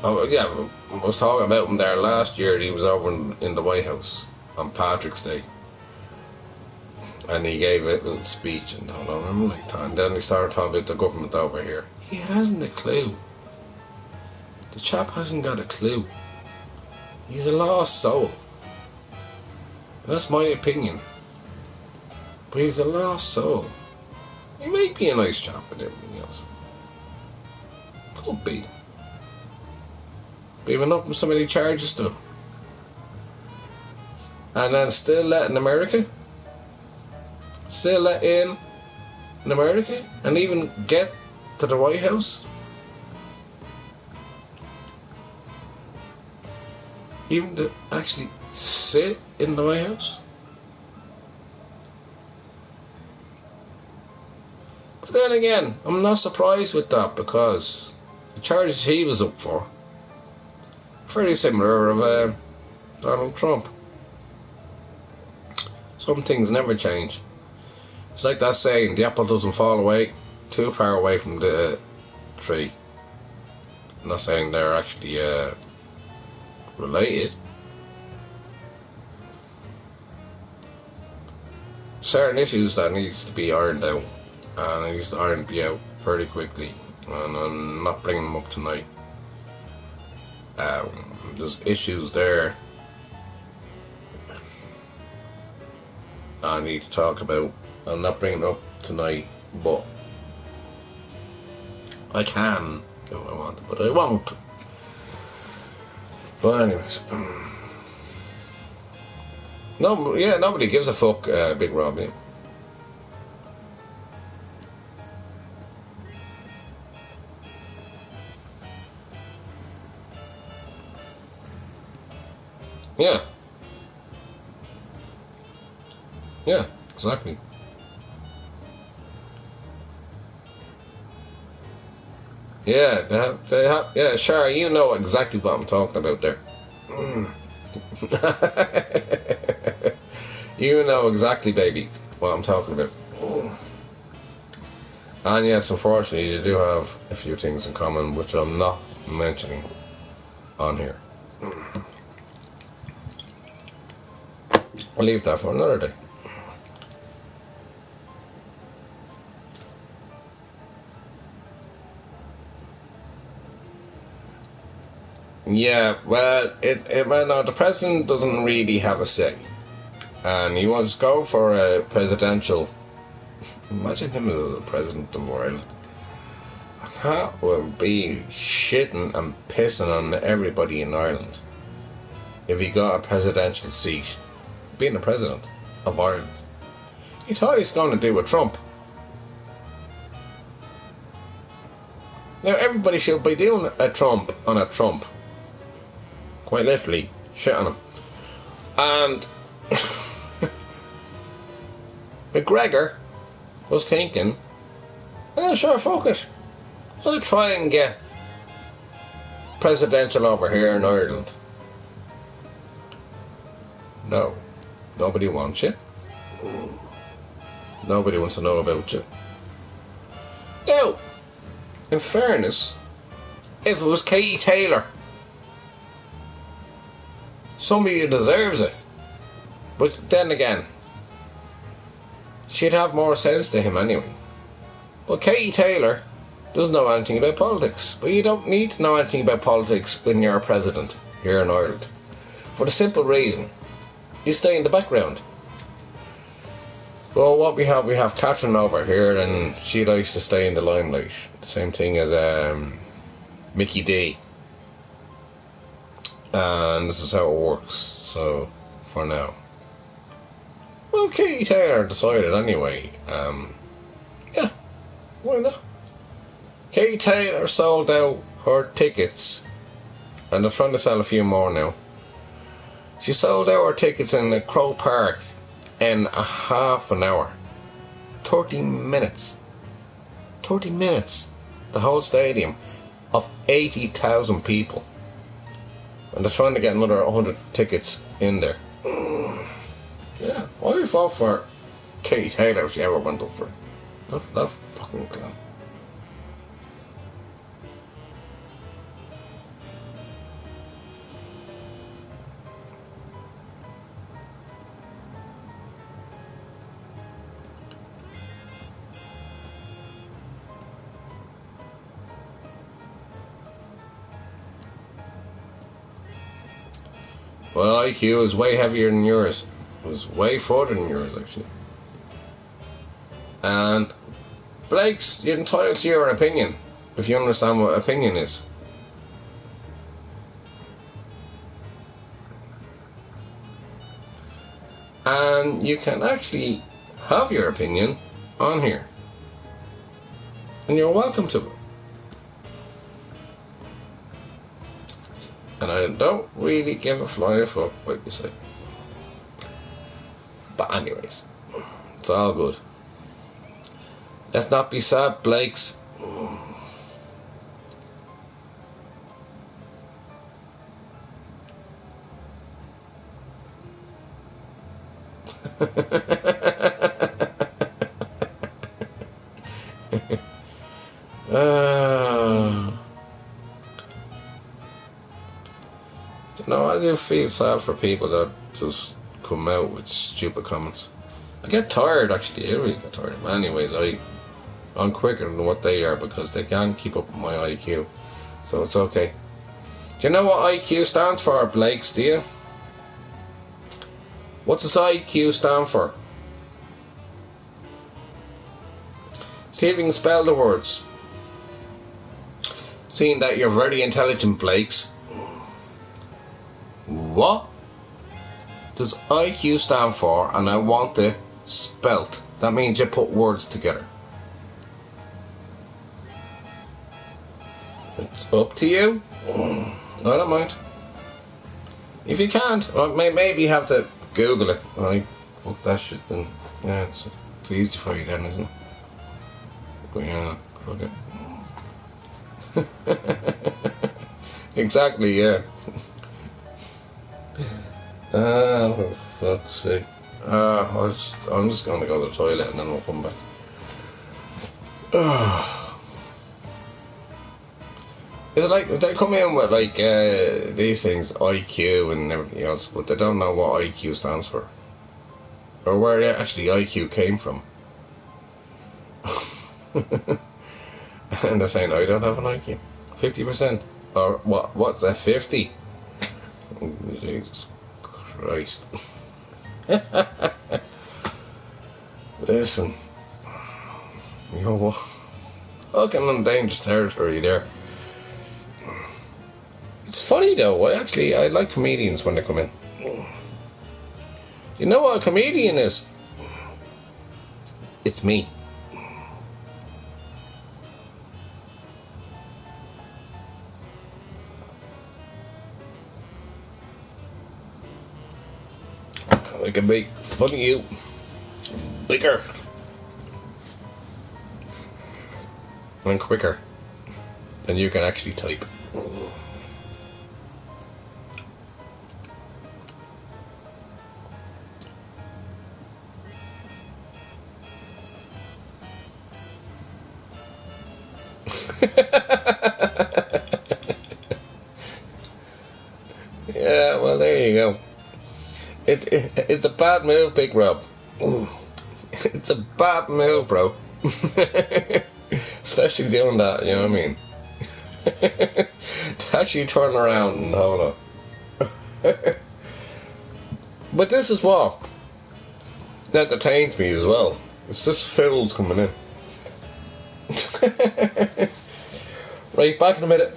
I was talking about him there last year. He was over in the White House on Patrick's Day, and he gave a little speech and all that. I'm like, and then he started talking about the government over here. He hasn't a clue. The chap hasn't got a clue. He's a lost soul. That's my opinion. But he's a lost soul. He might be a nice chap and everything else. Could be. But he went up with so many charges though. And then still let in America? Still let in America? And even get to the White House? Even to actually sit in the White House? But then again, I'm not surprised with that, because the charges he was up for very similar of Donald Trump. Some things never change. It's like that saying, the apple doesn't fall away too far away from the tree. I'm not saying they're actually related. Certain issues that needs to be ironed out, and it needs to be out very quickly, and I'm not bringing them up tonight. There's issues there I need to talk about. I'm not bringing it up tonight, but I can if I want to, but I won't. But anyways, no, yeah, nobody gives a fuck, Big Robbie. Yeah. Yeah, exactly. Yeah, yeah, sure, you know exactly what I'm talking about there. You know exactly, baby, what I'm talking about. And yes, unfortunately, you do have a few things in common, which I'm not mentioning on here. I'll leave that for another day. Yeah, well, well, no, the president doesn't really have a say, and he wants to go for a presidential. Imagine him as the president of Ireland. That would be shitting and pissing on everybody in Ireland if he got a presidential seat, being the president of Ireland. He thought he was going to do with Trump. Now everybody should be doing a Trump on a Trump. Quite literally, shit on him. And McGregor was thinking, oh sure, fuck it. I'll try and get presidential over here in Ireland. No. Nobody wants you. Nobody wants to know about you. Now, in fairness, if it was Katie Taylor, somebody who deserves it. But then again, she'd have more sense to him anyway. But Katie Taylor doesn't know anything about politics. But you don't need to know anything about politics when you're a president here in Ireland. For the simple reason, you stay in the background. Well, what we have Catherine over here, and she likes to stay in the limelight. Same thing as Mickey D. And this is how it works. So, for now. Well, Katie Taylor decided anyway. Yeah, why not? Katie Taylor sold out her tickets, and they're trying to sell a few more now. She sold out her tickets in the Crow Park in a half an hour. 30 minutes. 30 minutes. The whole stadium of 80,000 people. And they're trying to get another 100 tickets in there. Yeah, I would vote for Katie Taylor if she ever went up for it. That fucking clown. Well, IQ is way heavier than yours. It was way further than yours, actually. And Blake's, you're entitled to your opinion, if you understand what opinion is. And you can actually have your opinion on here. And you're welcome to it. And I don't really give a flying fuck what you say. But anyways, it's all good. Let's not be sad, Blakes. I do feel sad for people that just come out with stupid comments. I get tired, actually. I really get tired. But anyways, I'm quicker than what they are because they can't keep up with my IQ. So it's okay. Do you know what IQ stands for, Blakes? Do you? What does IQ stand for? See if you can spell the words. Seeing that you're very intelligent, Blakes. What does IQ stand for? And I want it spelt. That means you put words together. It's up to you. I don't mind. If you can't, well, maybe you have to Google it. Right? Fuck that shit then. Yeah, it's easy for you then, isn't it? But yeah, fuck it. Exactly, yeah. For fuck's sake. I'm just going to go to the toilet and then we'll come back. Is it like they come in with like these things, IQ and everything else, but they don't know what IQ stands for, or where actually IQ came from. And they're saying I don't have an IQ, 50%, or what? What's that? 50? Oh, Jesus Christ! Listen, you're walking on dangerous territory there. It's funny though. I like comedians when they come in. You know what a comedian is? It's me. I can make fun of you bigger and quicker than you can actually type. Yeah, well, there you go. It's a bad move, Big Rob. It's a bad move, bro. Especially doing that, you know what I mean? To actually turn around and hold up. But this is what entertains me as well. It's just fools coming in. Right, back in a minute.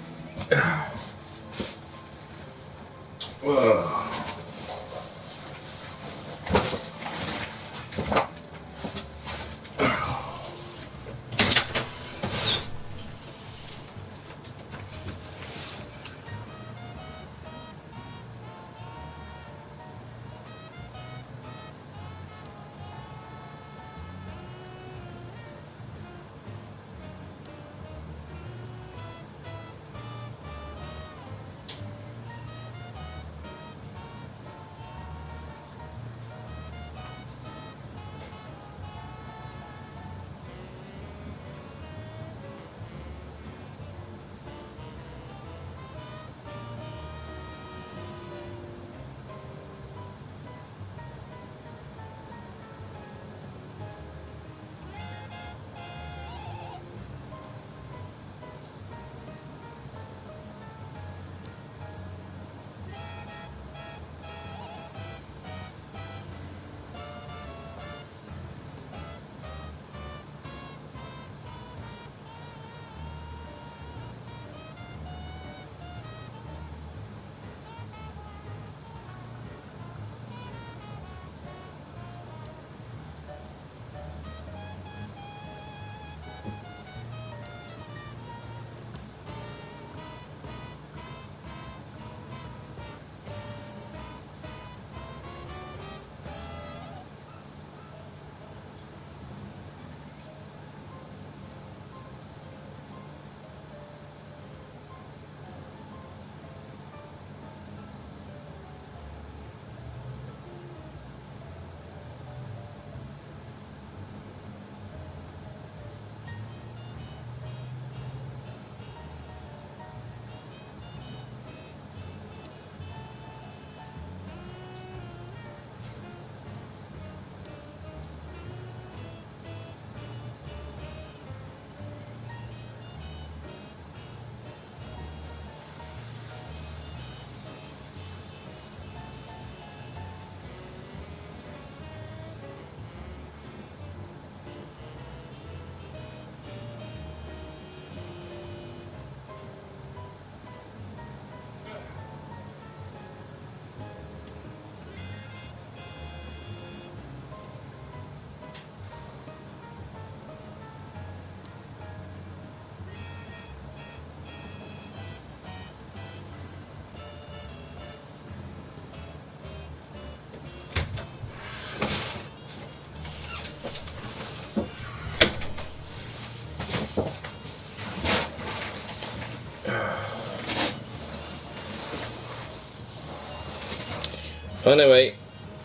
Anyway,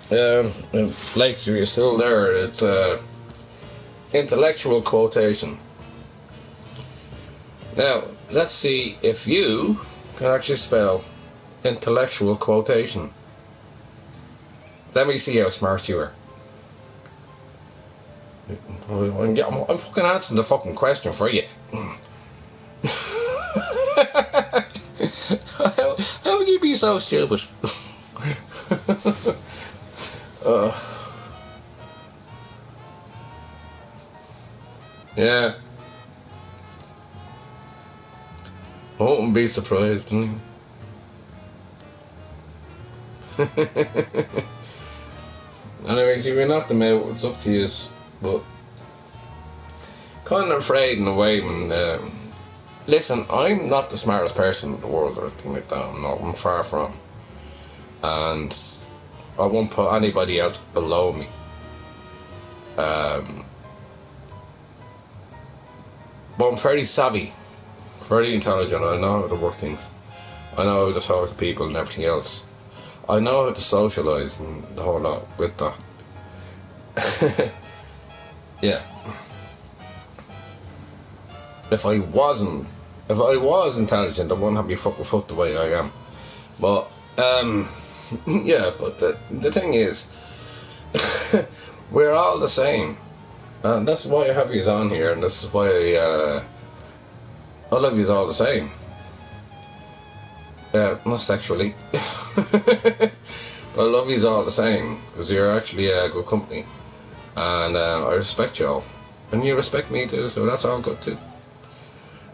Blake, if you're still there, it's intellectual quotation. Now, let's see if you can actually spell intellectual quotation. Let me see how smart you are. I'm fucking answering the fucking question for you. How would you be so stupid? Yeah. I wouldn't be surprised, anyway. Anyways, if you're not the mate, it's up to you. But kind of afraid in a way when. Listen, I'm not the smartest person in the world or anything like that. I'm far from. And I won't put anybody else below me. But I'm very savvy, very intelligent. I know how to work things. I know how to talk to people and everything else. I know how to socialise and the whole lot with that. Yeah. If I was intelligent, I wouldn't have my fucking foot the way I am. But yeah. But the thing is, we're all the same, and that's why I have you on here, and this is why I love you all the same. Not sexually. But I love you all the same because you're actually a good company, and I respect you all, and you respect me too. So that's all good too.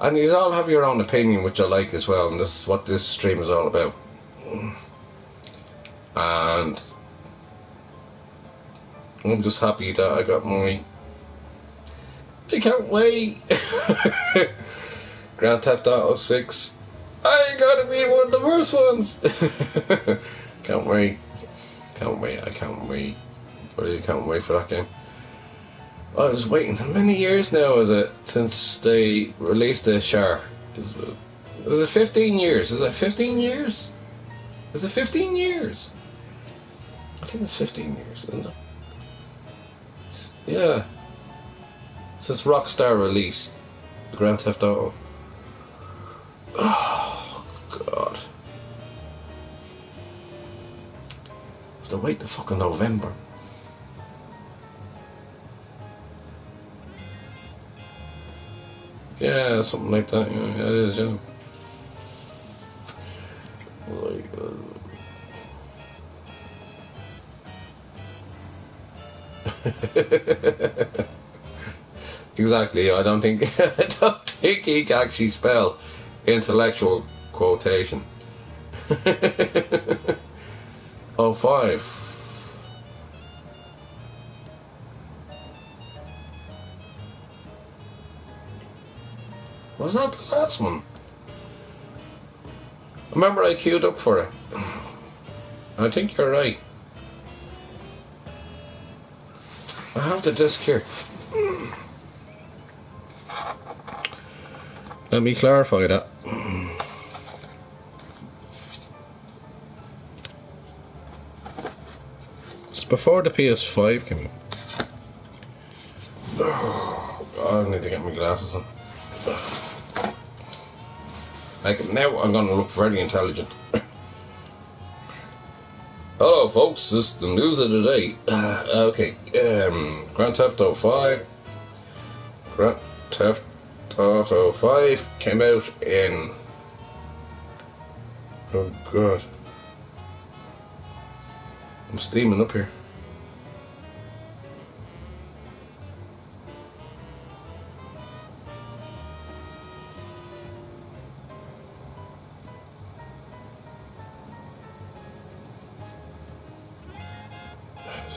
And you all have your own opinion, which I like as well, and this is what this stream is all about. And I'm just happy that I got my... I can't wait! Grand Theft Auto 6. I gotta be one of the first ones! Can't wait. Can't wait, I can't wait. Really can't wait for that game. I was waiting how many years now is it since they released the Char? Is it 15 years? Is it 15 years? Is it 15 years? I think it's 15 years, isn't it? Yeah. Since Rockstar released Grand Theft Auto. Oh, God. I have to wait till fucking November. Yeah, something like that. Yeah, it is, yeah. Like, exactly. I don't think he can actually spell intellectual quotation. 05. Was that the last one? Remember I queued up for it. I think you're right. I have the disc here. Let me clarify that. It's before the PS5 came out. Oh, God, I need to get my glasses on. Like, now I'm gonna look very intelligent. Hello folks, this is the news of the day. Okay, Grand Theft Auto 5. Grand Theft Auto 5 came out in... Oh God. I'm steaming up here.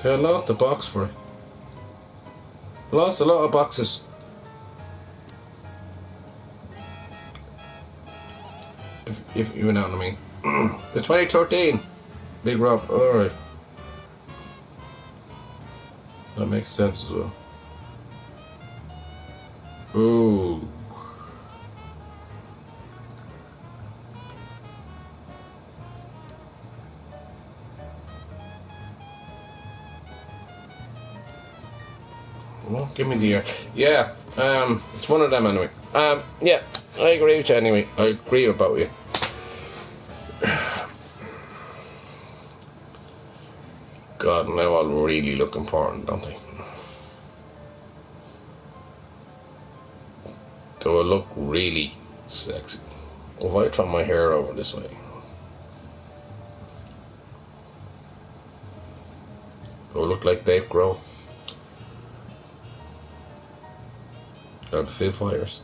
I lost the box for it. Lost a lot of boxes. If you know what I mean. It's 2013. Big Rob. Alright. That makes sense as well. Ooh. Give me the yeah. It's one of them anyway. Yeah, I agree with you anyway. I agree about you. God, now all really look important, don't they? Do I look really sexy? If I turn my hair over this way, do I look like Dave Grohl? Or the Foo Fighters?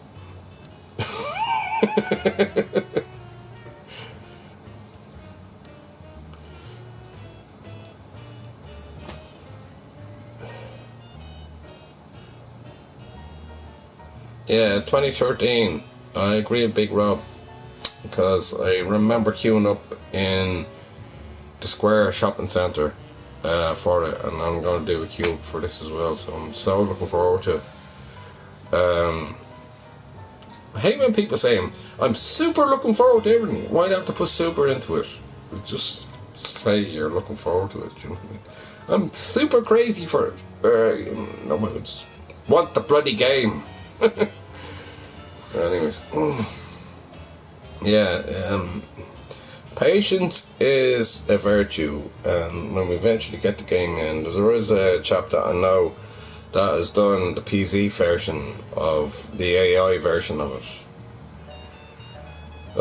Yeah, it's 2013. I agree with Big Rob, because I remember queuing up in the Square shopping centre for it, and I'm going to do a queue for this as well, so I'm so looking forward to it. I hate when people say I'm super looking forward to everything. Why do you have to put super into it? Just say you're looking forward to it. You know what I mean? I'm super crazy for it. No, I just want the bloody game. Anyways, yeah. Patience is a virtue, and when we eventually get the game in, there is a chap that I know that has done the PC version of the AI version of it.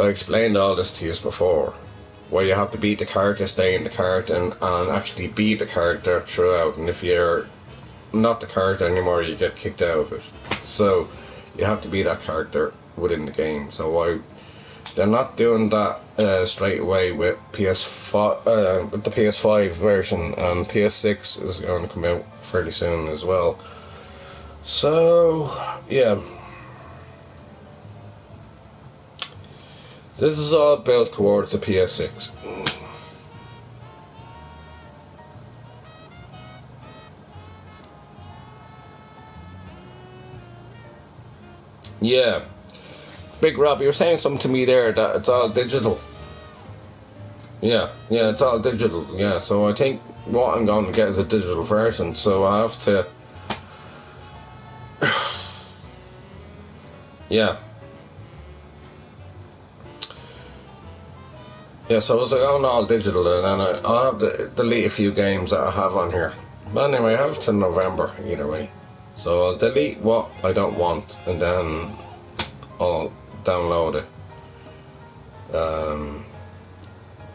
I explained all this to you before, where you have to beat the character, stay in the character, and actually be the character throughout, and if you're not the character anymore, you get kicked out of it. So you have to be that character within the game. So they're not doing that straight away with PS5, with the PS5 version, and PS6 is going to come out fairly soon as well. So yeah, this is all built towards the PS6. Yeah, Big Rob, you were saying something to me there that it's all digital. Yeah, it's all digital. Yeah, so I think what I'm going to get is a digital version. So I have to. Yeah. Yeah, so I was going all digital, and then I'll have to delete a few games that I have on here. But anyway, I have to November either way. So I'll delete what I don't want, and then I'll download it.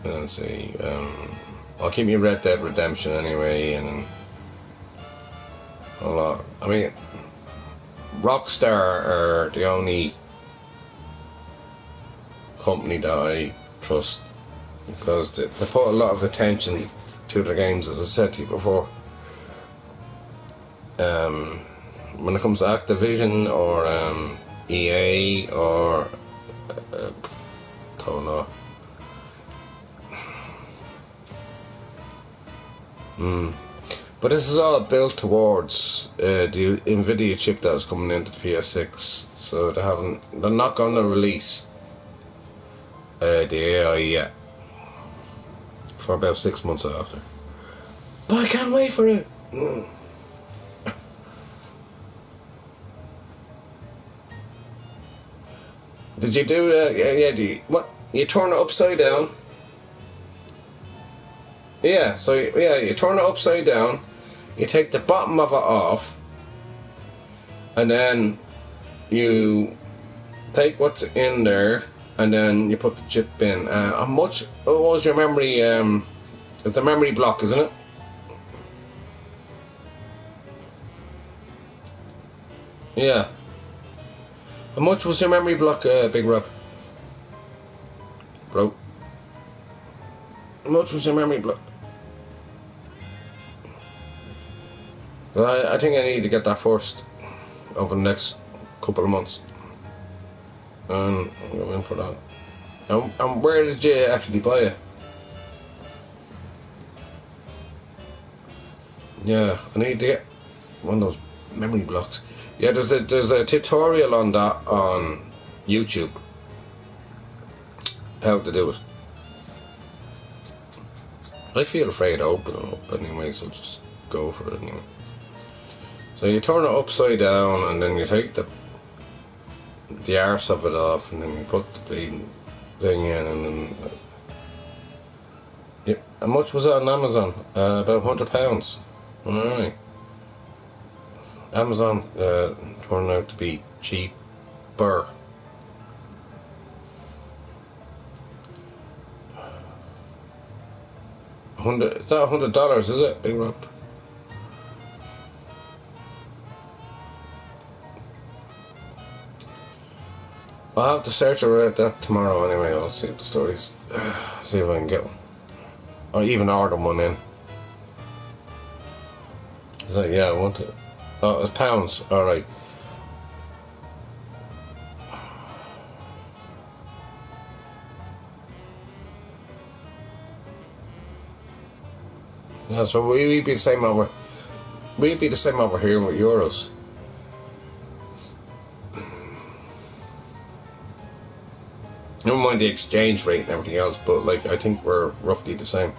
Let's see. I'll keep me Red Dead Redemption anyway, and a lot. I mean, Rockstar are the only company that I trust, because they put a lot of attention to the games, as I said to you before. When it comes to Activision or EA or don't know. But this is all built towards the Nvidia chip that was coming into the PS6, so they're not going to release the AI yet for about 6 months after. But I can't wait for it. Did you do that? Yeah, what? You turn it upside down. Yeah, so yeah, you turn it upside down, you take the bottom of it off, and then you take what's in there, and then you put the chip in. How much was your memory? It's a memory block, isn't it? Yeah. How much was your memory block, Big Rob? Bro. How much was your memory block? Well, I think I need to get that first over the next couple of months. And I'm going for that. And where did you actually buy it? Yeah, I need to get one of those memory blocks. Yeah, there's a tutorial on that on YouTube. How to do it. I feel afraid to open it up anyway, so just go for it anyway. So you turn it upside down, and then you take the arse of it off, and then you put the bleeding thing in, and then. Yeah, how much was it on Amazon? About £100. Alright. Amazon turned out to be cheaper. It's not $100, is it, Big Rob? I'll have to search around that tomorrow anyway. I'll see what the stories. See if I can get one. Or even order one in. Is that, yeah, I want it. Oh, it's pounds. Alright. Yeah, so we'd be the same over. We'd be the same over here with euros. Never mind the exchange rate and everything else, but like I think we're roughly the same.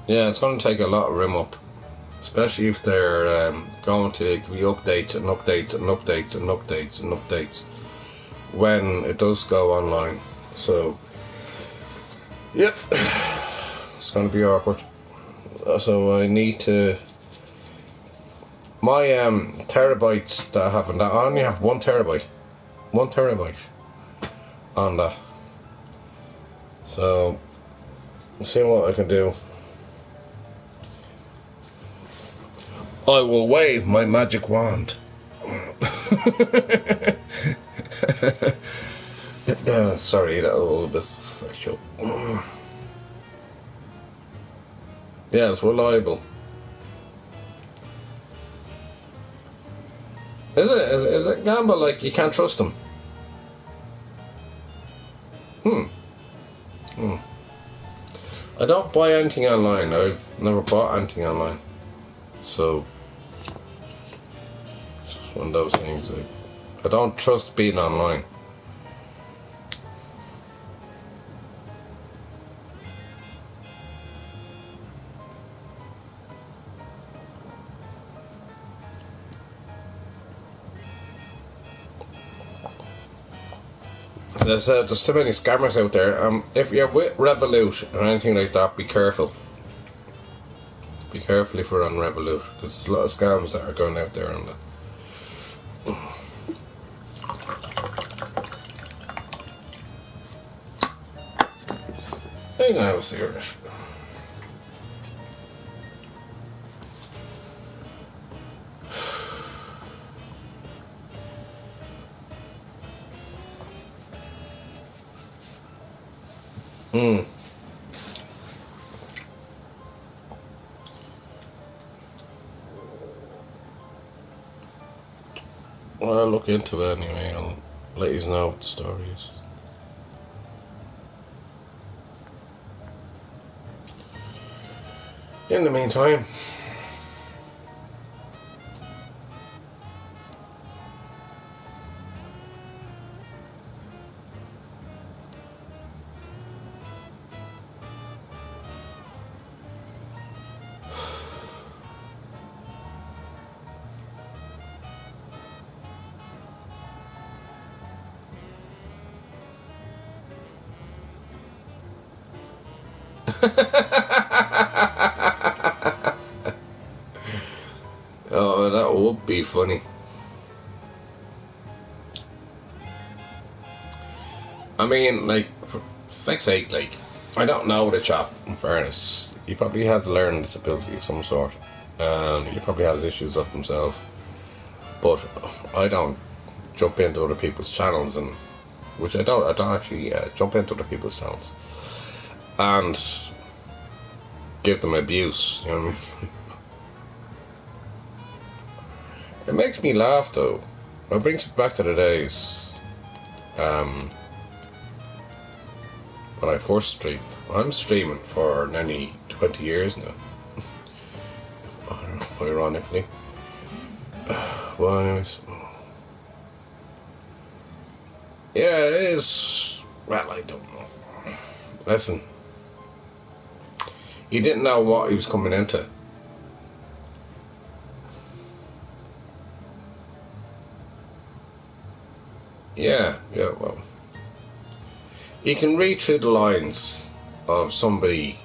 Yeah, it's going to take a lot of rim up, especially if they're going to give you updates and updates and updates and updates and updates when it does go online. So, yep, it's going to be awkward. So I need to. My terabytes that I have, and I only have 1 terabyte, 1 terabyte on that. So, see what I can do. I will wave my magic wand. Yeah, sorry, that was a little bit sexual. Yeah, it's reliable. Is it gamble like you can't trust them? I don't buy anything online. I've never bought anything online. So it's just one of those things. I don't trust being online. There's too many scammers out there. If you're with Revolut or anything like that, be careful. Be careful if you're on Revolut, because there's a lot of scams that are going out there on that. I'm gonna have a cigarette. Well, I'll look into it anyway. I'll let you know what the story is. In the meantime, oh, that would be funny. I mean, like, for fuck's sake, like, I don't know the chap, in fairness. He probably has a learning disability of some sort. He probably has issues of himself. But I don't jump into other people's channels, and which I don't actually jump into other people's channels and give them abuse, you know what I mean? It makes me laugh though. It brings me back to the days when I first streamed. I'm streaming for nearly 20 years now. Ironically. Well, anyways. Yeah, it is. Well, I don't know. Listen. He didn't know what he was coming into. Yeah, well. You can read through the lines of somebody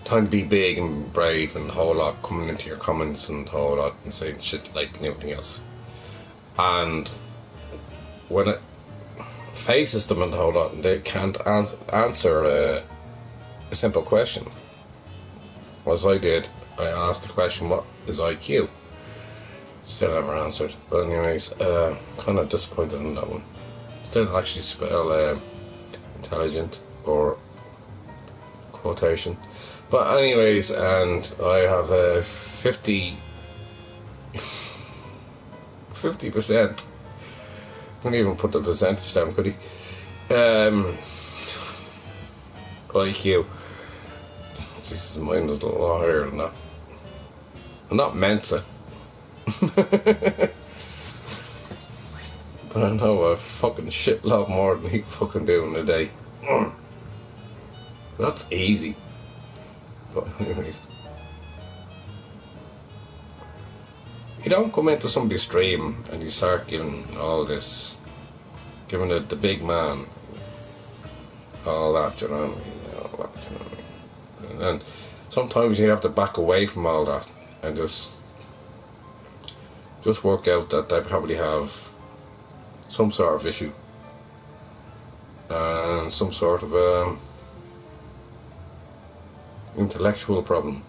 trying to be big and brave and a whole lot coming into your comments and a whole lot and saying shit like everything else. And when it faces them and a whole lot and they can't answer a simple question. As I did, I asked the question, what is IQ? Still never answered. But anyways, kind of disappointed in that one. Still actually spell intelligent or quotation. But anyways, and I have a 50%. Couldn't even put the percentage down, could he? IQ. Jesus, mine is a lot higher than that. I'm not Mensa. But I know a fucking shitload more than he fucking do in a day. That's easy. But anyways. You don't come into somebody's stream and you start giving all this, giving it the big man, all that, you know what I mean? All that, you know what I mean? And sometimes you have to back away from all that and just work out that they probably have some sort of issue and some sort of intellectual problem.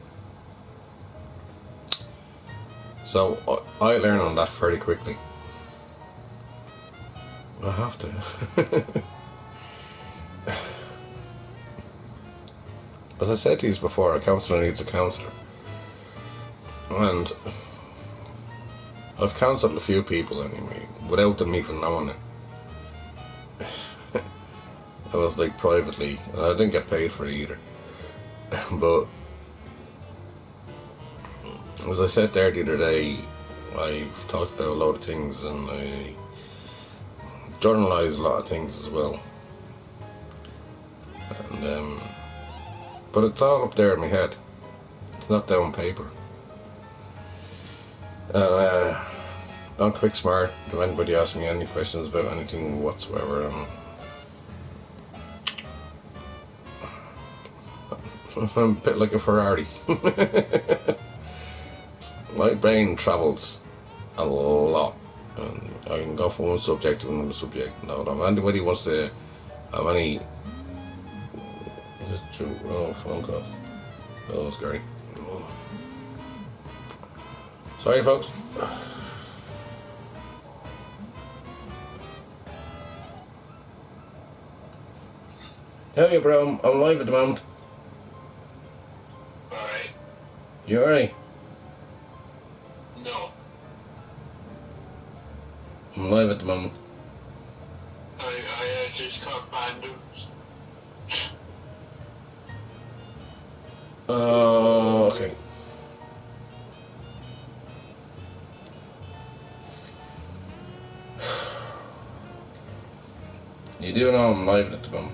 So I learn on that very quickly. I have to. As I said to you before, a counsellor needs a counsellor. And I've counselled a few people anyway, without them even knowing it. I was like privately, and I didn't get paid for it either. But as I said there the other day, I've talked about a lot of things and I journalise a lot of things as well. And but it's all up there in my head. It's not down on paper. I'm quick smart. If anybody asks me any questions about anything whatsoever, I'm a bit like a Ferrari. My brain travels a lot, and I can go from one subject to another subject. Now, if anybody wants to have any, is it true? Oh, phone call. Oh, scary. Oh. Sorry, folks. Hey, bro, I'm live at the moment. Alright. You alright? No. I'm live at the moment. I just got bad news. Oh, okay. You do know I'm live at the moment.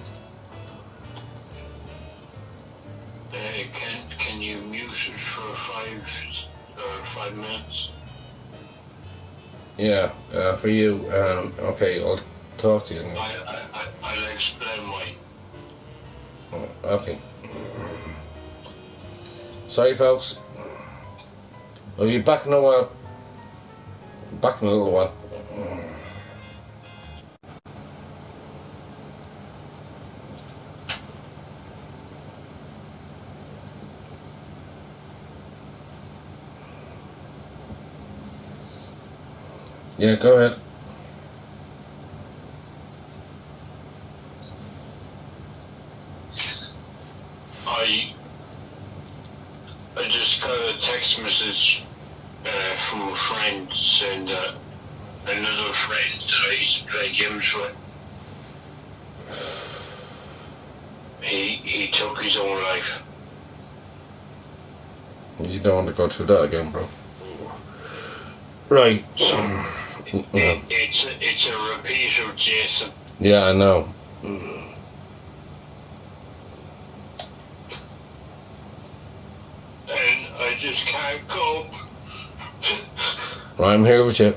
Can you mute it for 5 minutes? Yeah, for you. Okay, I'll talk to you. I'll explain why. Oh, okay. Sorry, folks. I'll be back in a while. Back in a little while. Yeah, go ahead. I just got a text message from a friend saying that another friend that I used to play games with he took his own life. You don't want to go through that again, bro. Right. So Yeah. it's a repeat of Jason. Yeah, I know. And I just can't cope. Right, I'm here with you.